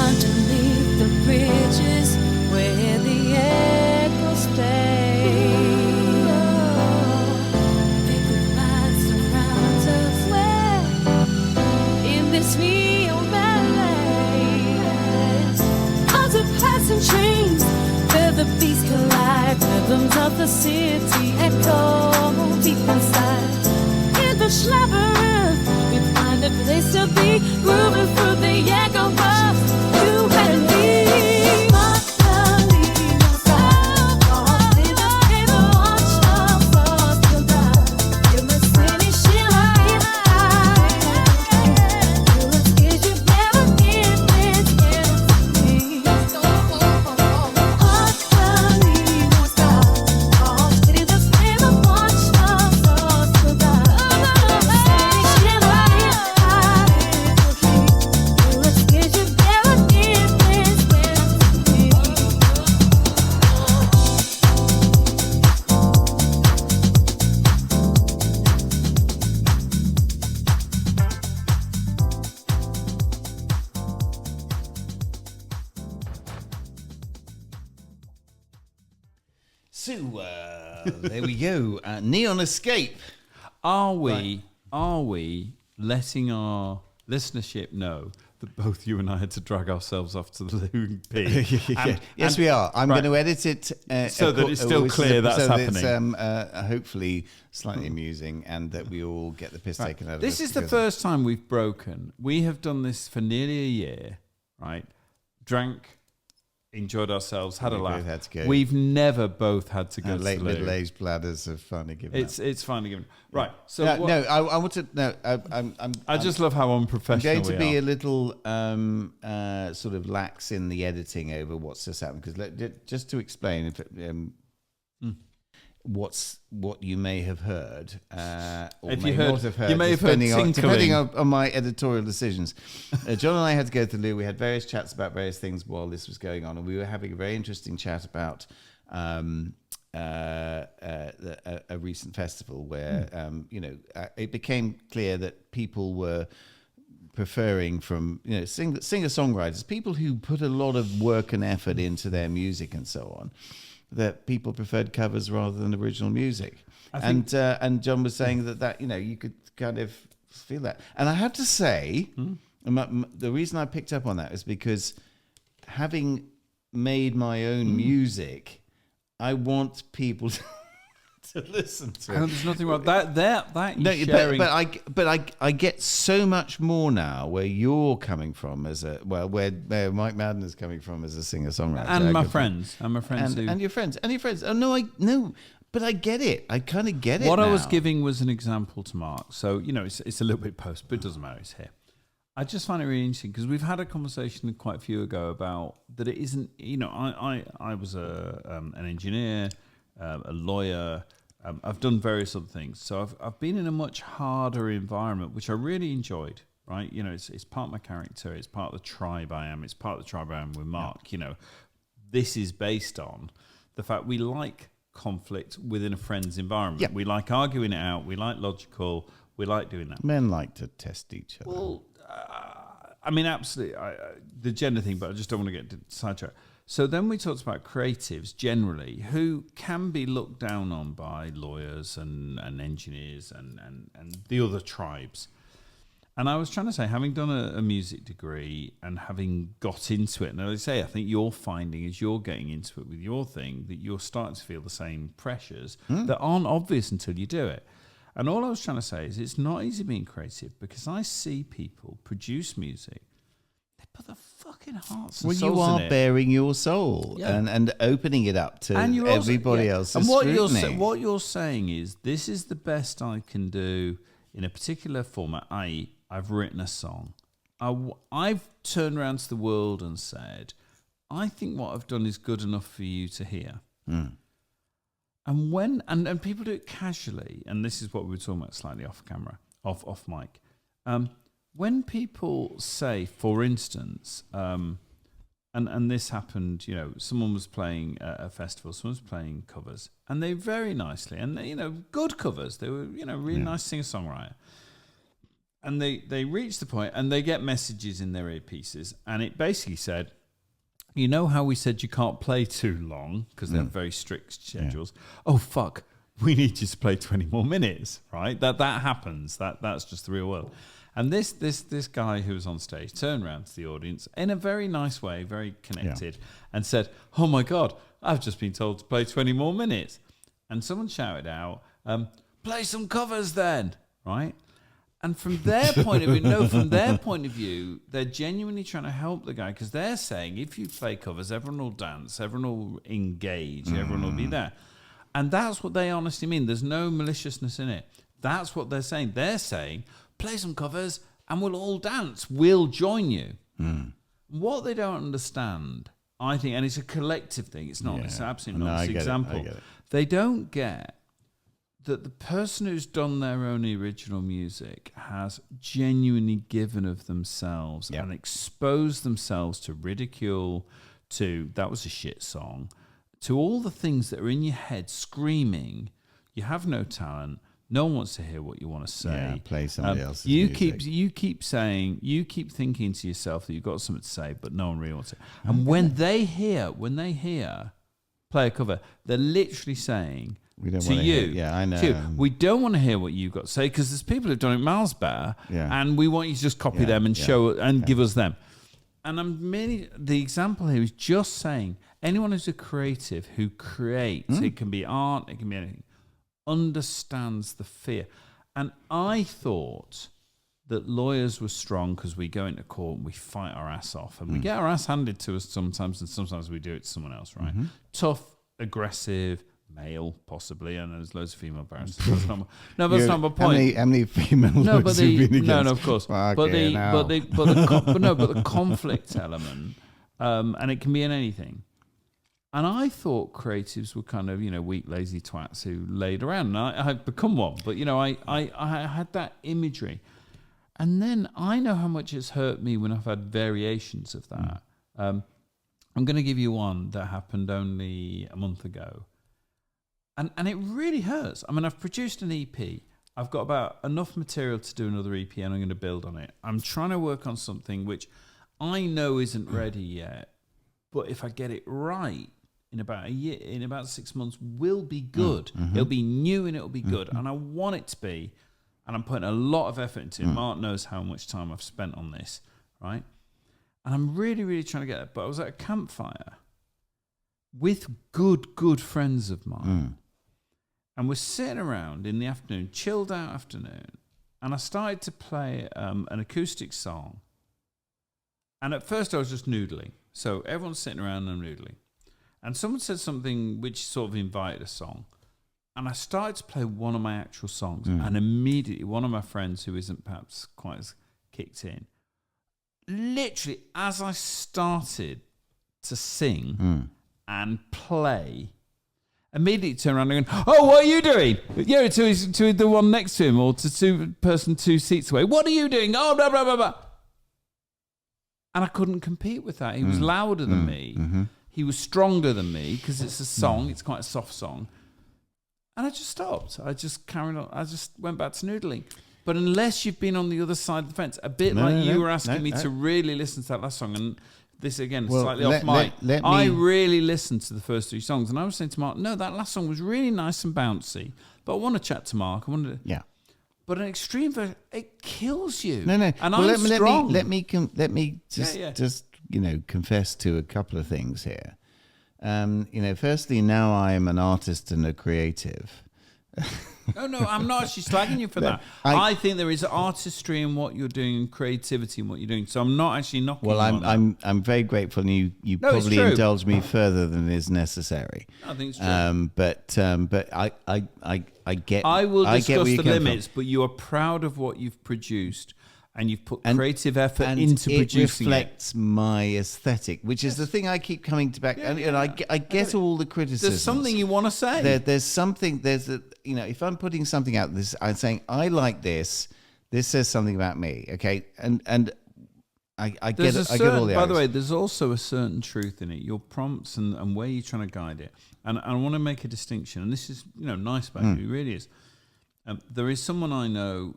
S9: underneath the bridges where the echoes stay. Pickle lights surround us where in this neon ballet. Under passing trains where the beats collide. Rhythms of the city echo deep inside. In the labyrinth we find a place to be.
S2: So there we go. Neon Escape.
S1: Are we letting our listenership know that both you and I had to drag ourselves off to the loo and pee?
S2: Yes, we are. I'm
S1: right.
S2: going to edit it
S1: So that it's still clear that's
S2: It's,
S1: happening.
S2: hopefully slightly amusing, and that we all get the piss taken out of us.
S1: This is the
S2: because-
S1: first time we've broken. We have done this for nearly a year, right? Drank, enjoyed ourselves, had a
S2: We
S1: laugh.
S2: both had to go.
S1: We've never both had to go
S2: Our
S1: to
S2: late
S1: the loo.
S2: middle-aged bladders have finally given up.
S1: It's finally given. Right. So
S2: No,
S1: what-
S2: no, I want to. No,
S1: I just love how
S2: I'm
S1: unprofessional
S2: going to
S1: we
S2: be
S1: are.
S2: a little sort of lax in the editing over what's just happened, because just to explain, what you may have heard, or
S1: If
S2: may
S1: you heard-
S2: not have heard,
S1: you may have heard
S2: depending
S1: tinkling.
S2: on my editorial decisions. John and I had to go to the loo. We had various chats about various things while this was going on, and we were having a very interesting chat about a recent festival where it became clear that people were preferring from singer-songwriters, people who put a lot of work and effort into their music and so on, that people preferred covers rather than original music. And John was saying that you could kind of feel that. And I have to say, the reason I picked up on that is because having made my own music, I want people to listen to
S1: And
S2: it.
S1: there's nothing wrong. That
S2: No,
S1: is sharing.
S2: but I get so much more now where you're coming from as where Mike Madden is coming from as a singer-songwriter.
S1: and my
S2: I could-
S1: friends. And my friends who...
S2: and your friends. Oh no, but I get it. I kind of get it.
S1: What I was
S2: now.
S1: giving was an example to Mark. So, it's a little bit post, but it doesn't matter. It's here. I just find it really interesting because we've had a conversation quite a few ago about that it isn't, I was an engineer, a lawyer. I've done various other things. So I've been in a much harder environment, which I really enjoyed, right? It's part of my character. It's part of the tribe I am. It's part of the tribe I am with Mark. This is based on the fact we like conflict within a friend's environment.
S2: Yeah.
S1: We like arguing it out. We like logical. We like doing that.
S2: Men like to test each other.
S1: Well, I mean, absolutely, the gender thing, but I just don't want to get sidetracked. So then we talked about creatives generally who can be looked down on by lawyers and engineers and the other tribes. And I was trying to say, having done a music degree and having got into it, and as I say, I think you're finding as you're getting into it with your thing that you're starting to feel the same pressures that aren't obvious until you do it. And all I was trying to say is it's not easy being creative because I see people produce music. They put their fucking hearts and
S2: Well,
S1: souls
S2: you are
S1: in it.
S2: bearing your soul
S1: Yeah.
S2: and opening it up to
S1: And you're
S2: everybody
S1: also,
S2: else's
S1: And what
S2: scrutiny.
S1: what you're saying is this is the best I can do in a particular format, i.e. I've written a song. I've turned around to the world and said, I think what I've done is good enough for you to hear. And when and people do it casually, and this is what we were talking about slightly off camera, off mic. When people say, for instance, and this happened, someone was playing at a festival, someone was playing covers, and they very nicely, and they, good covers, they were, really nice singer-songwriter. And they reach the point, and they get messages in their earpieces, and it basically said, you know how we said you can't play too long because they have very strict schedules? Oh, fuck. We need you to play 20 more minutes, right? That happens. That's just the real world. And this guy who was on stage turned around to the audience in a very nice way, very connected, and said, oh, my God, I've just been told to play 20 more minutes. And someone shouted out, play some covers then, right? And from their point of view, they're genuinely trying to help the guy because they're saying if you play covers, everyone will dance, everyone will engage, everyone will be there. And that's what they honestly mean. There's no maliciousness in it. That's what they're saying. They're saying, play some covers and we'll all dance. We'll join you. What they don't understand, I think, and it's a collective thing, it's not, it's absolutely not. It's an example.
S2: I get it.
S1: They don't get that the person who's done their own original music has genuinely given of themselves and exposed themselves to ridicule, to that was a shit song, to all the things that are in your head screaming, you have no talent, no one wants to hear what you want to say.
S2: Yeah, play somebody else's
S1: music.
S2: music.
S1: You keep thinking to yourself that you've got something to say, but no one really wants it. And when they hear play a cover. They're literally saying
S2: We don't
S1: to
S2: wanna
S1: you,
S2: hear- yeah, I know.
S1: to you, we don't want to hear what you've got to say because there's people who've done it miles better,
S2: Yeah.
S1: and we want you to just copy
S2: Yeah,
S1: them and
S2: yeah,
S1: show and give us them. And I'm merely the example here is just saying anyone who's a creative who creates, it can be art, it can be anything, understands the fear. And I thought that lawyers were strong because we go into court and we fight our ass off and we get our ass handed to us sometimes, and sometimes we do it to someone else, right? Tough, aggressive, male, possibly, and there's loads of female barristers. That's not my, no, but that's not my point.
S2: How many female
S1: No,
S2: lawyers
S1: but
S2: have been
S1: the
S2: against?
S1: no, of course,
S2: Okay,
S1: but the
S2: now.
S1: but the conflict element, and it can be in anything. And I thought creatives were kind of weak, lazy twats who laid around. And I've become one, but I had that imagery, and then I know how much it's hurt me when I've had variations of that. I'm going to give you one that happened only a month ago. And it really hurts. I mean, I've produced an EP. I've got about enough material to do another EP, and I'm going to build on it. I'm trying to work on something which I know isn't ready yet, but if I get it right in about a year, in about 6 months, will be good. It'll be new and it'll be good. And I want it to be, and I'm putting a lot of effort into it. Mark knows how much time I've spent on this, right? And I'm really, really trying to get it. But I was at a campfire with good friends of mine. And we're sitting around in the afternoon, chilled out afternoon, and I started to play an acoustic song. And at first I was just noodling. So everyone's sitting around and noodling. And someone said something which sort of invited a song. And I started to play one of my actual songs. And immediately one of my friends, who isn't perhaps quite as kicked in, literally as I started to sing and play, immediately turned around and going, "Oh, what are you doing?" To the one next to him, or to person 2 seats away. "What are you doing?" "Oh, blah, blah, blah, blah." And I couldn't compete with that. He was louder than me. He was stronger than me because it's a song. It's quite a soft song. And I just stopped. I just carried on. I just went back to noodling. But unless you've been on the other side of the fence, a bit you were asking me to really listen to that last song, and this again, slightly off mic. I really listened to the first 3 songs, and I was saying to Mark, no, that last song was really nice and bouncy, but I want to chat to Mark. I wanted to,
S2: Yeah.
S1: But an extreme version, it kills you.
S2: No.
S1: And
S2: well,
S1: I'm strong.
S2: Let me just
S1: Yeah.
S2: just confess to a couple of things here. Firstly, now I am an artist and a creative.
S1: No, I'm not actually slagging you for that. I think there is artistry in what you're doing and creativity in what you're doing. So I'm not actually knocking.
S2: Well,
S1: you on that.
S2: I'm very grateful, and you
S1: No, it's
S2: probably
S1: true.
S2: indulge me further than is necessary.
S1: I think it's true.
S2: But I get.
S1: I will
S2: I get
S1: discuss
S2: where you
S1: the
S2: come from.
S1: limits, but you are proud of what you've produced, and you've put creative effort
S2: and
S1: into
S2: it
S1: producing
S2: reflects my aesthetic, which is the thing I keep coming to back. And I get all the criticism.
S1: There's something you want to say.
S2: There's something. If I'm putting something out, I'm saying I like this. This says something about me. Okay, and I get it. I get all the.
S1: By the way, there's also a certain truth in it. Your prompts and where you're trying to guide it. And I want to make a distinction. And this is nice about you. It really is. There is someone I know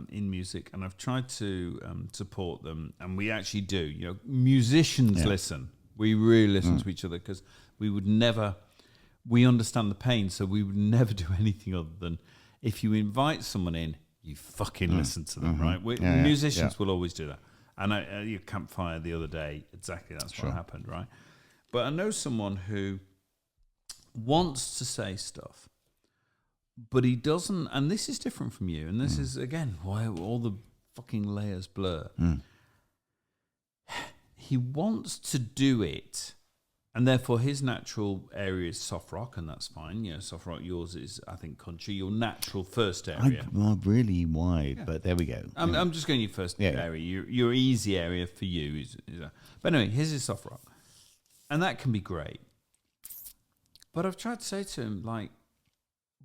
S1: in music, and I've tried to support them, and we actually do. Musicians listen. We really listen to each other because we would never. We understand the pain, so we would never do anything other than if you invite someone in, you fucking listen to them, right? Musicians will always do that. And at your campfire the other day, exactly that's what happened, right? But I know someone who wants to say stuff, but he doesn't, and this is different from you, and this is, again, why all the fucking layers blur. He wants to do it, and therefore his natural area is soft rock, and that's fine. Soft rock, yours is, I think, country, your natural first area.
S2: I'm really wide, but there we go.
S1: I'm just going your first area. Your easy area for you is but anyway, his is soft rock, and that can be great. But I've tried to say to him,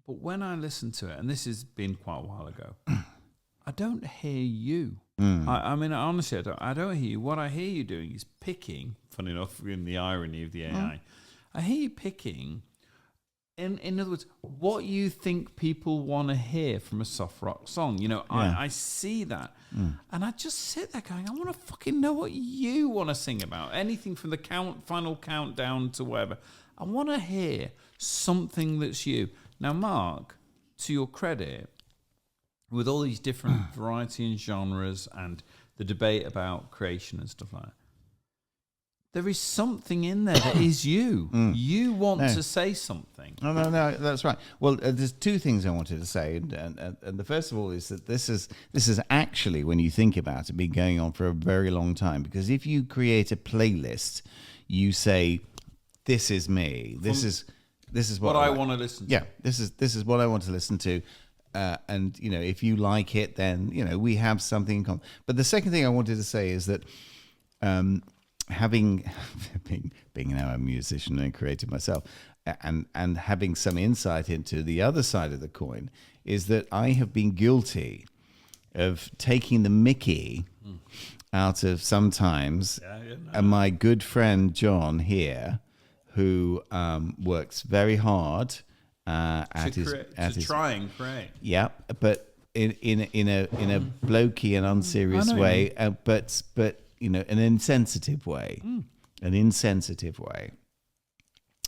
S1: but when I listen to it, and this has been quite a while ago, I don't hear you. I mean, honestly, I don't hear you. What I hear you doing is picking. Funny enough, in the irony of the AI, I hear you picking. In other words, what you think people want to hear from a soft rock song. I see that, and I just sit there going, I want to fucking know what you want to sing about. Anything from the final countdown to whatever. I want to hear something that's you. Now, Mark, to your credit, with all these different variety and genres and the debate about creation and stuff like that, there is something in there that is you. You want to say something.
S2: No, that's right. Well, there's two things I wanted to say, and the first of all is that this is actually, when you think about it, been going on for a very long time. Because if you create a playlist, you say, "This is me. This is what
S1: I
S2: like.
S1: want to listen to."
S2: Yeah, this is what I want to listen to. And if you like it, then we have something in common. But the second thing I wanted to say is that. Having being now a musician and creative myself, and having some insight into the other side of the coin, is that I have been guilty of taking the mickey out of sometimes. And my good friend John here, who works very hard at his
S1: try and create.
S2: Yeah, but in a blokey and unserious way, but an insensitive way,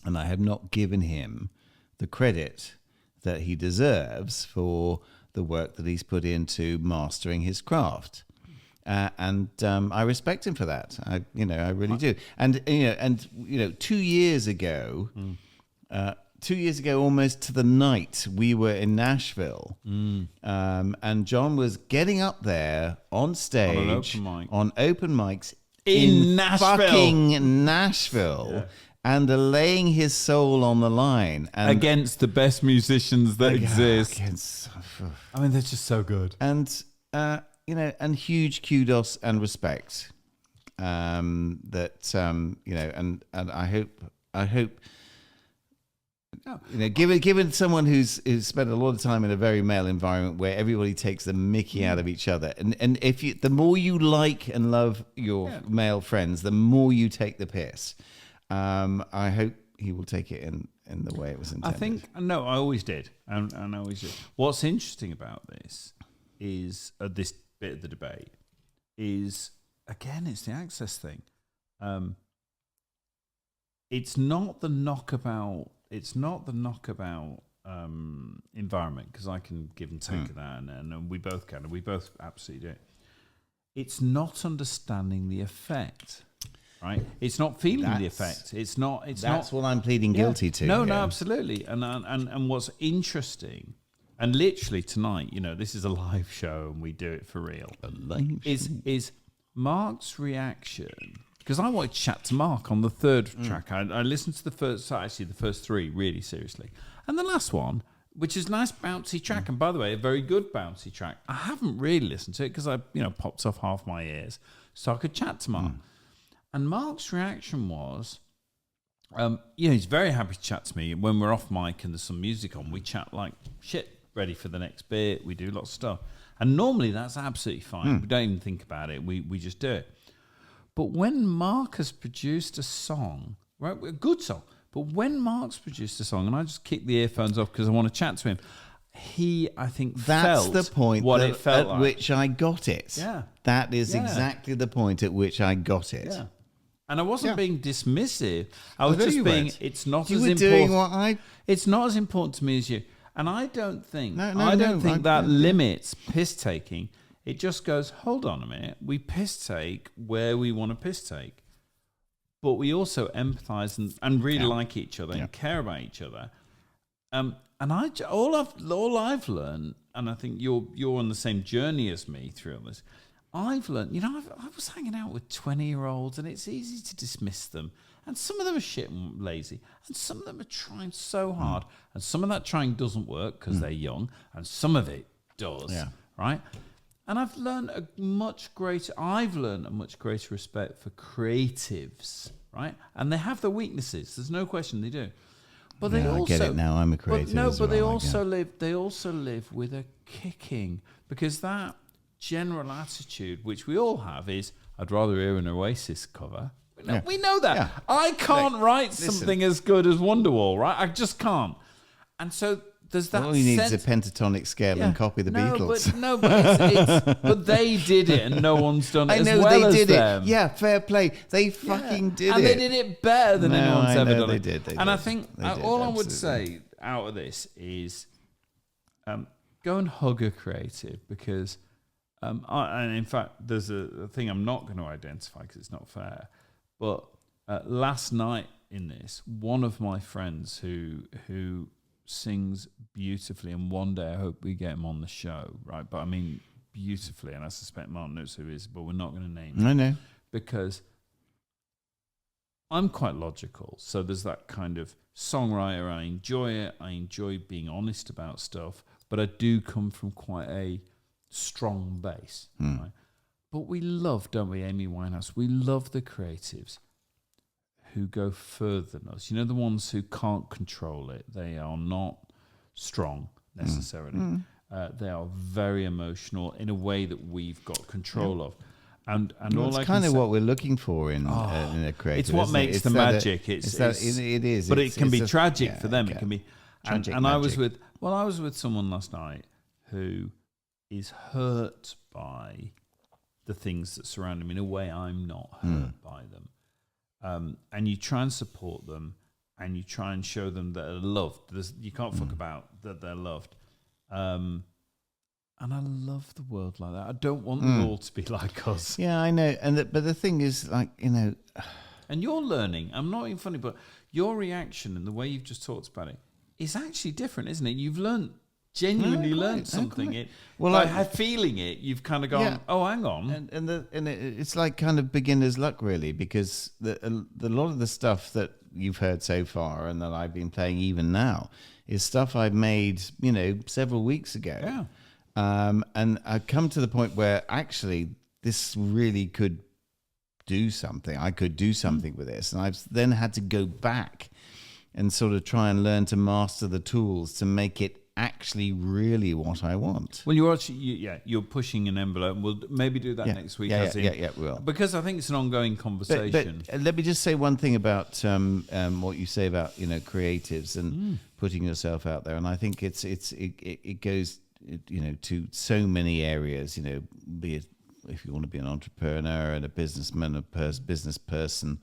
S2: and I have not given him the credit that he deserves for the work that he's put into mastering his craft, and I respect him for that. I really do. And 2 years ago. 2 years ago, almost to the night, we were in Nashville, and John was getting up there on stage on open mics
S1: in Nashville.
S2: fucking Nashville, and laying his soul on the line and
S1: against the best musicians that exist. I mean, they're just so good.
S2: And and huge kudos and respect. And I hope. Given someone who's spent a lot of time in a very male environment where everybody takes the mickey out of each other, and the more you like and love your male friends, the more you take the piss. I hope he will take it in the way it was intended.
S1: I always did, and I always did. What's interesting about this is this bit of the debate is, again, it's the access thing. It's not the knockabout. It's not the knockabout environment, because I can give and take of that, and we both can, and we both absolutely do. It's not understanding the effect, right? It's not feeling the effect. It's not.
S2: That's what I'm pleading guilty to.
S1: No, absolutely. And what's interesting, and literally tonight, this is a live show, and we do it for real.
S2: A live
S1: is Mark's reaction. Because I want to chat to Mark on the third track. I listened to the first three really seriously. And the last one, which is a nice bouncy track, and by the way, a very good bouncy track. I haven't really listened to it because I popped off half my ears so I could chat to Mark. And Mark's reaction was, he's very happy to chat to me. When we're off mic and there's some music on, we chat like shit, ready for the next bit. We do lots of stuff. And normally that's absolutely fine. We don't even think about it. We just do it. But when Mark has produced a song, right, a good song, but when Mark's produced a song, and I just kick the earphones off because I want to chat to him, I think
S2: that's
S1: felt
S2: the point
S1: what it felt
S2: at
S1: like.
S2: which I got it.
S1: Yeah.
S2: That is exactly the point at which I got it.
S1: Yeah. And I wasn't being dismissive. I was just being, it's not
S2: you
S1: as
S2: were
S1: important.
S2: Doing what I...
S1: It's not as important to me as you. And I don't think,
S2: that
S1: limits piss taking. It just goes, hold on a minute, we piss take where we want to piss take. But we also empathize and really like each other and care about each other. And all I've learned, and I think you're on the same journey as me through all this, I've learned, I was hanging out with 20-year-olds, and it's easy to dismiss them. And some of them are shit and lazy, and some of them are trying so hard, and some of that trying doesn't work because they're young, and some of it does, right? And I've learned a much greater respect for creatives, right? And they have their weaknesses. There's no question they do. But they also
S2: I get it now. I'm a creative.
S1: They also live with a kicking, because that general attitude, which we all have, is I'd rather hear an Oasis cover. We know that. I can't write something as good as Wonderwall, right? I just can't. And so there's that.
S2: All you need is
S1: sense-
S2: a pentatonic scale and copy the Beatles.
S1: But they did it, and no one's done it
S2: I
S1: as
S2: know
S1: well
S2: they
S1: as
S2: did
S1: them.
S2: it. Yeah, fair play. They fucking did
S1: and
S2: it.
S1: they did it better than
S2: No,
S1: anyone's
S2: I
S1: ever
S2: know
S1: done
S2: they
S1: it.
S2: did, they
S1: and I
S2: did.
S1: think
S2: They did,
S1: all I would
S2: absolutely.
S1: say out of this is go and hug a creative, because, and in fact, there's a thing I'm not going to identify because it's not fair. But last night in this, one of my friends who sings beautifully, and one day I hope we get him on the show, right? But I mean beautifully, and I suspect Martin knows who he is, but we're not going to name him.
S2: I know.
S1: Because I'm quite logical. So there's that kind of songwriter. I enjoy it. I enjoy being honest about stuff. But I do come from quite a strong base. Right? But we love, don't we, Amy Winehouse? We love the creatives who go further than us. You know, the ones who can't control it. They are not strong necessarily. They are very emotional in a way that we've got control of. And
S2: Well,
S1: all I
S2: it's
S1: can
S2: kind of
S1: say-
S2: what we're looking for in a creative.
S1: It's what
S2: isn't
S1: makes
S2: it?
S1: the
S2: that
S1: magic. It is.
S2: But
S1: it can be tragic for them.
S2: Okay.
S1: It can be.
S2: Tragic
S1: And I was
S2: magic.
S1: with someone last night who is hurt by the things that surround him in a way I'm not hurt by them. And you try and support them, and you try and show them that they're loved. You can't fuck about that they're loved. And I love the world like that. I don't want them all to be like us.
S2: Yeah, I know. But the thing is, like, you know,
S1: And you're learning. I'm not even funny, but your reaction and the way you've just talked about it is actually different, isn't it? You've genuinely learned something.
S2: quite.
S1: Well,
S2: Well,
S1: by feeling it, you've kind of gone,
S2: Yeah.
S1: oh, hang on.
S2: it's like kind of beginner's luck, really, because the lot of the stuff that you've heard so far and that I've been playing even now is stuff I made, you know, several weeks ago.
S1: Yeah.
S2: And I've come to the point where actually this really could do something. I could do something with this. And I've then had to go back and sort of try and learn to master the tools to make it actually really what I want.
S1: Well, you're actually, you're pushing an envelope. We'll maybe do that
S2: Yeah.
S1: next week.
S2: Yeah,
S1: as in-
S2: we will.
S1: Because I think it's an ongoing conversation.
S2: But let me just say one thing about what you say about, you know, creatives and putting yourself out there. And I think it goes, you know, to so many areas, you know, be it if you want to be an entrepreneur and a businessman, business person,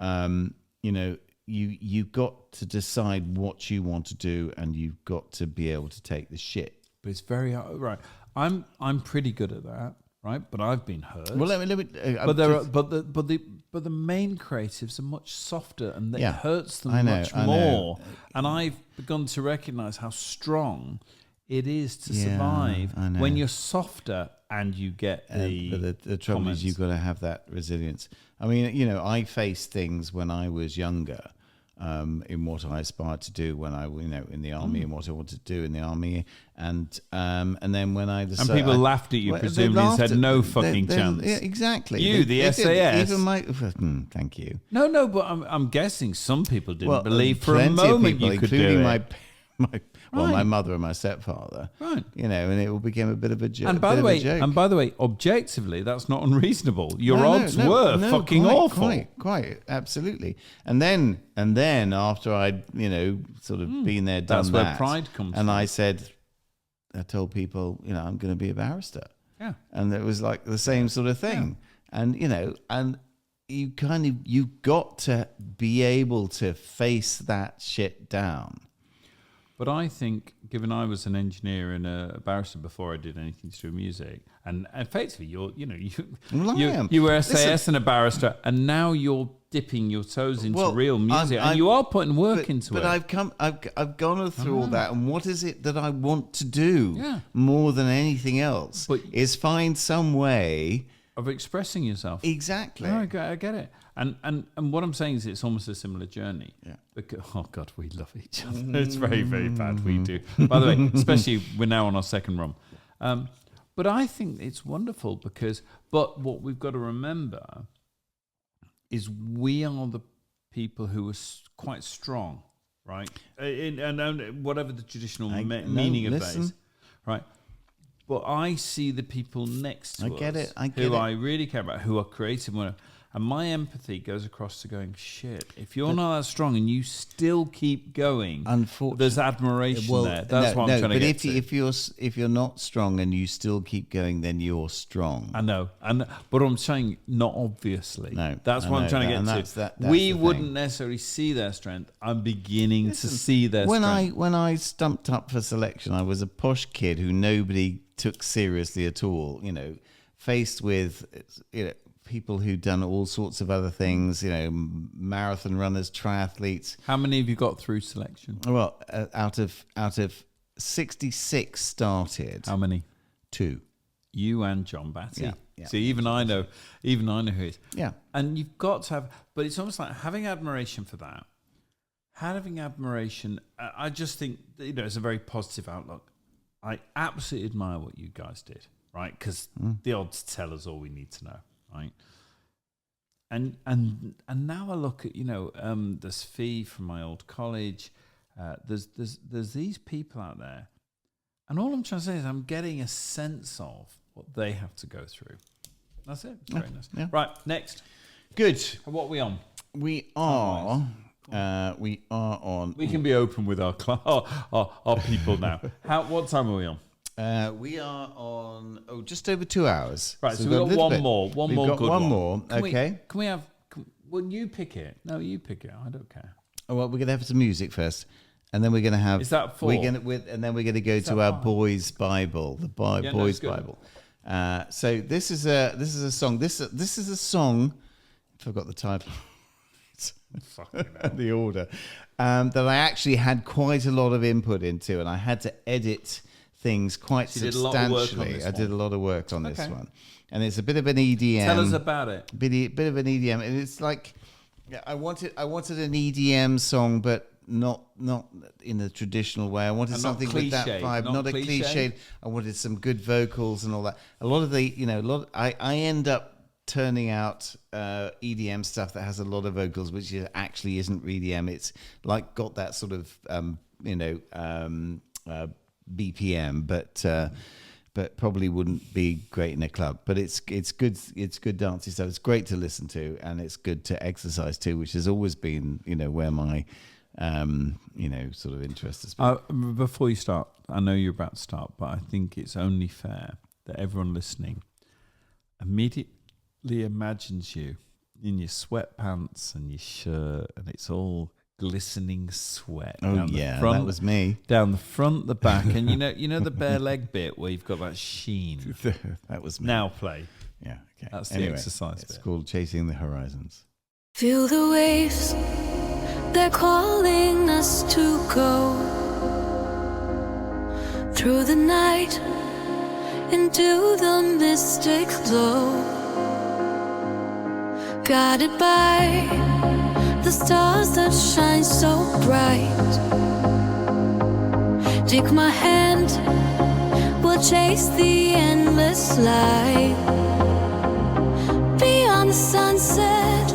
S2: you know, you've got to decide what you want to do, and you've got to be able to take the shit.
S1: But it's very hard. Right. I'm pretty good at that, right? But I've been hurt.
S2: Well, let me.
S1: But the main creatives are much softer, and it
S2: Yeah,
S1: hurts them
S2: I know,
S1: much
S2: I know.
S1: more. And I've begun to recognise how strong it is to
S2: Yeah,
S1: survive
S2: I know.
S1: when you're softer and you get
S2: But the trouble
S1: comments.
S2: is you've got to have that resilience. I mean, you know, I faced things when I was younger in what I aspired to do when I, you know, in the army and what I wanted to do in the army, and then when I decided,
S1: And people laughed at you,
S2: Well,
S1: presumably,
S2: they
S1: and said,
S2: laughed
S1: "No
S2: at-
S1: fucking chance."
S2: Yeah, exactly.
S1: You, the
S2: They did.
S1: SAS.
S2: Even my, thank you.
S1: No, but I'm guessing some people didn't
S2: Well,
S1: believe for a
S2: plenty of
S1: moment
S2: people,
S1: you could
S2: including
S1: do
S2: my
S1: it.
S2: my
S1: Right.
S2: mother and my stepfather.
S1: Right.
S2: You know, and it all became a bit of a joke.
S1: And by the way, objectively, that's not unreasonable. Your odds were fucking
S2: quite,
S1: awful.
S2: Quite, absolutely. And then after I'd, you know, sort of been there, done
S1: That's
S2: that,
S1: where pride comes
S2: and
S1: from.
S2: I told people, you know, I'm going to be a barrister.
S1: Yeah.
S2: And it was like the same sort of thing. And, you know, and you've got to be able to face that shit down.
S1: But I think, given I was an engineer and a barrister before I did anything to do with music, and effectively you
S2: am.
S1: you were SAS
S2: Listen.
S1: and a barrister, and now you're dipping your toes into real music, and
S2: I'm-
S1: you are putting work into
S2: but
S1: it.
S2: I've gone through all that, and what is it that I want to do
S1: Yeah.
S2: more than anything else?
S1: But-
S2: is find some way.
S1: Of expressing yourself.
S2: Exactly.
S1: No, I get it. And what I'm saying is it's almost a similar journey.
S2: Yeah.
S1: Because, oh, God, we love each other. It's very, very bad. We do. By the way, especially we're now on our second rum. But I think it's wonderful but what we've got to remember is we are the people who are quite strong, right? And whatever the traditional meaning of that is,
S2: listen.
S1: right? But I see the people next to
S2: I
S1: us
S2: get it, I get
S1: who
S2: it.
S1: I really care about, who are creative, And my empathy goes across to going, shit, if you're not that strong and you still keep going, there's admiration there. That's what I'm trying to get to.
S2: If you're not strong and you still keep going, then you're strong.
S1: I know. But I'm saying not obviously.
S2: No,
S1: that's what I'm trying to get to.
S2: That's
S1: we
S2: the
S1: wouldn't
S2: thing.
S1: necessarily see their strength. I'm beginning to see their strength.
S2: When I stumped up for selection, I was a posh kid who nobody took seriously at all, you know, faced with, you know, people who'd done all sorts of other things, you know, marathon runners, triathletes.
S1: How many have you got through selection?
S2: Well, out of 66 started.
S1: How many?
S2: 2.
S1: You and John Batty.
S2: Yeah.
S1: See, even I know who he is.
S2: Yeah.
S1: And you've got to have, but it's almost like having admiration for that. Having admiration, I just think, you know, it's a very positive outlook. I absolutely admire what you guys did, right? Because the odds tell us all we need to know, right? And now I look at, you know, there's Fee from my old college. There's these people out there, and all I'm trying to say is I'm getting a sense of what they have to go through. That's it. It's very nice.
S2: Yeah.
S1: Right, next.
S2: Good.
S1: What are we on?
S2: We are on.
S1: We can be open with our people now. What time are we on?
S2: We are on just over 2 hours.
S1: Right, so we've got one more.
S2: We've got
S1: good
S2: one more.
S1: Can we have? Well, you pick it. No, you pick it. I don't care.
S2: Oh, well, we're going to have some music first, and then we're going to have.
S1: Is that 4?
S2: And then we're going to go to our
S1: 5?
S2: boys' Bible, the boys' Bible. So this is a song. This is a song. I forgot the title. The order that I actually had quite a lot of input into, and I had to edit things quite substantially. I did a lot of work on this one, and it's a bit of an EDM.
S1: Tell us about it.
S2: Bit of an EDM, and it's like I wanted an EDM song, but not in the traditional way. I wanted something with that vibe, not a cliche. I wanted some good vocals and all that. A lot of the I end up turning out EDM stuff that has a lot of vocals, which actually isn't EDM. It's like got that sort of BPM, but probably wouldn't be great in a club. But it's good. It's good dancey stuff. It's great to listen to, and it's good to exercise too, which has always been where my sort of interest has been.
S1: Before you start, I know you're about to start, but I think it's only fair that everyone listening immediately imagines you in your sweatpants and your shirt, and it's all glistening sweat.
S2: Oh yeah, that was me.
S1: Down the front, the back, and you know the bare leg bit where you've got that sheen.
S2: That was me.
S1: Now play.
S2: Yeah, okay.
S1: That's the exercise
S2: It's
S1: bit.
S2: called Chasing the Horizons.
S9: Feel the waves, they're calling us to go through the night into the mystic glow, guided by the stars that shine so bright. Take my hand, we'll chase the endless light. Beyond the sunset,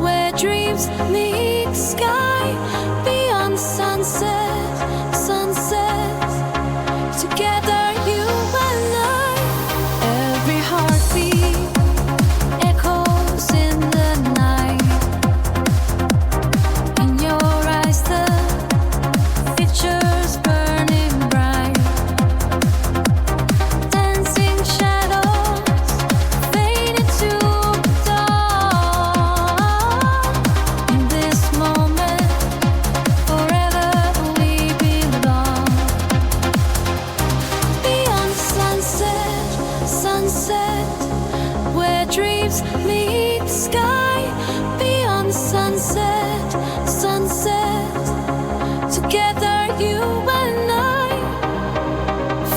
S9: where dreams meet sky. Beyond the sunset, together you and I. Every heartbeat echoes in the night. In your eyes the pictures burning bright. Dancing shadows fade into dawn. In this moment, forever we belong. Beyond sunset, where dreams meet sky. Beyond the sunset, together you and I.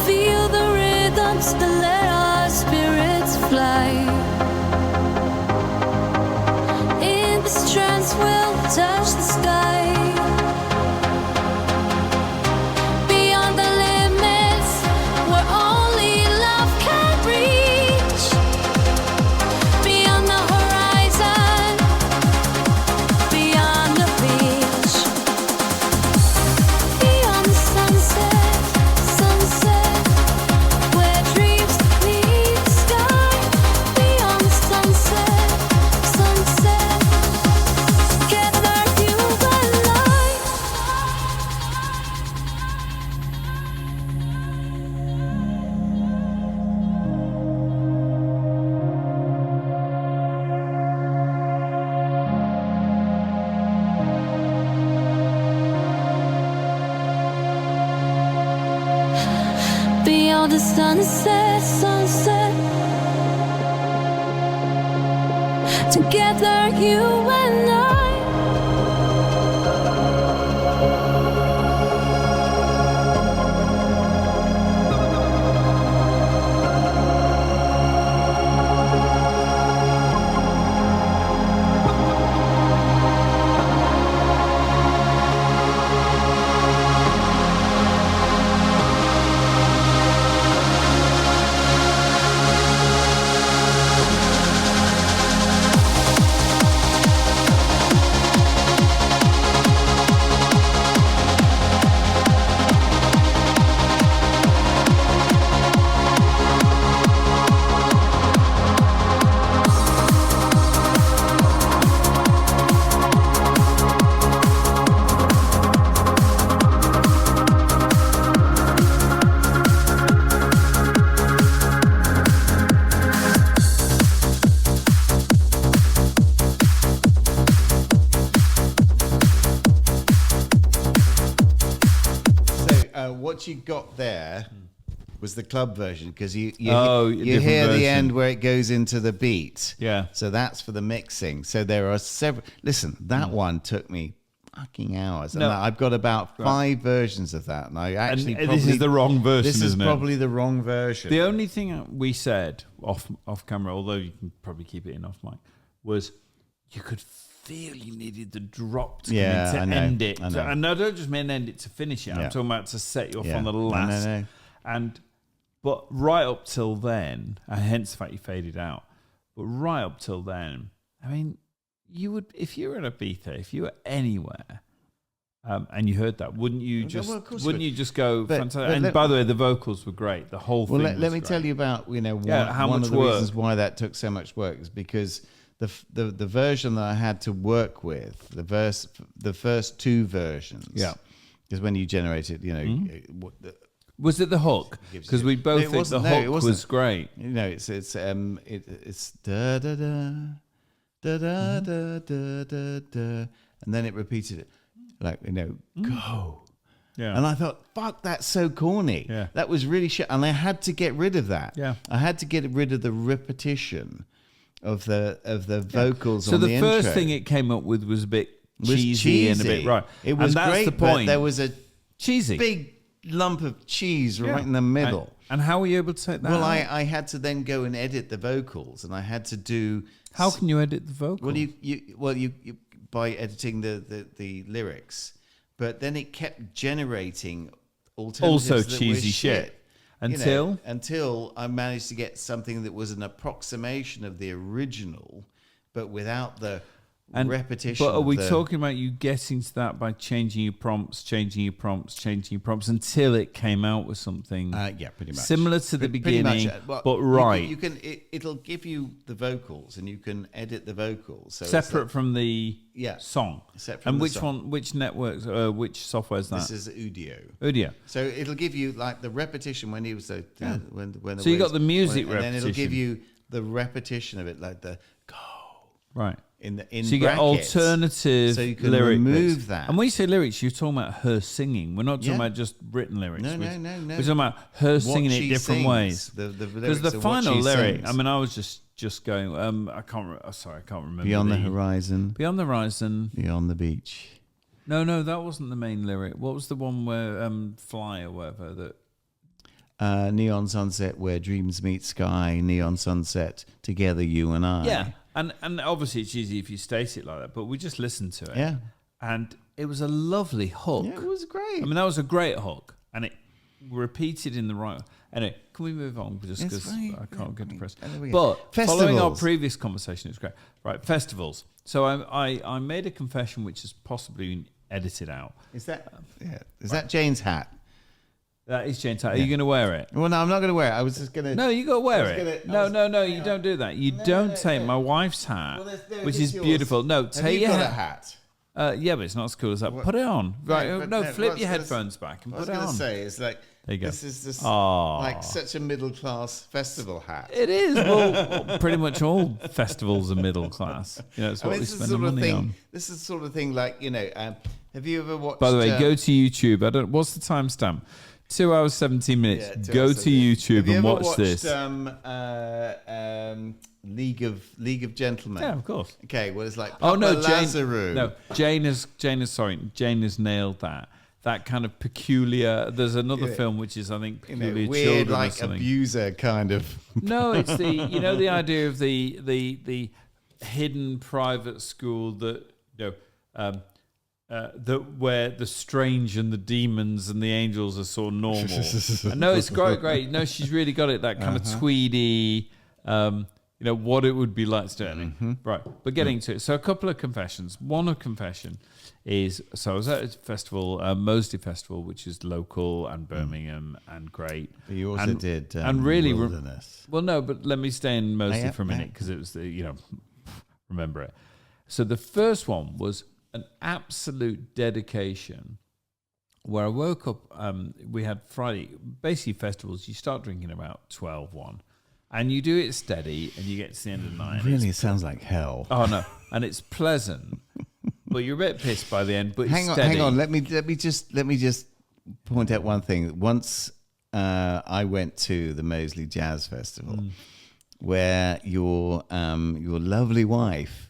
S9: Feel the rhythms that let our spirits fly. In this trance we'll touch the sky. Beyond the limits where only love can reach. Beyond the horizon, beyond the beach. Beyond the sunset, where dreams meet sky. Beyond the sunset, All the sunset, sunset. Together, you and I.
S2: What you got there was the club version, because you
S1: different
S2: hear the
S1: version.
S2: end where it goes into the beat.
S1: Yeah.
S2: So that's for the mixing. So there are several. Listen, that one took me fucking hours.
S1: No.
S2: And I've got about 5 versions of that. And I actually
S1: And
S2: probably,
S1: this is the wrong version,
S2: This is
S1: isn't it?
S2: probably the wrong version.
S1: The only thing we said off camera, although you can probably keep it in off mic, was you could feel you needed the drop to
S2: Yeah,
S1: come in
S2: I
S1: to
S2: know,
S1: end it.
S2: I know.
S1: And I don't just mean end it to finish it.
S2: Yeah.
S1: I'm talking about to set you off
S2: Yeah.
S1: on the
S2: No, no,
S1: last.
S2: no.
S1: But right up till then, and hence the fact you faded out. But right up till then, I mean, you would, if you were in Ibiza, if you were anywhere, and you heard that, wouldn't you just?
S2: Well, of course you
S1: wouldn't
S2: would.
S1: you just go?
S2: But-
S1: fantastic?
S2: but
S1: And
S2: let-
S1: by the way, the vocals were great. The whole
S2: Well,
S1: thing.
S2: let
S1: was
S2: me
S1: great.
S2: tell you about
S1: how
S2: one
S1: much
S2: of the
S1: work.
S2: reasons why that took so much work is because the version that I had to work with, the first 2 versions.
S1: Yeah.
S2: Because when you generate it, what the,
S1: Was it the hook?
S2: gives
S1: Because
S2: you-
S1: we both
S2: No, it
S1: think the
S2: wasn't. No, it
S1: hook
S2: wasn't.
S1: was great.
S2: it's da da da da da da da da da, and then it repeated it like go.
S1: Yeah.
S2: And I thought, fuck, that's so corny.
S1: Yeah.
S2: That was really shit. And I had to get rid of that.
S1: Yeah.
S2: I had to get rid of the repetition of the vocals
S1: So
S2: on
S1: the
S2: the
S1: first
S2: intro.
S1: thing it came up with was a bit
S2: Was
S1: cheesy and a bit right.
S2: It was
S1: and that's
S2: great,
S1: the point.
S2: but there was a
S1: cheesy
S2: big lump of cheese
S1: Yeah.
S2: right in the middle.
S1: And how were you able to take that?
S2: Well,
S1: out?
S2: I had to then go and edit the vocals, and I had to do.
S1: How can you edit the vocals?
S2: Well, you by editing the lyrics, but then it kept generating alternatives
S1: Also
S2: that were
S1: cheesy shit. Until?
S2: Until I managed to get something that was an approximation of the original, but without the repetition.
S1: But are
S2: of
S1: we
S2: the-
S1: talking about you getting to that by changing your prompts until it came out with something
S2: Yeah, pretty much
S1: similar to the
S2: Pretty much,
S1: beginning,
S2: well,
S1: but right,
S2: You can it'll give you the vocals, and you can edit the vocals. So it's
S1: separate
S2: like-
S1: from the
S2: Yeah.
S1: song.
S2: Separate from
S1: And
S2: the
S1: which
S2: song.
S1: one? Which networks? Which software is that?
S2: This is Udio.
S1: Udio.
S2: So it'll give you like the repetition when he was when the
S1: So you got
S2: words-
S1: the music
S2: and then it'll give
S1: repetition.
S2: you the repetition of it, like the go
S1: Right.
S2: in
S1: So you get
S2: brackets.
S1: alternative
S2: So you can
S1: lyric
S2: remove
S1: bits.
S2: that.
S1: And when you say lyrics, you're talking about her singing. We're not talking
S2: Yeah.
S1: about just written lyrics.
S2: No,
S1: We're
S2: no.
S1: We're talking about her
S2: What
S1: singing it
S2: she
S1: different
S2: sings.
S1: ways.
S2: The
S1: Because
S2: lyrics
S1: the
S2: of what
S1: final
S2: she
S1: lyric,
S2: sings.
S1: I mean, I was just going. I can't. Sorry, I can't remember.
S2: Beyond the horizon,
S1: Beyond the horizon.
S2: beyond the beach.
S1: No, that wasn't the main lyric. What was the one where fly or whatever that?
S2: Neon sunset, where dreams meet sky. Neon sunset, together you and I.
S1: Yeah, and obviously it's easy if you state it like that, but we just listened to it.
S2: Yeah.
S1: And it was a lovely hook.
S2: Yeah, it was great.
S1: I mean, that was a great hook, and it repeated in the right. Anyway, can we move on? Just
S2: It's
S1: because
S2: fine.
S1: I can't get depressed.
S2: there we
S1: But
S2: go.
S1: following our
S2: Festivals.
S1: previous conversation, it's great. Right, festivals. So I made a confession which has possibly been edited out.
S2: Is that Is that Jane's hat?
S1: That is Jane Taylor. Are you going to wear it?
S2: Well, no, I'm not going to wear it. I was just going to.
S1: No, you got to wear
S2: I
S1: it.
S2: was gonna-
S1: No, you don't do that. You don't take my wife's hat, which is beautiful. No,
S2: Have
S1: take
S2: you
S1: your
S2: got
S1: hat.
S2: a hat?
S1: Yeah, but it's not as cool as that. Put it on. Right?
S2: No, but
S1: No,
S2: no,
S1: flip
S2: what I
S1: your
S2: was gonna
S1: headphones back and
S2: What I
S1: put
S2: was
S1: it
S2: going
S1: on.
S2: to say is like,
S1: There you go.
S2: this is this
S1: Aw.
S2: like such a middle class festival hat.
S1: It is. Well, pretty much all festivals are middle class. You know, it's
S2: I
S1: what
S2: mean,
S1: we
S2: this is
S1: spend
S2: the
S1: the
S2: sort of
S1: money
S2: thing.
S1: on.
S2: This is the sort of thing like have you ever watched?
S1: By the way, go to YouTube. What's the timestamp? 2 hours 17 minutes.
S2: Yeah, 2
S1: Go
S2: hours
S1: to
S2: 17.
S1: YouTube
S2: Have you
S1: and
S2: ever
S1: watch
S2: watched,
S1: this.
S2: League of Gentlemen.
S1: Yeah, of course.
S2: Okay, well, it's like
S1: Oh no,
S2: Papa Lazarou.
S1: Jane has nailed that. That kind of peculiar. There's another film which is, I think,
S2: You know,
S1: peculiar
S2: weird,
S1: children or
S2: like
S1: something.
S2: abuser kind of.
S1: No, it's the idea of the hidden private school that that where the strange and the demons and the angels are sort of normal. No, it's great. No, she's really got it. That kind of tweedy. What it would be like to do it. Right, but getting to it. So a couple of confessions. One of confession is, so I was at a festival, Moseley Festival, which is local and Birmingham and great.
S2: But you also did
S1: and really
S2: Wilderness.
S1: well, no, but let me stay in Moseley
S2: yeah,
S1: for a minute because it was remember it. So the first one was an absolute dedication where I woke up. We had Friday, basically festivals. You start drinking about 12-1. And you do it steady, and you get to the end of the night.
S2: Really, it sounds like hell.
S1: Oh no, and it's pleasant, but you're a bit pissed by the end. But it's steady.
S2: Hang on. Let me just point out one thing. Once I went to the Moseley Jazz Festival, where your lovely wife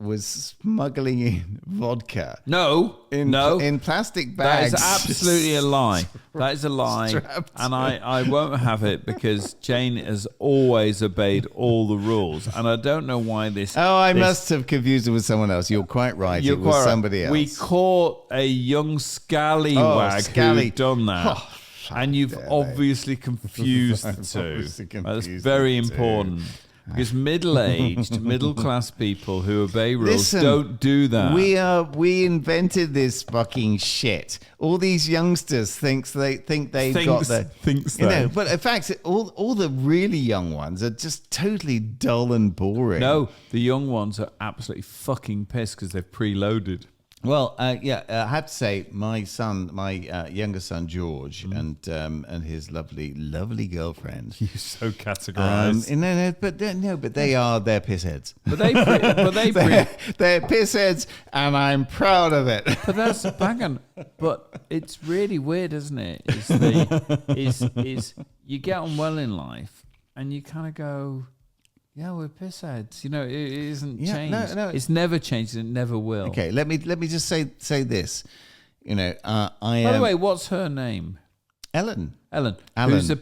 S2: was smuggling in vodka. in plastic bags.
S1: That is absolutely a lie. That is a lie, and I won't have it because Jane has always obeyed all the rules, and I don't know why this.
S2: Oh, I must have confused it with someone else. You're quite right. It was somebody else.
S1: We caught a young scallywag who'd done that. And you've obviously confused the two. That's very important. Because middle-aged, middle-class people who obey rules don't do that.
S2: We invented this fucking shit. All these youngsters think they've got the But in fact, all the really young ones are just totally dull and boring.
S1: No, the young ones are absolutely fucking pissed because they've preloaded.
S2: Well, I have to say, my younger son George, and his lovely girlfriend.
S1: You're so categorized.
S2: But they're pissheads.
S1: But
S2: they're pissheads, and I'm proud of it.
S1: But that's banging. But it's really weird, isn't it? Is you get on well in life, and you kind of go, yeah, we're pissheads. It isn't changed.
S2: No.
S1: It's never changed, and it never will.
S2: Okay, let me just say this. I
S1: By the way, what's her name?
S2: Ellen.
S1: Ellen. Who's a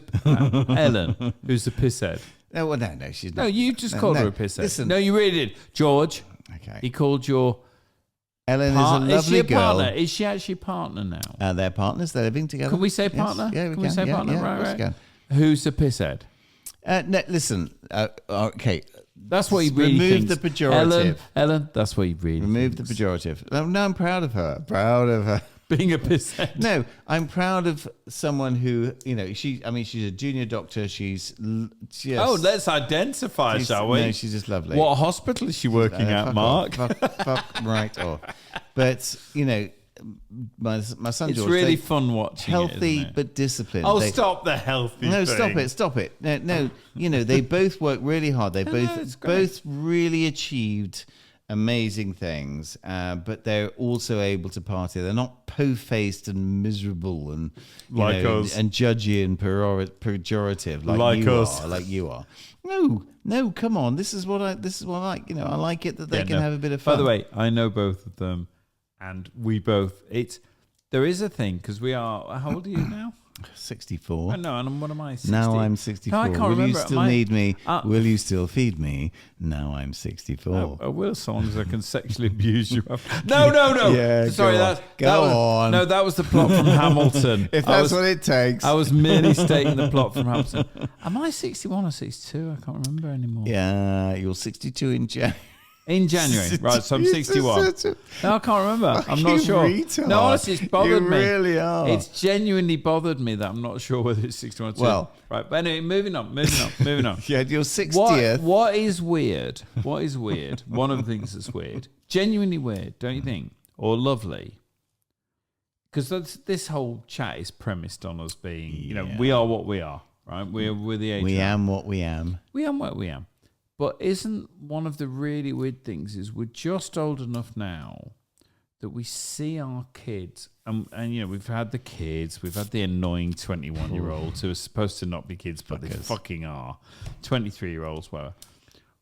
S1: Ellen? Who's a pisshead?
S2: No, she's not.
S1: No, you just called her a pisshead.
S2: Listen.
S1: No, you really did, George.
S2: Okay.
S1: He called your
S2: Ellen is a lovely
S1: is she a
S2: girl.
S1: partner? Is she actually a partner now?
S2: They're partners. They're living together.
S1: Can we say
S2: Yes.
S1: partner?
S2: Yeah, we
S1: Can we say partner?
S2: Yeah,
S1: Right,
S2: of course
S1: right.
S2: we can.
S1: Who's a pisshead?
S2: No, listen. Okay.
S1: That's what he really
S2: Remove
S1: thinks.
S2: the pejorative.
S1: Ellen, that's what he really
S2: Remove the
S1: thinks.
S2: pejorative. No, I'm proud of her. Proud of her.
S1: Being a pisshead.
S2: No, I'm proud of someone who, she's a junior doctor. She's just...
S1: Oh, let's identify, shall we?
S2: No, she's just lovely.
S1: What hospital is she working at,
S2: fuck
S1: Mark?
S2: off. Fuck right off. But, my son
S1: It's
S2: George...
S1: really
S2: they-
S1: fun watching
S2: healthy
S1: it, isn't it?
S2: but disciplined.
S1: Oh,
S2: They-
S1: stop the healthy
S2: No,
S1: thing.
S2: stop it. No, they both work really hard. They
S1: it's great.
S2: both really achieved amazing things, but they're also able to party. They're not po-faced and miserable and
S1: Like us.
S2: and judgy and pejorative
S1: Like us.
S2: like you are. No, come on. This is what I like. I like it that they
S1: Yeah,
S2: can
S1: no.
S2: have a bit of fun.
S1: By the way, I know both of them, and we both. There is a thing because we are. How old are you now?
S2: 64.
S1: I know, and what am I? 60?
S2: Now I'm 64.
S1: No, I can't
S2: Will
S1: remember.
S2: you still need me? Will you still feed me? Now I'm 64.
S1: I will, so long as I can sexually abuse you. No.
S2: Yeah,
S1: Sorry,
S2: go on.
S1: that
S2: Go
S1: was,
S2: on.
S1: No, that was the plot from Hamilton.
S2: If that's what it takes.
S1: I was merely stating the plot from Hamilton. Am I 61 or 62? I can't remember anymore.
S2: Yeah, you're 62 in January.
S1: In January, right? So I'm 61. No, I can't remember. I'm not
S2: Fucking
S1: sure.
S2: retard.
S1: No, honestly, it's bothered
S2: You
S1: me.
S2: really are.
S1: It's genuinely bothered me that I'm not sure whether it's 61 or 62.
S2: Well.
S1: Right, but anyway, moving on.
S2: Yeah, your 60th.
S1: What is weird? What is weird? One of the things that's weird, genuinely weird, don't you think? Or lovely? Because this whole chat is premised on us being, we are what we are, right? We're the age.
S2: We am what we am.
S1: We am what we am. But isn't one of the really weird things is we're just old enough now that we see our kids, and you know, we've had the kids, we've had the annoying 21-year-olds who are supposed to not be kids, but they fucking are, 23-year-olds, whatever.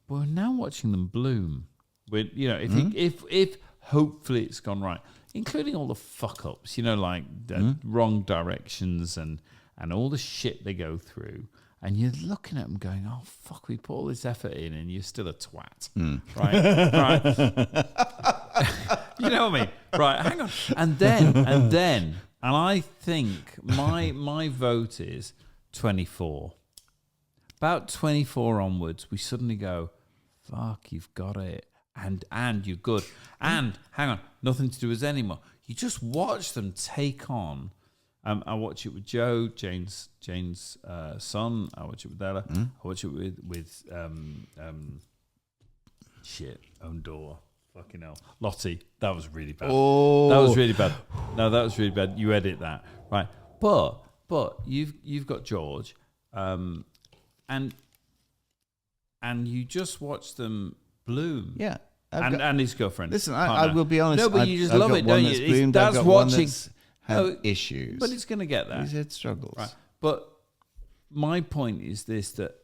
S1: We're now watching them bloom. With, you know, if hopefully it's gone right, including all the fuck ups, you know, like wrong directions and all the shit they go through. And you're looking at them going, oh, fuck, we put all this effort in and you're still a twat. Right? You know what I mean? Right, hang on. And I think my vote is 24. About 24 onwards, we suddenly go, fuck, you've got it. And you're good. And, hang on, nothing to do with us anymore. You just watch them take on. I watch it with Joe, Jane's son. I watch it with Ella. I watch it with Ondor. Fucking hell. Lottie. That was really bad.
S2: Oh.
S1: That was really bad. No, that was really bad. You edit that. Right. But you've got George, and you just watch them bloom.
S2: Yeah.
S1: And his girlfriend.
S2: Listen, I will be honest.
S1: No, but you just
S2: I've
S1: love
S2: got
S1: it,
S2: one
S1: don't
S2: that's
S1: you?
S2: bloomed,
S1: That's
S2: I've got one
S1: watching.
S2: that's had issues.
S1: But it's going to get there.
S2: He's had struggles.
S1: Right. But my point is this, that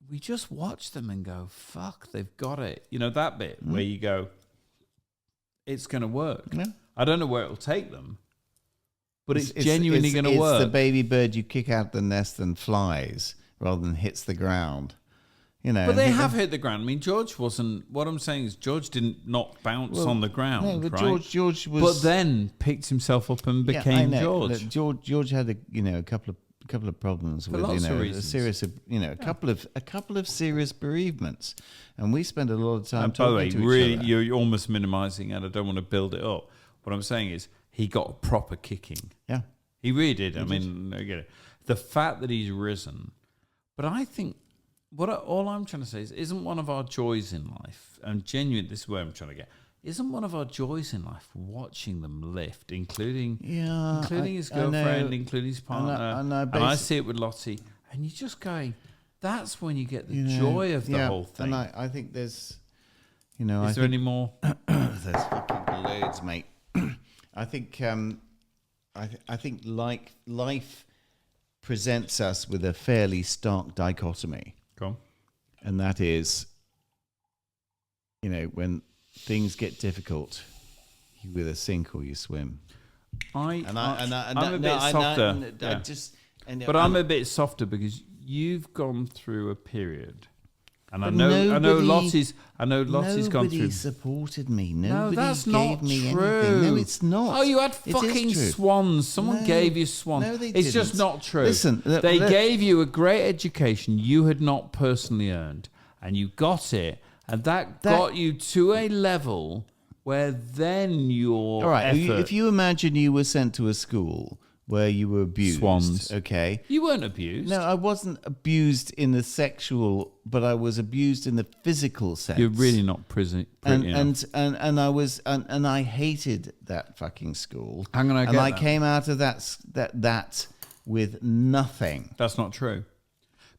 S1: we just watch them and go, fuck, they've got it. You know, that bit where you go, it's going to work.
S2: Yeah.
S1: I don't know where it'll take them, but it's genuinely going to work.
S2: It's the baby bird you kick out the nest and flies rather than hits the ground. You know,
S1: but they have hit the ground. I mean, George wasn't. What I'm saying is, George didn't not bounce on the ground.
S2: No, but
S1: right?
S2: George was.
S1: But then picked himself up and became George.
S2: George had a couple of problems with
S1: lots of
S2: a
S1: reasons.
S2: serious a couple of serious bereavements, and we spend a lot of time
S1: And by the way,
S2: talking to
S1: really,
S2: each other.
S1: you're almost minimising, and I don't want to build it up. What I'm saying is, he got a proper kicking.
S2: Yeah,
S1: he really did. I mean, I get it. The fact that he's risen, but I think all I'm trying to say is, isn't one of our joys in life, and genuine, this is where I'm trying to get, isn't one of our joys in life watching them lift, including his girlfriend, including his partner, and I see it with Lottie, and you're just going, that's when you get the joy of the whole thing.
S2: And I think there's,
S1: is there any more?
S2: There's fucking loads, mate. I think I think like life presents us with a fairly stark dichotomy.
S1: Go on.
S2: And that is, when things get difficult, you either sink or you swim.
S1: I'm a bit softer. But I'm a bit softer because you've gone through a period, and I know Lottie's gone through.
S2: Nobody supported me. Nobody
S1: that's
S2: gave
S1: not
S2: me
S1: true.
S2: anything. No, it's not.
S1: Oh, you had
S2: It is
S1: fucking
S2: true.
S1: swans. Someone
S2: No.
S1: gave you swans.
S2: No, they
S1: it's just
S2: didn't.
S1: not true.
S2: Listen,
S1: they gave you a great education you had not personally earned, and you got it, and that got you to a level where then your
S2: all right.
S1: effort,
S2: If you imagine you were sent to a school where you were abused,
S1: Swans.
S2: okay.
S1: you weren't abused.
S2: No, I wasn't abused in the sexual, but I was abused in the physical sense.
S1: You're really not pretty enough.
S2: and I was and I hated that fucking school.
S1: Hang on, I
S2: and
S1: get
S2: I
S1: that.
S2: came out of that with nothing.
S1: That's not true.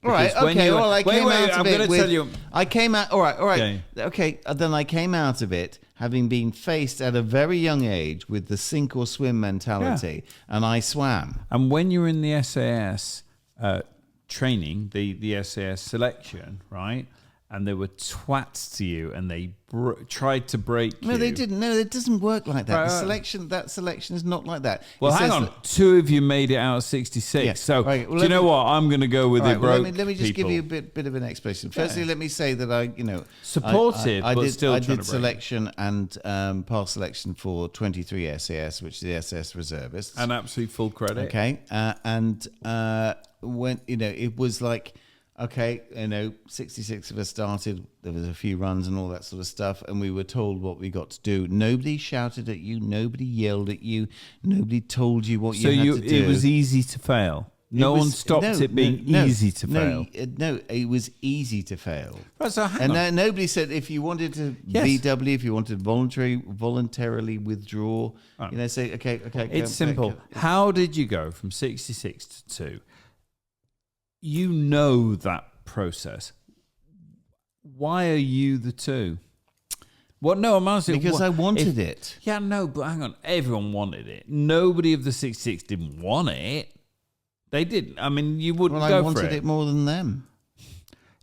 S2: All right,
S1: Because when
S2: okay.
S1: you-
S2: Well, I came
S1: wait,
S2: out of
S1: I'm
S2: it
S1: gonna
S2: with.
S1: tell you.
S2: I came out. All right.
S1: Yeah.
S2: Okay. Then I came out of it having been faced at a very young age with the sink or swim mentality, and I swam.
S1: And when you're in the SAS training, the SAS selection, right? And they were twats to you, and they tried to break you.
S2: No, they didn't. No, it doesn't work like that.
S1: Right,
S2: The
S1: right.
S2: that selection is not like that.
S1: Well,
S2: It
S1: hang
S2: says
S1: on.
S2: that-
S1: 2 of you made it out of 66.
S2: Yeah.
S1: So,
S2: Right, well,
S1: do you
S2: let
S1: know
S2: me-
S1: what? I'm going to go with
S2: All
S1: it,
S2: right, well,
S1: broke
S2: let me just
S1: people.
S2: give you a bit of an explanation. Firstly, let me say that I
S1: Supportive,
S2: I
S1: but
S2: did,
S1: still
S2: I
S1: trying
S2: did
S1: to break.
S2: selection and past selection for 23 SAS, which is the SS reservists.
S1: And absolute full credit.
S2: Okay, when it was like, okay, 66 of us started. There was a few runs and all that sort of stuff, and we were told what we got to do. Nobody shouted at you. Nobody yelled at you. Nobody told you what
S1: So
S2: you had to do.
S1: it was easy to fail. No one stopped it being easy to fail.
S2: No, it was easy to fail.
S1: Right, so hang on.
S2: And nobody said if you wanted to
S1: Yes.
S2: VW, if you wanted to voluntarily withdraw, say okay.
S1: It's simple. How did you go from 66 to 2? You know that process. Why are you the 2? What? No, I'm asking
S2: Because I wanted it.
S1: Yeah, no, but hang on. Everyone wanted it. Nobody of the 66 didn't want it. They didn't. I mean, you wouldn't
S2: Well,
S1: go
S2: I
S1: for
S2: wanted
S1: it.
S2: it more than them.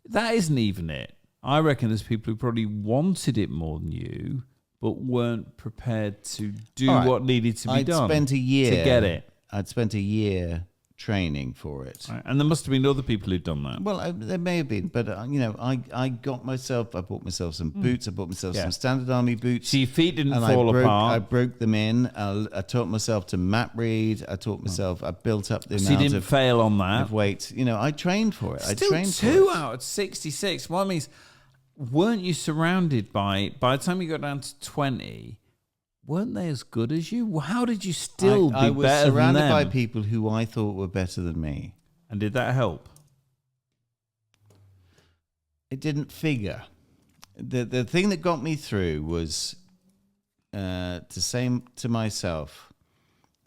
S1: That isn't even it. I reckon there's people who probably wanted it more than you, but weren't prepared to do
S2: All right.
S1: what needed to be
S2: I'd
S1: done.
S2: spent a year
S1: to get it.
S2: I'd spent a year training for it.
S1: Right. And there must have been other people who'd done that.
S2: Well, there may have been, but I got myself. I bought myself some boots. I bought myself
S1: Yeah.
S2: some Standard Army boots.
S1: So your feet didn't
S2: and
S1: fall
S2: I
S1: apart.
S2: broke them in. I taught myself to map read. I taught myself. I built up the
S1: So you
S2: amount
S1: didn't
S2: of,
S1: fail on that.
S2: of weight. I trained for it. I
S1: Still
S2: trained for
S1: 2
S2: it.
S1: out of 66. Well, I mean, weren't you surrounded by the time you got down to 20, weren't they as good as you? How did you still
S2: I
S1: be
S2: was
S1: better
S2: surrounded
S1: than them?
S2: by people who I thought were better than me.
S1: And did that help?
S2: It didn't figure. The thing that got me through was to say to myself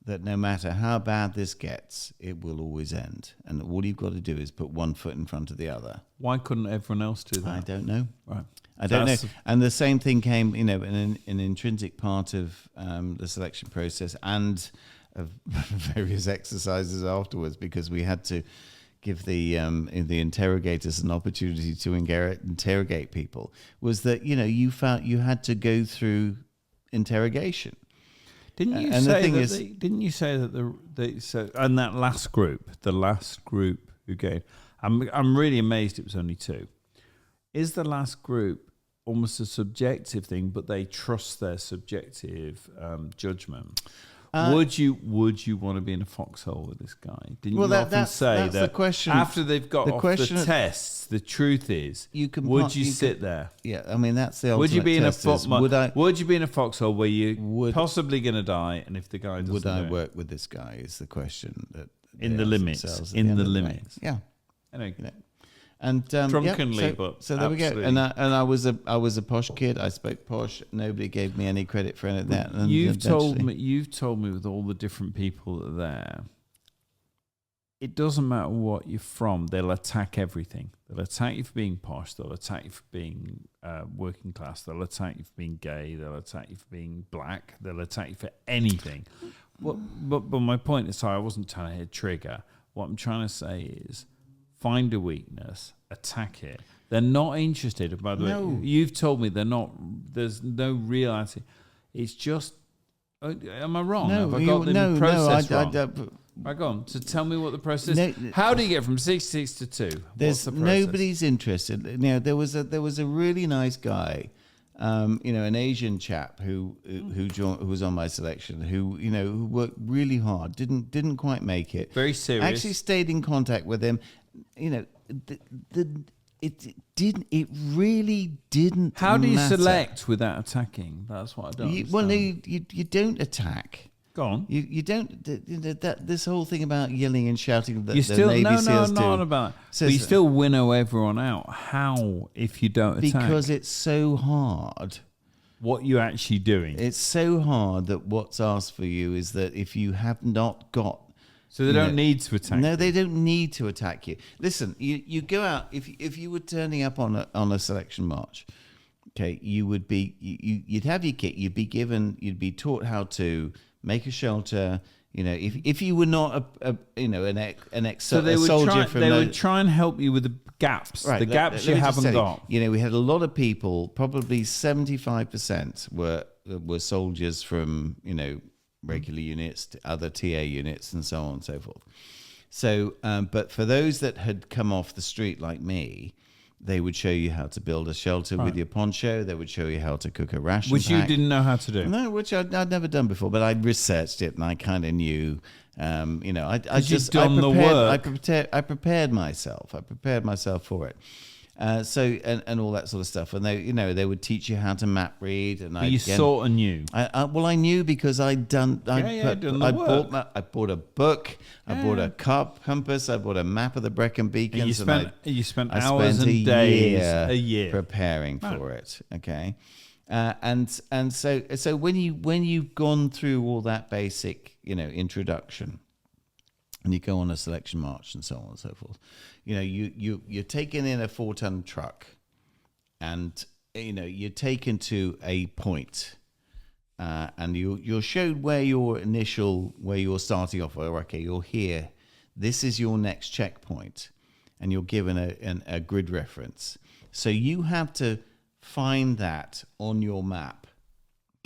S2: that no matter how bad this gets, it will always end. And all you've got to do is put one foot in front of the other.
S1: Why couldn't everyone else do that?
S2: I don't know.
S1: Right.
S2: I don't
S1: That's-
S2: know. And the same thing came, an intrinsic part of the selection process and of various exercises afterwards, because we had to give the interrogators an opportunity to interrogate people, was that, you found you had to go through interrogation.
S1: Didn't you
S2: And the
S1: say
S2: thing
S1: that?
S2: is-
S1: Didn't you say that so and that last group, the last group who gave? I'm really amazed it was only 2. Is the last group almost a subjective thing, but they trust their subjective judgment? Would you want to be in a foxhole with this guy? Didn't
S2: Well,
S1: you
S2: that-
S1: often
S2: that's-
S1: say
S2: that's
S1: that
S2: the question.
S1: after they've got
S2: The
S1: off
S2: question-
S1: the tests, the truth is,
S2: You can
S1: would
S2: part-
S1: you
S2: you
S1: sit
S2: can-
S1: there?
S2: Yeah, I mean, that's the
S1: Would you
S2: ultimate
S1: be in a
S2: test is,
S1: foot? Would you be in a foxhole where you
S2: Would-
S1: possibly going to die, and if the guy doesn't
S2: would I
S1: do it?
S2: work with this guy is the question that
S1: In
S2: they
S1: the
S2: ask
S1: limits,
S2: themselves at
S1: in
S2: end
S1: the
S2: of day.
S1: limits.
S2: Yeah.
S1: Anyway,
S2: And
S1: Drunkenly,
S2: yeah,
S1: but
S2: so there we go.
S1: absolutely.
S2: And I was a posh kid. I spoke posh. Nobody gave me any credit for any of that. And
S1: you've told
S2: eventually-
S1: me with all the different people that are there, it doesn't matter what you're from, they'll attack everything. They'll attack you for being posh, they'll attack you for being working class, they'll attack you for being gay, they'll attack you for being black, they'll attack you for anything. But my point is, sorry, I wasn't trying to hit trigger. What I'm trying to say is, find a weakness, attack it. They're not interested. By the
S2: No.
S1: way, you've told me they're not. There's no reality. It's just. Am I wrong? Have I got the process wrong? Right, go on. So tell me what the process is.
S2: No,
S1: How do you get from 66 to 2? What's
S2: There's
S1: the process?
S2: nobody's interested. There was a really nice guy, an Asian chap who was on my selection, who worked really hard, didn't quite make it.
S1: Very serious.
S2: Actually stayed in contact with him. It really didn't.
S1: How do you
S2: matter.
S1: select without attacking? That's what I don't understand.
S2: You don't attack.
S1: Go on.
S2: You don't. This whole thing about yelling and shouting that
S1: You
S2: the
S1: still
S2: Navy SEALs do.
S1: not about.
S2: So
S1: But you
S2: it's-
S1: still winnow everyone out. How if you don't attack?
S2: because it's so hard.
S1: what you're actually doing.
S2: It's so hard that what's asked for you is that if you have not got.
S1: So they
S2: you
S1: don't
S2: know-
S1: need to attack.
S2: No, they don't need to attack you. Listen, you go out if you were turning up on a selection march, okay, you would be you'd have your kit. You'd be taught how to make a shelter. If you were not an ex
S1: So they would
S2: soldier
S1: try.
S2: from
S1: They
S2: the,
S1: would try and help you with the gaps.
S2: Right,
S1: The gaps
S2: let
S1: you
S2: me just
S1: haven't
S2: tell you,
S1: got.
S2: we had a lot of people, probably 75% were soldiers from, regular units to other TA units and so on and so forth. So, but for those that had come off the street like me, they would show you how to build a shelter with your poncho. They would show you how to cook a ration
S1: Which you
S2: pack.
S1: didn't know how to do.
S2: No, which I'd never done before, but I'd researched it and I kind of knew.
S1: you'd done the work.
S2: I prepared myself. I prepared myself for it. And all that sort of stuff. And they would teach you how to map read. And
S1: But you sort of knew.
S2: I knew because I'd done.
S1: done the work.
S2: I bought a book. I bought a compass. I bought a map of the Brecon Beacons.
S1: And you spent
S2: I
S1: hours
S2: spent
S1: and days a year.
S2: preparing for it. Okay, and so when you've gone through all that basic introduction, and you go on a selection march and so on and so forth, you're taken in a 4-ton truck, and you're taken to a point, and you're showed where you're starting off. Oh, okay, you're here. This is your next checkpoint, and you're given a grid reference. So you have to find that on your map.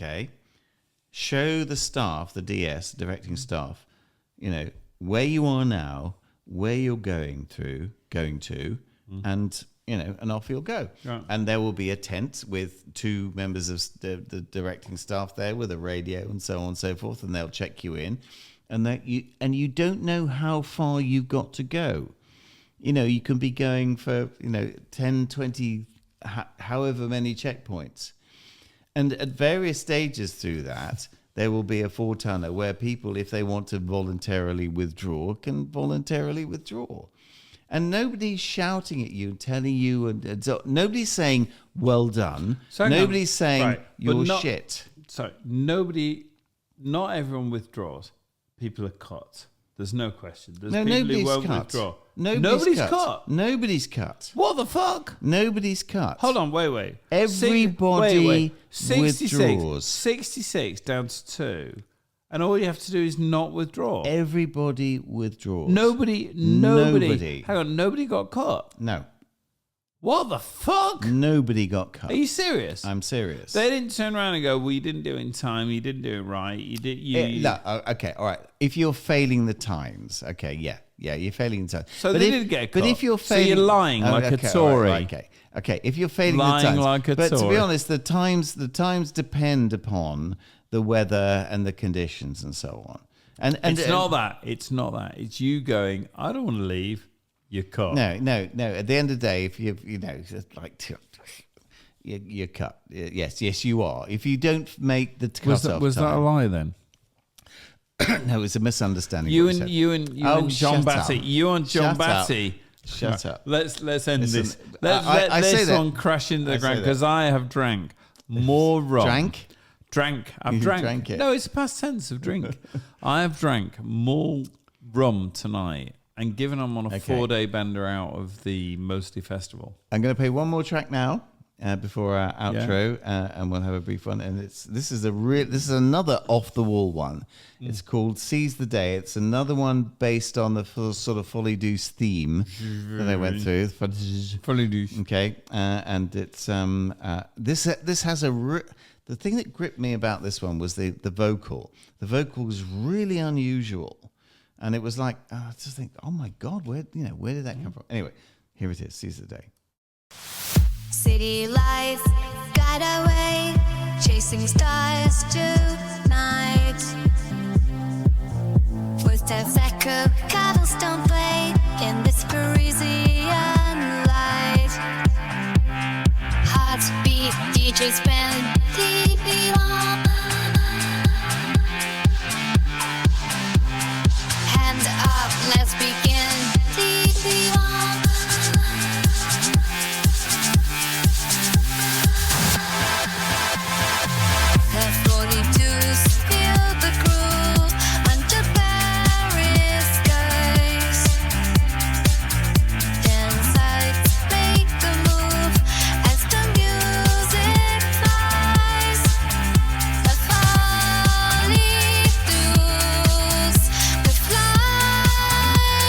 S2: Okay, show the staff, the DS, directing staff, where you are now, where you're going to, and and off you'll go.
S1: Right.
S2: And there will be a tent with 2 members of the directing staff there with a radio and so on and so forth, and they'll check you in, and you don't know how far you've got to go. You can be going for 10, 20, however many checkpoints, and at various stages through that, there will be a 4-tonner where people, if they want to voluntarily withdraw, can voluntarily withdraw. And nobody's shouting at you, telling you, and so nobody's saying, well done.
S1: So
S2: nobody's saying,
S1: right, but
S2: you're
S1: not-
S2: shit.
S1: So not everyone withdraws. People are cut. There's no question. There's
S2: No,
S1: people
S2: nobody's
S1: who won't
S2: cut.
S1: withdraw.
S2: Nobody's
S1: cut.
S2: Nobody's cut.
S1: What the fuck?
S2: Nobody's cut.
S1: Hold on, wait.
S2: Everybody
S1: 66,
S2: withdraws.
S1: 66 down to 2. And all you have to do is not withdraw.
S2: Everybody withdraws.
S1: Nobody. Hang on, nobody got cut.
S2: No.
S1: What the fuck?
S2: Nobody got cut.
S1: Are you serious?
S2: I'm serious.
S1: They didn't turn around and go, well, you didn't do it in time, you didn't do it right,
S2: Okay, all right. If you're failing the times, okay, yeah, you're failing the times.
S1: So they did get
S2: But
S1: caught.
S2: if you're
S1: So
S2: failing,
S1: you're lying like a Tory.
S2: all right, okay. If you're failing
S1: Lying
S2: the times,
S1: like a
S2: but to
S1: Tory.
S2: be honest, the times depend upon the weather and the conditions and so on. And
S1: It's not that. It's not that. It's you going, I don't want to leave. You're cut.
S2: No. At the end of the day, if you're cut. Yes, you are. If you don't make the cutoff
S1: Was that a
S2: time,
S1: lie then?
S2: no, it's a misunderstanding.
S1: You
S2: what I
S1: and
S2: said.
S1: you and
S2: Oh,
S1: and John
S2: shut
S1: Batty.
S2: up.
S1: You and John
S2: Shut up.
S1: Batty.
S2: Shut up.
S1: Let's end
S2: Listen,
S1: this. Let's let
S2: I say
S1: this
S2: that-
S1: one crash into
S2: I
S1: the
S2: say
S1: ground
S2: that.
S1: because I have drank more rum.
S2: Drank?
S1: I've
S2: You
S1: drank.
S2: drank it.
S1: No, it's past tense of drink. I have drank more rum tonight, and given I'm on a 4-day bender out of the Mostly Festival.
S2: I'm going to play one more track now before our outro, and we'll have a brief one. And this is another off the wall one. It's called "Seize the Day." It's another one based on the sort of Folie Douce theme that they went through.
S1: Folie Douce.
S2: Okay, and it's this has the thing that gripped me about this one was the vocal. The vocal was really unusual, and it was like I just think, oh my god, where did that come from? Anyway, here it is. Seize the Day.
S9: City lights got away, chasing stars tonight. Footsteps echo, cobblestone play in this Parisian light. Hearts beat, DJ spin, TV on. Hand up, let's begin. TV on. The 42s feel the groove under Paris skies. Dance sides make the move as the music flies. The Folie Douce, we fly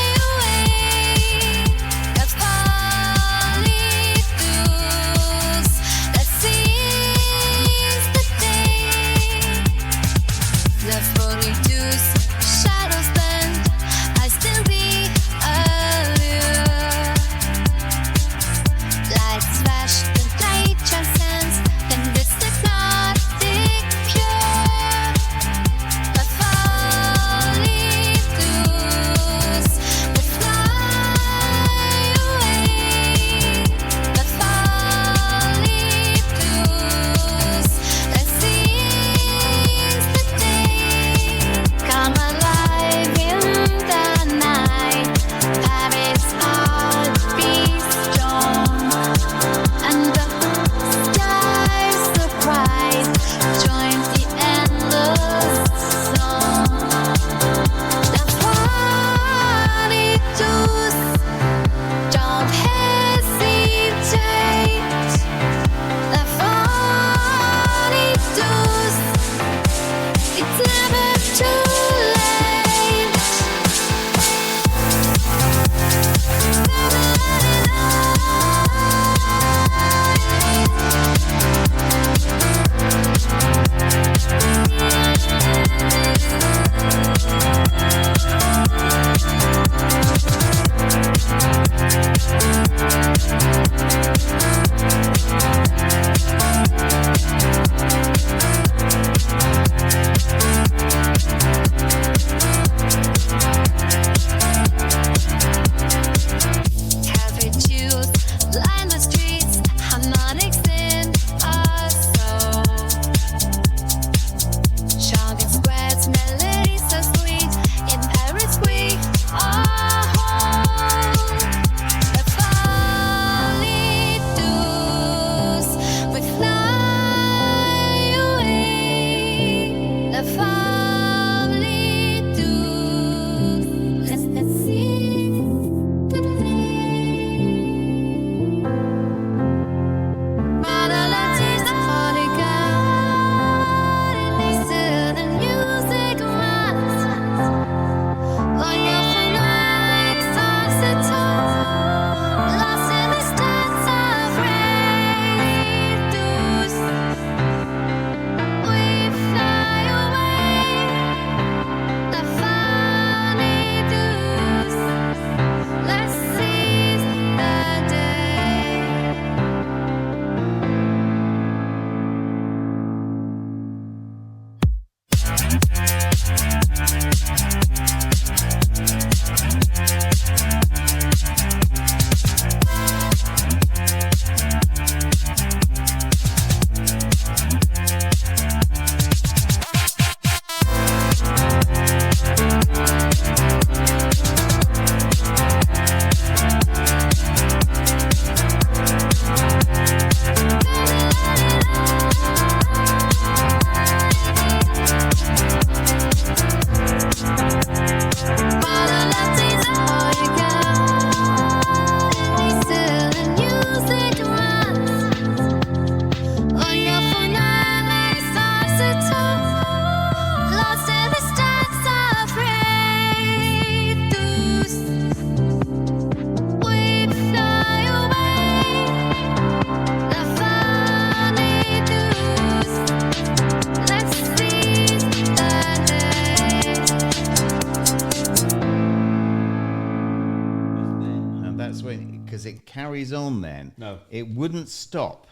S2: that's when, because it carries on then.
S1: No.
S2: It wouldn't stop.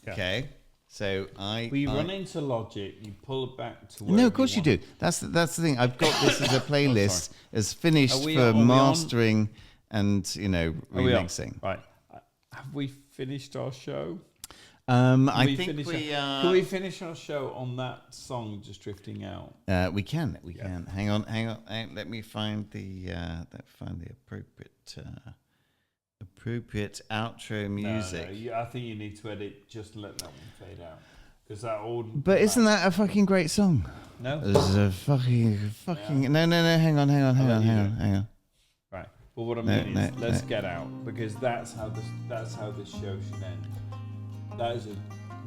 S1: Yeah.
S2: Okay? So
S1: Well, you run into Logic, you pull it back to where
S2: No, of course you do. That's the thing. I've got this as a playlist, as finished
S1: Are we-
S2: for
S1: are we on?
S2: mastering and,
S1: Are we on?
S2: remixing.
S1: Right. Have we finished our show?
S2: I
S1: we
S2: think
S1: finish
S2: we
S1: Can we finish our show on that song, Just Drifting Out?
S2: we can. Hang on. Let me find the appropriate outro music.
S1: No, I think you need to edit. Just let that one fade out, because that old.
S2: But isn't that a fucking great song?
S1: No.
S2: It's a fucking. No. Hang on.
S1: Right. Well, what I mean is, let's get out, because that's how this show should end. That is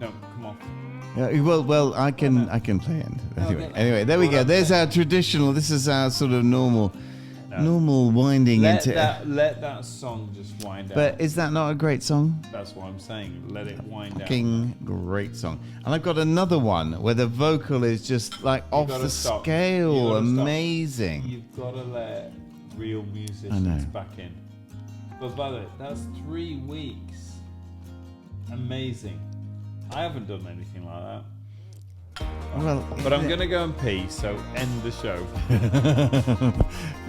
S1: no. Come on.
S2: Yeah, well, I can play it. Anyway, there we go. There's our traditional. This is our sort of normal winding
S1: Let
S2: into.
S1: that song just wind out.
S2: But is that not a great song?
S1: That's what I'm saying. Let it wind out.
S2: Fucking great song. And I've got another one where the vocal is just like off
S1: gotta
S2: the
S1: stop. You
S2: scale,
S1: gotta stop.
S2: amazing.
S1: You've got to let real
S2: I know.
S1: musicians back in. But by the way, that's 3 weeks. Amazing. I haven't done anything like that.
S2: Well,
S1: But I'm going to go and pee, so end the show.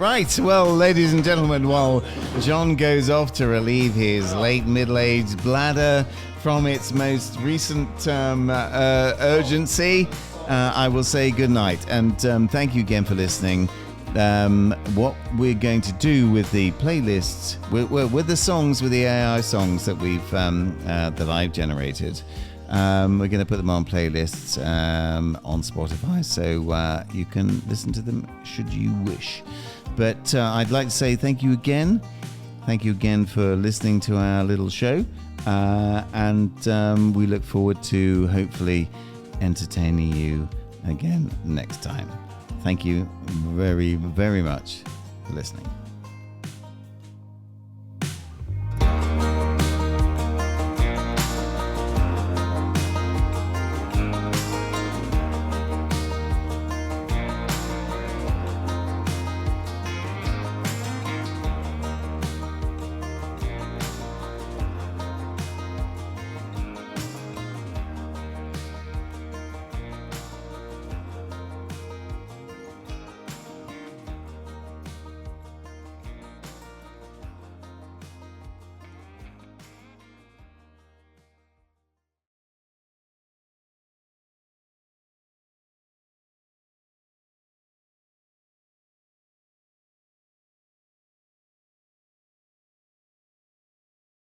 S2: Right, well, ladies and gentlemen, while John goes off to relieve his late middle-aged bladder from its most recent urgency, I will say good night. And thank you again for listening. What we're going to do with the playlists, with the songs, with the AI songs that we've that I've generated, we're going to put them on playlists on Spotify, so you can listen to them should you wish. But I'd like to say thank you again for listening to our little show, and we look forward to hopefully entertaining you again next time. Thank you very, very much for listening.